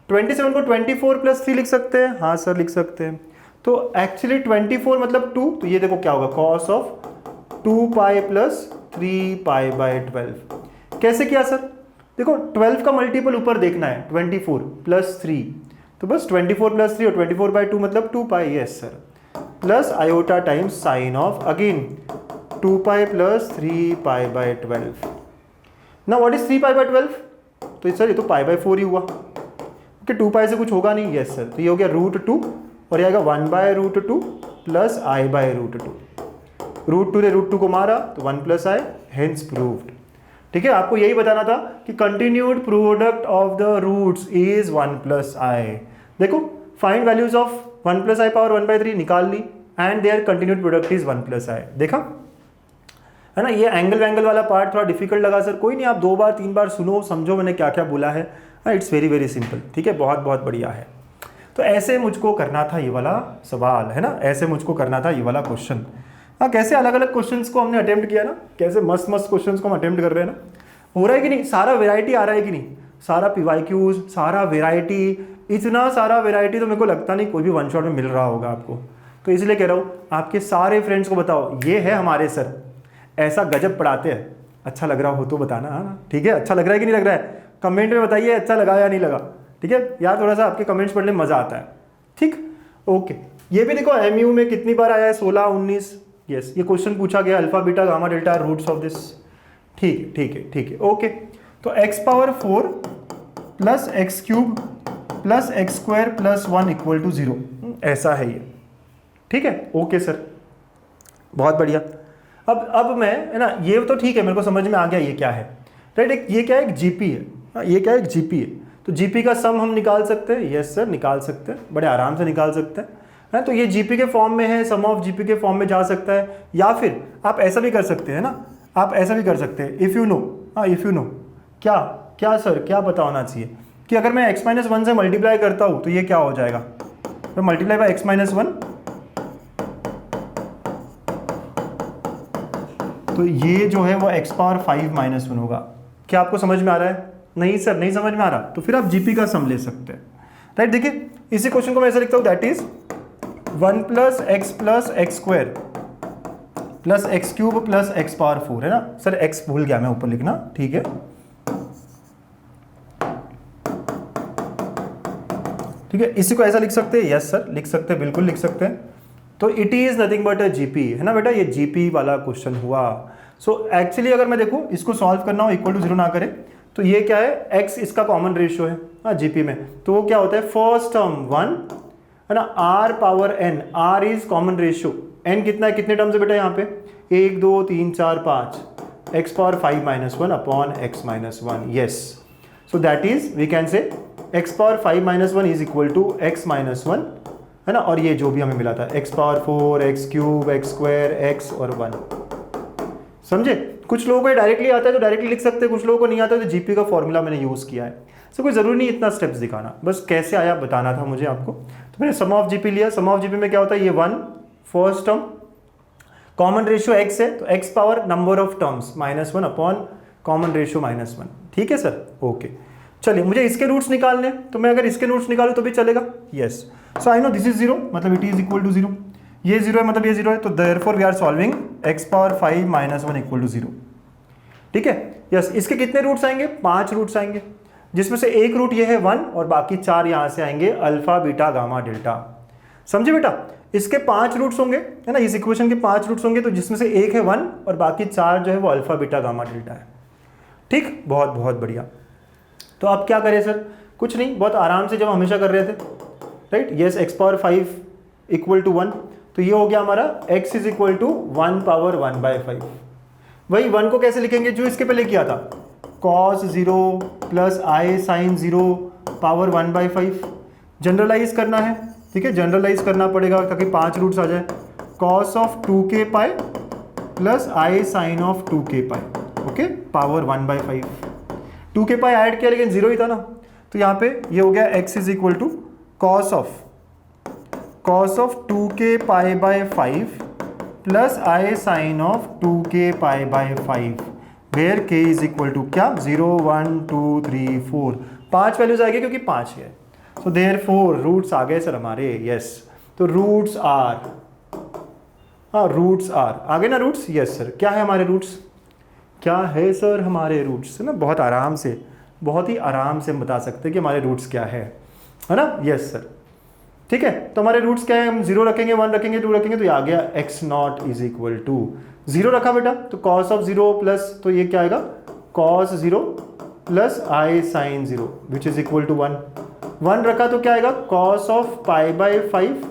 27 को 24 प्लस 3 लिख सकते हैं, हाँ सर लिख सकते हैं। तो एक्चुअली 24 मतलब 2, तो ये देखो क्या होगा, cos of 2 pi plus 3 pi by 12। कैसे किया सर, देखो 12 का मल्टीपल ऊपर देखना है, 24 प्लस 3, तो बस 24 प्लस 3 और 24/2 मतलब 2 pi, yes sir. Plus iota times sine of again 2 pi plus 3 pi by 12। ना व्हाट इज 3 पाई बाय 12, तो सर ये तो पाई बाय 4 ही हुआ, ओके। 2 पाई से कुछ होगा नहीं, यस सर। तो ये हो गया √2 और ये आएगा 1/√2 प्लस आई बाय √2। √2 ने √2 को मारा तो 1 प्लस आई, हेंस प्रूव्ड, ठीक है। आपको यही बताना था कि continued product of the roots is 1 plus i. देखो find values of 1 plus i power 1/3 निकाल ली and there continued product is 1 plus i, देखा है ना। ये एंगल वाला पार्ट थोड़ा डिफिकल्ट लगा सर, कोई नहीं, आप 2 बार 3 बार सुनो, समझो मैंने क्या क्या बोला है। इट्स वेरी सिंपल, ठीक है, बहुत बढ़िया है। तो ऐसे मुझको करना था ये वाला सवाल, है ना, ऐसे मुझको करना था ये वाला क्वेश्चन। हाँ, कैसे अलग अलग क्वेश्चंस को हमने अटेम्प्ट किया ना, कैसे मस्त क्वेश्चंस को हम अटेम्प्ट कर रहे हैं ना, हो रहा है कि नहीं, सारा वेराइटी आ रहा है कि नहीं, सारा PYQs, सारा वेराइटी, इतना सारा वेराइटी तो मेरे को लगता नहीं कोई भी वन शॉट में मिल रहा होगा आपको। तो इसलिए कह रहा हूँ आपके सारे फ्रेंड्स को बताओ, ये है हमारे सर, ऐसा गजब पढ़ाते हैं। अच्छा लग रहा हो तो बताना, है ना, ठीक है। अच्छा लग रहा है कि नहीं लग रहा है, कमेंट में बताइए अच्छा लगा या नहीं लगा, ठीक है यार। थोड़ा सा आपके कमेंट्स पढ़ने में मज़ा आता है, ठीक, ओके। ये भी देखो MU में कितनी बार आया है, 16, 19, यस। ये क्वेश्चन पूछा गया alpha beta gamma delta roots of this, ठीक है, ओके। तो x⁴ प्लस x³ प्लस x² प्लस 1 इक्वल टू 0, ऐसा है ये, ठीक है, ओके सर, बहुत बढ़िया। अब मैं, है ना, ये तो ठीक है, मेरे को समझ में आ गया ये क्या है, राइट। ये क्या है, एक GP है, ये क्या है, एक GP है। तो GP का सम हम निकाल सकते हैं, यस सर निकाल सकते हैं, बड़े आराम से निकाल सकते हैं, है। तो ये GP के फॉर्म में है, सम ऑफ GP के फॉर्म में जा सकता है, या फिर आप ऐसा भी कर सकते हैं ना, आप ऐसा भी कर सकते हैं, इफ़ यू नो क्या सर, क्या पता होना चाहिए कि अगर मैं x-1 से मल्टीप्लाई करता हूँ तो ये क्या हो जाएगा, तो मल्टीप्लाई बाय x-1 तो ये जो है वो x पावर 5 माइनस 1 होगा। क्या आपको समझ में आ रहा है? नहीं सर नहीं समझ में आ रहा, तो फिर आप जीपी का सम ले सकते हैं, राइट। देखिए इसी क्वेश्चन को मैं ऐसे लिखता हूँ, that is 1 plus x square plus x cube plus x power 4, है ना सर। x भूल गया मैं ऊपर लिखना, ठीक है ठीक है। इसी को ऐसा लिख सकते हैं, यस सर लिख सकते हैं, बिल्कुल लिख सकते हैं। तो it is nothing but a GP, है ना बेटा, ये जीपी वाला क्वेश्चन हुआ। सो एक्चुअली अगर मैं देखूं इसको सॉल्व करना हो, इक्वल टू 0 ना करें, तो ये क्या है, x इसका कॉमन रेशियो है हाँ जीपी में, तो वो क्या होता है, फर्स्ट टर्म 1 है ना, r power n, r is common ratio, n कितना है, कितने टर्म्स है बेटा यहाँ पे, 1 2 3 4 5, x power 5 minus 1 upon x minus 1, yes. So that is we can say x power 5 minus 1 is equal to x minus 1, है ना, और ये जो भी हमें मिला था x power 4, x cube, x square, x और 1, समझे। कुछ लोगों को डायरेक्टली आता है तो डायरेक्टली लिख सकते हैं, कुछ लोगों को नहीं आता है तो जीपी का फॉर्मूला मैंने यूज़ किया है। सो कोई ज़रूरी नहीं इतना स्टेप्स दिखाना, बस कैसे आया बताना था मुझे आपको। तो मैंने सम ऑफ जीपी लिया, सम ऑफ जीपी में क्या होता है, ये 1 first term, common ratio x है तो x power number of terms minus 1 upon common ratio minus 1, ठीक है सर, ओके। चलिए मुझे इसके रूट्स निकालने, तो मैं अगर इसके रूट्स निकालूं तो भी चलेगा, yes. So I know this is 0, मतलब इट इज इक्वल टू 0, ये 0 है मतलब ये 0 है, तो therefore we are solving x power 5 minus 1 equal to 0, ठीक है, यस। इसके कितने रूट्स आएंगे, 5 रूट्स आएंगे, जिसमें से एक रूट ये है 1 और बाकी 4 यहाँ से आएंगे अल्फा बीटा गामा डेल्टा, समझे बेटा। इसके 5 रूट्स होंगे, है ना, इस इक्वेशन के 5 रूट्स होंगे, तो जिसमें से एक है 1 और बाकी 4 जो है वो अल्फा बीटा गामा डेल्टा है, ठीक, बहुत बहुत बढ़िया। तो अब क्या करें सर, कुछ नहीं, बहुत आराम से जब हम हमेशा कर रहे थे, right, yes, x power 5 equal to 1, तो ये हो गया हमारा x is equal to 1 power 1/5। वही 1 को कैसे लिखेंगे जो इसके पहले किया था, cos 0 plus i sine 0 power 1/5, generalise करना है, ठीक है, जनरलाइज करना पड़ेगा ताकि 5 रूट्स आ जाए, cos of 2k pi plus i sine of 2k pi, okay, power 1/5। 2k pi add किया लेकिन 0 ही था ना, तो यहाँ पे ये हो गया x is equal to cos of 2k pi by 5 plus i sine of 2k pi by 5, where k is equal to क्या, 0 1 2 3 4, 5 वैल्यूज आएगी क्योंकि 5 है, सो देयरफॉर रूट्स आ गए सर हमारे, यस। तो रूट्स आर, हाँ रूट्स आर आ गए ना रूट्स, यस सर। क्या है हमारे रूट्स, क्या है सर हमारे रूट्स, है ना, बहुत आराम से, बहुत ही आराम से हम बता सकते हैं कि हमारे रूट्स क्या है ना, यस सर, ठीक है। तो हमारे रूट्स क्या है, हम 0 रखेंगे, 1 रखेंगे, 2 रखेंगे, तो ये आ गया x nought is equal to 0 रखा बेटा, तो cos ऑफ 0 प्लस, तो ये क्या आएगा, cos 0 plus i sine 0 which is equal to 1, 1 रखा तो क्या आएगा, cos of pi by 5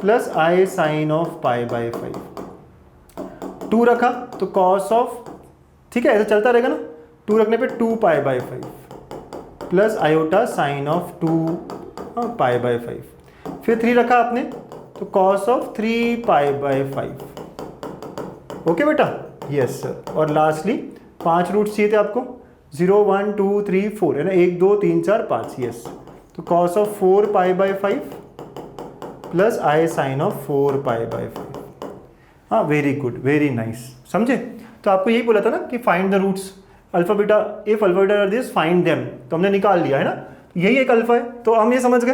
plus i sine of pi by 5, 2 रखा तो cos ऑफ, ठीक है, ऐसा चलता रहेगा ना, 2 रखने पे 2 पाई by 5 plus iota sine of 2 pi by 5, फिर 3 रखा आपने तो cos of 3 pi by 5, okay बेटा, यस सर। और लास्टली 5 रूट्स चाहिए थे आपको, 0 1 2 3 4, है ना, 1 2 3 4 5, यस, तो cos of 4 pi by 5 plus i sine of 4 pi by 5, हाँ वेरी गुड, वेरी नाइस, समझे। तो आपको यही बोला था ना कि find the roots alpha beta, if alpha beta are this find them, तो हमने निकाल लिया है ना, यही एक अल्फा है, तो हम ये समझ गए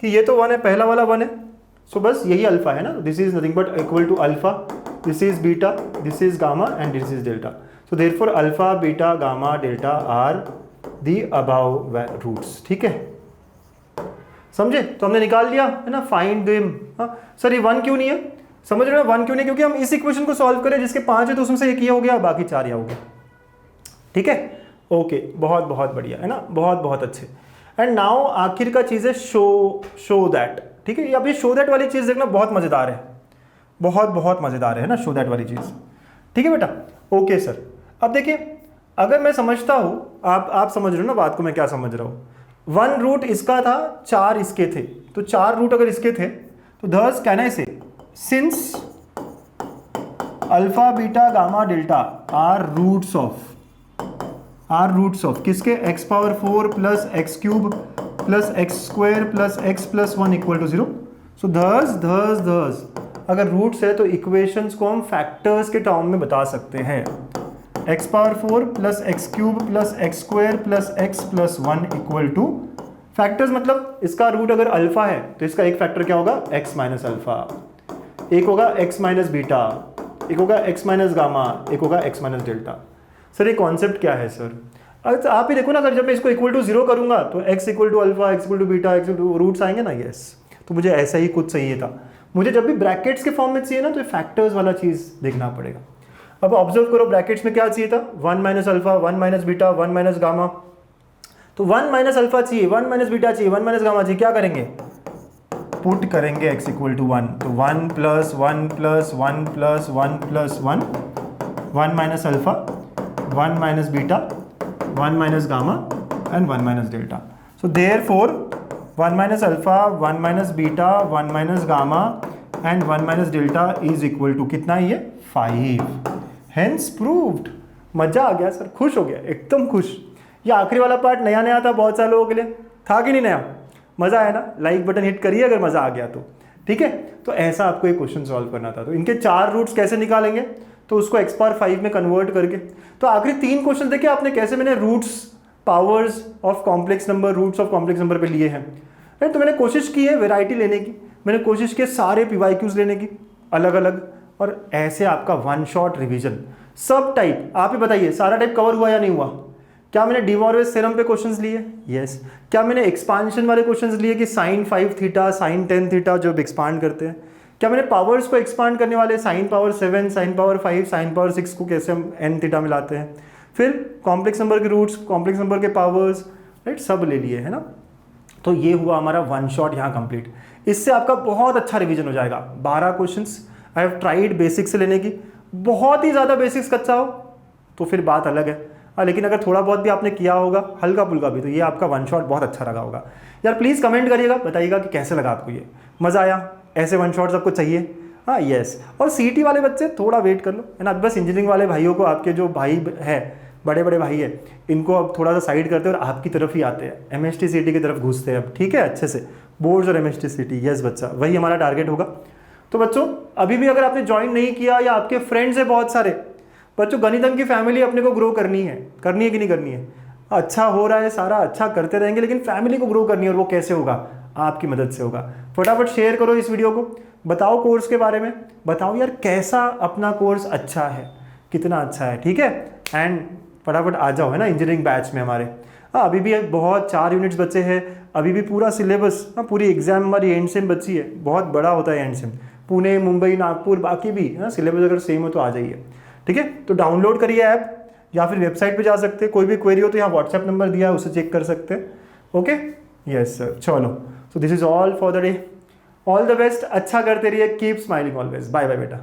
कि ये तो 1 है, पहला वाला 1 है, सो बस यही अल्फा है ना, this is nothing but equal to alpha, this is beta, this is gamma and this is delta, so therefore alpha beta gamma delta are the above roots, ठीक है, समझे। तो हमने निकाल लिया है ना, फाइंड देम। हाँ सर ये 1 क्यों नहीं है, समझ रहे हो 1 क्यों नहीं, क्योंकि हम इस इक्वेशन को सॉल्व करें जिसके 5 है तो उसमें से एक ये हो गया, बाकी 4 यहाँ हो गया, ठीक है, ओके, बहुत बहुत बढ़िया, है ना, बहुत बहुत अच्छे। एंड नाउ आखिर का चीज़ है शो दैट, ठीक है, अब ये शो दैट वाली चीज़ देखना बहुत मज़ेदार है, बहुत बहुत मज़ेदार है ना शो दैट वाली चीज़, ठीक है बेटा, ओके सर। अब देखिए अगर मैं समझता हूँ, आप समझ रहे हो ना बात को, मैं क्या समझ रहा हूँ, 1 रूट इसका था, 4 इसके थे, तो 4 रूट अगर इसके थे तो thus can I say since alpha beta gamma delta are roots of किसके, x power 4 plus x cube plus x square plus x plus 1 equal to 0, so thus अगर रूट्स है तो इक्वेशंस को हम फैक्टर्स के टर्म में बता सकते हैं। x power 4 plus x cube plus x square plus x plus 1 equal two factors, मतलब इसका रूट अगर अल्फा है तो इसका एक फैक्टर क्या होगा, x माइनस अल्फा, एक होगा x माइनस बीटा, एक होगा x माइनस गामा, एक होगा x माइनस डेल्टा। सर ये कॉन्सेप्ट क्या है सर? अगर आप ही देखो ना, अगर जब मैं इसको इक्वल टू 0 करूंगा तो x equal to alpha, x equal to beta, x roots आएंगे ना, यस। तो मुझे ऐसा ही कुछ चाहिए था। मुझे जब भी ब्रैकेट्स के फॉर्म में चाहिए ना तो फैक्टर्स वाला चीज़ देखना पड़ेगा। अब ऑब्जर्व करो, ब्रैकेट्स में क्या चाहिए था, 1 minus alpha, 1 minus beta, 1 minus gamma. तो 1 माइनस अल्फा चाहिए, 1 माइनस बीटा चाहिए, 1 माइनस गामा चाहिए, क्या करेंगे, पुट करेंगे x इक्वल टू 1। तो 1 plus 1 plus 1 plus 1 plus 1, 1 minus alpha, 1 minus beta, 1 minus gamma and 1 minus delta. So therefore 1 minus alpha, 1 minus beta, 1 minus gamma and 1 minus delta is equal to कितना है ये, 5। Hence proved. मजा आ गया sir, खुश हो गया, एकदम खुश। ये आखिरी वाला पार्ट नया नया था बहुत सारे लोगों के लिए, था कि नहीं नया? मजा आया ना? लाइक बटन हिट करिए अगर मजा आ गया तो, ठीक है। तो ऐसा आपको एक क्वेश्चन सॉल्व करना था। तो इनके 4 रूट्स कैसे निकालेंगे, तो उसको x पावर 5 में कन्वर्ट करके। तो आखिरी 3 क्वेश्चन देखे आपने कैसे मैंने roots, powers of complex number, roots of complex number पे लिए हैं, राइट। तो मैंने कोशिश की है वैरायटी लेने की, मैंने कोशिश की सारे PYQs लेने की अलग अलग, और ऐसे आपका 1 शॉट रिवीजन सब टाइप। आप ही बताइए सारा टाइप कवर हुआ या नहीं हुआ? क्या मैंने डी मॉर्गन थ्योरम पे क्वेश्चंस लिए? यस। क्या मैंने एक्सपांशन वाले क्वेश्चंस लिए कि साइन 5 थीटा, साइन 10 थीटा जो एक्सपांड करते हैं? क्या मैंने पावर्स को एक्सपांड करने वाले sign power 7, sine power 5, sign power 6 को कैसे हम n थीटा में लाते हैं? फिर कॉम्प्लेक्स नंबर के रूट्स, कॉम्प्लेक्स नंबर के पावर्स, राइट, सब ले लिए है ना। तो ये हुआ हमारा 1 शॉट यहाँ कंप्लीट। इससे आपका बहुत अच्छा रिवीजन हो जाएगा। 12 questions I have tried basics से लेने की। बहुत ही ज़्यादा बेसिक्स कच्चा हो तो फिर बात अलग है, लेकिन अगर थोड़ा बहुत भी आपने किया होगा हल्का फुल्का भी, तो ये आपका 1 शॉट बहुत अच्छा लगा होगा। यार प्लीज़ कमेंट करिएगा, बताइएगा कि कैसे लगा आपको, ये मज़ा आया? ऐसे 1 शॉट्स आपको चाहिए? हाँ यस। और CET वाले बच्चे थोड़ा वेट कर लो, है ना। बस इंजीनियरिंग वाले भाइयों को, आपके जो भाई है, बड़े बड़े भाई है, इनको अब थोड़ा सा साइड करते हैं और आपकी तरफ ही आते हैं, MST CET की तरफ घुसते हैं अब, ठीक है, अच्छे से बोर्ड्स और MST CET। यस बच्चा, वही हमारा टारगेट होगा। तो बच्चों अभी भी अगर आपने ज्वाइन नहीं किया, या आपके फ्रेंड्स हैं बहुत सारे बच्चों, गणित अंक की फैमिली अपने को ग्रो करनी है कि नहीं करनी है? अच्छा हो रहा है सारा, अच्छा करते रहेंगे, लेकिन फैमिली को ग्रो करनी है, और वो कैसे होगा? आपकी मदद से होगा। फटाफट शेयर करो इस वीडियो को, बताओ कोर्स के बारे में, बताओ यार कैसा अपना कोर्स अच्छा है, कितना अच्छा है, ठीक है। एंड फटाफट आ जाओ, है ना, इंजीनियरिंग बैच में हमारे। हाँ अभी भी बहुत 4 यूनिट्स बचे हैं, अभी भी पूरा सिलेबस, पूरी एग्जाम हमारी एंड सेम बची है, बहुत बड़ा होता है एंड सेम। पुणे, मुंबई, नागपुर, बाकी भी है ना, सिलेबस अगर सेम हो तो आ जाइए, ठीक है। तो डाउनलोड करिए ऐप, या फिर वेबसाइट पे जा सकते हैं। कोई भी क्वेरी हो तो यहाँ व्हाट्सएप नंबर दिया है, उसे चेक कर सकते हैं। ओके, यस सर, चलो। So this is all for the day. All the best, अच्छा करते रहिए, keep smiling always. Bye bye बेटा।